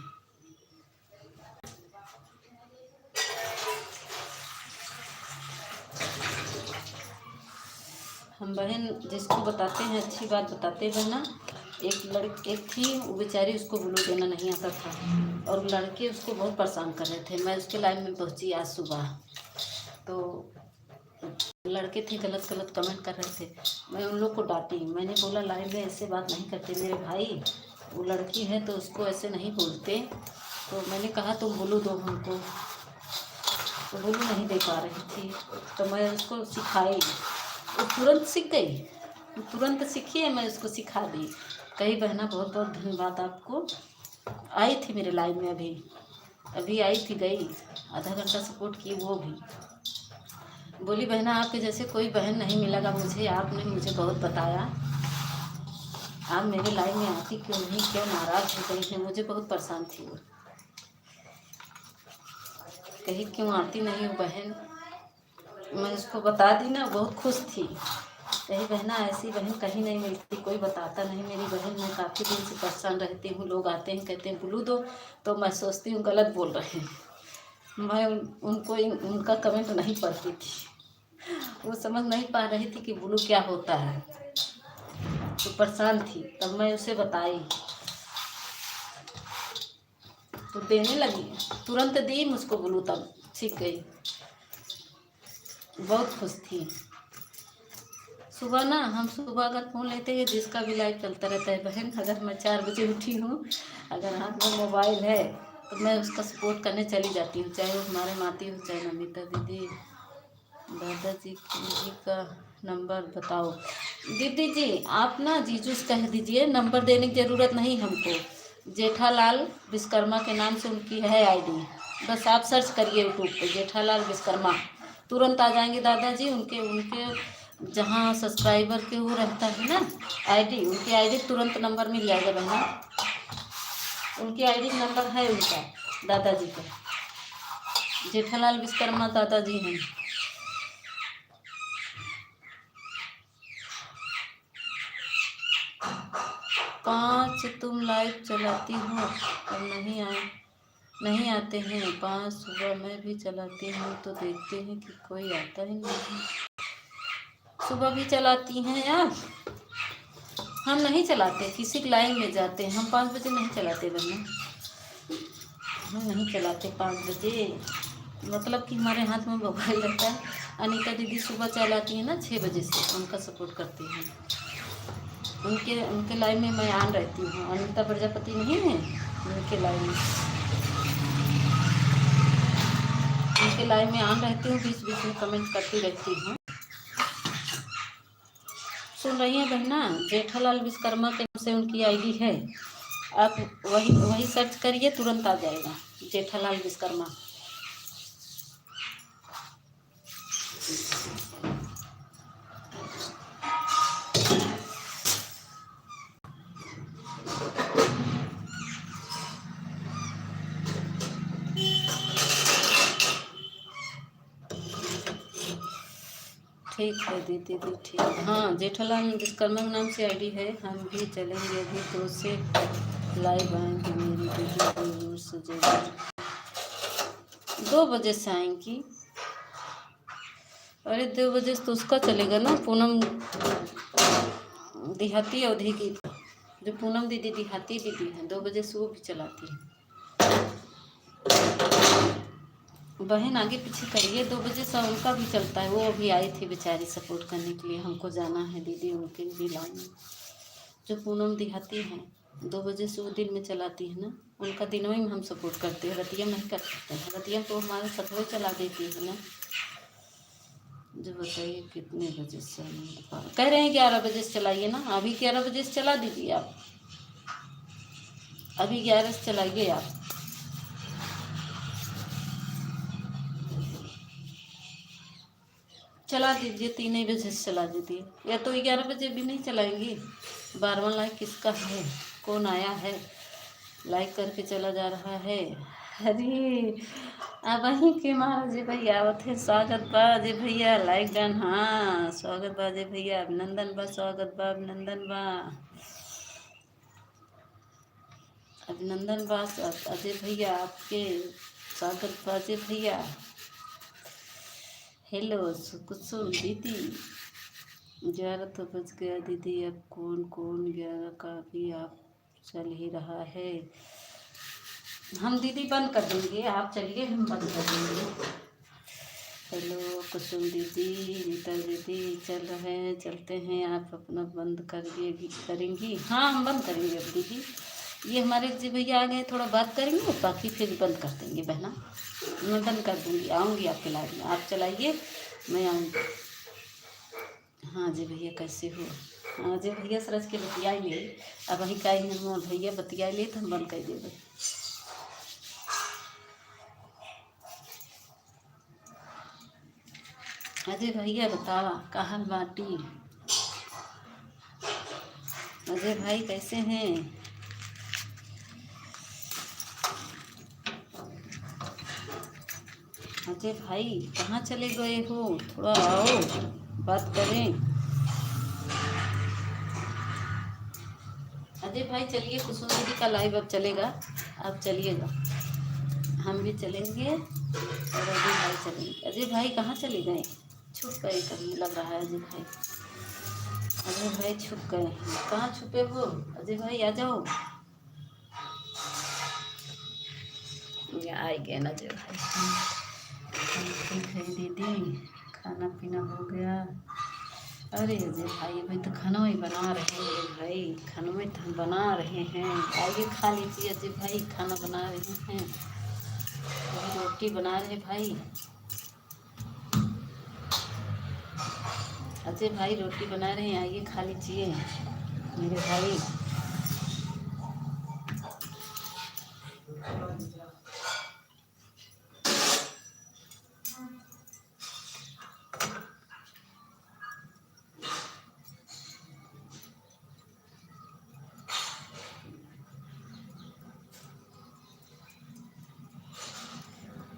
हम बहन जिसको बताते हैं अच्छी बात बताते हैं ना। एक थी, वो बेचारी, उसको ब्लू देना नहीं आता था और लड़के उसको बहुत परेशान कर रहे थे। मैं उसके लाइन में पहुंची आज सुबह, तो लड़के थे गलत गलत कमेंट कर रहे थे। मैं उन लोग को डांटी, मैंने बोला लाइव में ऐसे बात नहीं करते मेरे भाई, वो लड़की है तो उसको ऐसे नहीं बोलते। तो मैंने कहा तुम ब्लू दो हमको, तो ब्लू नहीं दे पा रही थी, तो मैं उसको सिखाई। वो तुरंत सीख गई, तुरंत सीखी है, मैं उसको सिखा दी। कही बहना बहुत बहुत धन्यवाद आपको। आई थी मेरे लाइव में, अभी आई थी, गई आधा घंटा सपोर्ट की वो भी। बोली बहना आपके जैसे कोई बहन नहीं मिलेगा मुझे, आपने मुझे बहुत बताया। आप मेरे लाइव में आती क्यों नहीं, क्यों नाराज़ हो गई है, मुझे बहुत परेशान थी वो। कही क्यों आती नहीं हो बहन, मैं उसको बता दी ना, बहुत खुश थी। कही बहना ऐसी बहन कहीं नहीं मिलती, कोई बताता नहीं मेरी बहन, मैं काफ़ी दिन से परेशान रहती हूँ। लोग आते हैं कहते हैं ब्लू दो, तो मैं सोचती हूँ गलत बोल रहे हैं। मैं उनको उनका कमेंट नहीं पढ़ती थी, वो समझ नहीं पा रही थी कि ब्लू क्या होता है, तो परेशान थी। तब मैं उसे बताई तो देने लगी, तुरंत दी मुझको ब्लू, तब सीख गई, बहुत खुश थी। सुबह ना हम सुबह अगर फ़ोन लेते हैं, जिसका भी लाइव चलता रहता है बहन, अगर मैं 4 बजे उठी हूँ, अगर हाथ में मोबाइल है तो मैं उसका सपोर्ट करने चली जाती हूँ, चाहे वो हमारे माती हो चाहे नमिता दीदी। दादाजी जी का नंबर बताओ। दीदी जी आप ना जीजू से कह दीजिए, नंबर देने की ज़रूरत नहीं हमको। जेठालाल विश्वकर्मा के नाम से उनकी है आईडी, बस आप सर्च करिए यूट्यूब पे जेठालाल विश्वकर्मा, तुरंत आ जाएंगे दादाजी। उनके जहाँ सब्सक्राइबर के वो रहता है ना आईडी, उनकी आईडी तुरंत नंबर मिल जाएगा बहना। उनकी आईडी नंबर है उनका, दादाजी का, जेठालाल विश्वकर्मा दादाजी हैं। पाँच तुम लाइव चलाती हो और नहीं आते हैं। 5 सुबह मैं भी चलाती हूँ तो देखते हैं कि कोई आता ही नहीं। सुबह भी चलाती हैं यार, हम नहीं चलाते, किसी की लाइन में जाते हैं। हम 5 बजे नहीं चलाते वरना हम नहीं चलाते 5 बजे, मतलब कि हमारे हाथ में मोबाइल रहता है। अनीता दीदी सुबह चलाती हैं ना 6 बजे से, उनका सपोर्ट करती हैं। उनके लाइव में मैं ऑन रहती हूँ। अनीता प्रजापति नहीं है, उनके लाइव में ऑन रहती हूँ, बीच बीच में कमेंट करती रहती हूँ। सुन रही हैं बहना, जेठालाल विश्वकर्मा के नाम से उनकी आईडी है, आप वही सर्च करिए, तुरंत आ जाएगा जेठालाल विश्वकर्मा। ठीक है दीदी ठीक है। हाँ जेठालाल विश्वकर्मा के नाम से आईडी है। हम भी चलेंगे अभी 2 से लाइव आएंगे, मेरी दीदी जरूर से जरूर 2 बजे से आएंगी। अरे 2 बजे से तो उसका चलेगा ना, पूनम देहाती अवधि की, जो पूनम दीदी देहाती दीदी हैं, 2 बजे से वो भी चलाती है। बहन आगे पीछे करिए, 2 बजे से उनका भी चलता है। वो अभी आई थी बेचारी सपोर्ट करने के लिए, हमको जाना है दीदी उनके भी लाइन में, जो पूनम देहाती हैं। 2 बजे से वो दिन में चलाती है ना, उनका दिनों ही में हम सपोर्ट करते हैं, रतिया में नहीं कर सकते हैं। रतिया में तो हमारे सतवें चला देती है ना। जो बताइए कितने बजे से कह रहे हैं 11 बजे से चलाइए ना, अभी 11 बजे से चला दीजिए आप, अभी 11 से चलाइए आप। चला दीजिए, 3 ही बजे से चला दीजिए, या तो 11 बजे भी नहीं चलाएंगी। 12वां लाइक किसका है, कौन आया है लाइक करके चला जा रहा है। अरे अब वहीं के महाराज भाई आवत है, स्वागत बा अजय भैया, लाइक डन, हाँ स्वागत बा अजय भैया, अभिनंदन बा, स्वागत बा, अभिनंदन बा, अभिनंदन बा अजय भैया आपके, स्वागत बा अजय भैया। हेलो कुसुम दीदी, 11 तो बज गया दीदी, अब कौन कौन 11 का भी आप चल ही रहा है। हम दीदी बंद कर देंगे, आप चलिए हम बंद कर देंगे। हेलो कुसुम दीदी, रीता दीदी, चल रहे हैं, चलते हैं, आप अपना बंद करेंगी। हाँ हम बंद करेंगे अब दीदी, ये हमारे जी भैया आ गए, थोड़ा बात करेंगे, बाकी फिर बंद कर देंगे बहना। मैं बंद कर दूँगी, आऊँगी आपके लाइव में, आप चलाइए मैं आऊँगी। हाँ जी भैया कैसे हो, हाँ जी भैया सरस के बतियाई ले, अब वही का हम भैया बतियाई ले तो हम बंद कर देंगे। अजय भैया बतावा कहाँ बाटी, अजय भाई कैसे हैं। अजय भाई कहाँ चले गए हो, थोड़ा आओ बात करें। अजय भाई चलिए, कुसुम दीदी का लाइव अब चलेगा, आप चलिएगा, हम भी चलेंगे और अजय भाई चलेंगे। अजय भाई कहाँ चले गए, छुप गए कभी लग रहा है अजय भाई, अजय भाई छुप गए हैं, कहाँ छुपे हो अजय भाई, आ जाओ। आ गए ना अजय भाई, ठीक है दीदी, खाना पीना हो गया। अरे अजय भाई अभी तो खाना ही बना रहे हैं भाई, खाना में तो हम बना रहे हैं, आइए खा लीजिए अजय भाई, खाना बना रहे हैं, अभी रोटी बना रहे भाई, अजय भाई रोटी बना रहे हैं, आइए खा लीजिए मेरे भाई।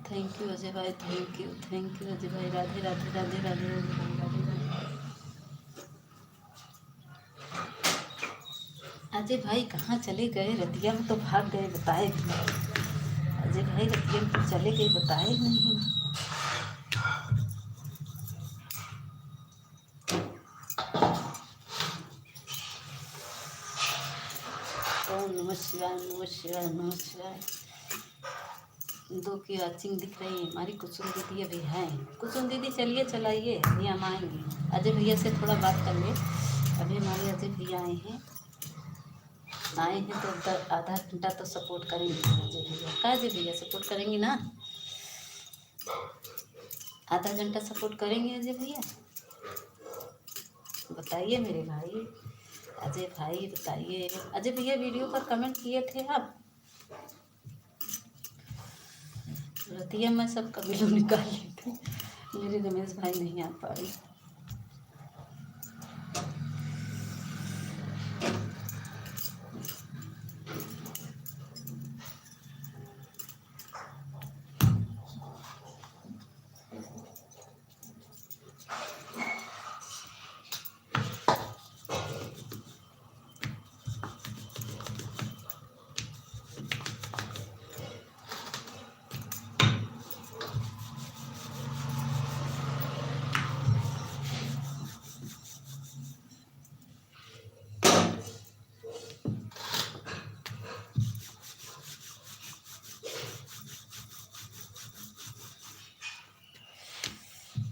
थैंक यू अजय भाई, थैंक यू अजय भाई, राधे राधे राधे राधे अजय भाई, राधे राधे। अजय भाई कहाँ चले गए, रतिया में तो भाग गए, बताए भी नहीं। अजय भाई रतिया में तो चले गए, बताए नहीं। ओम नमः शिवाय, नमः शिवाय, नमः शिवाय। 2 की वॉचिंग दिख रही है, हमारी कुसुम दीदी अभी है। कुसुम दीदी चलिए चलाइए, अभी हम आएंगे, अजय भैया से थोड़ा बात कर ले। अभी हमारे अजय भैया आए हैं तो आधा घंटा तो सपोर्ट करेंगे अजय भैया का, अजय भैया सपोर्ट करेंगे ना, आधा घंटा सपोर्ट करेंगे अजय भैया, बताइए मेरे भाई, अजय भाई बताइए। अजय भैया वीडियो पर कमेंट किए थे आप, रतिया में सब कबीलों निकाल लेते, मेरे रमेश भाई नहीं आ पाए।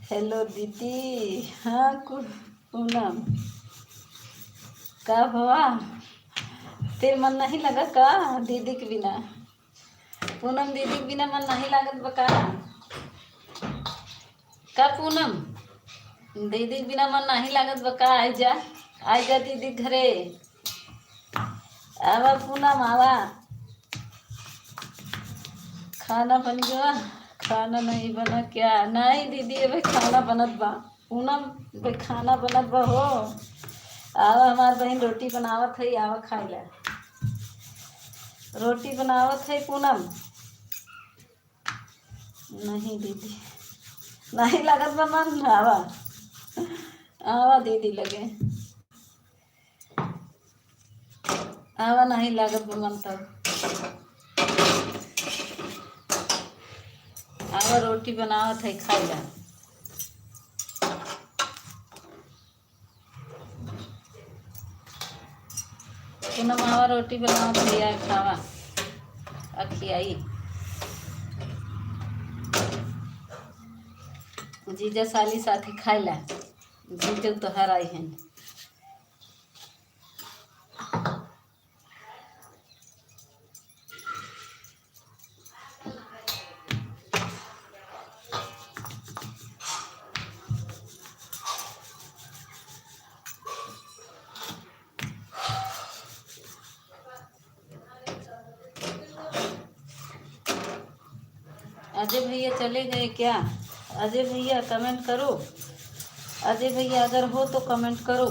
हेलो दीदी, हाँ पूनम का हुआ, तेरे मन नहीं लगा का दीदी के बिना? पूनम दीदी के बिना मन नहीं लागत बका का पूनम? दीदी के बिना मन नहीं लागत बका? आई जा दीदी के घरे। आवा पूनम आवा। खाना बन गया? खाना नहीं बना क्या? नहीं दीदी अबे खाना बनत बा। पूनम अबे खाना बनत बा हो। आवा हमार बहन रोटी बनावत है, आवा खाई ला। रोटी बनावत है पूनम। नहीं दीदी नहीं लागत बा मन। आवा आवा दीदी लगे। आवा नहीं लागत बा मन तब। आवा रोटी बनावत है, खाई ला। पूनम आवा रोटी बनावत है, आ खावा खियाई। जीजा साली साथी खाई ला। जीजू तो हर आई हैं। अजय भैया चले गए क्या? अजय भैया कमेंट करो। अजय भैया अगर हो तो कमेंट करो।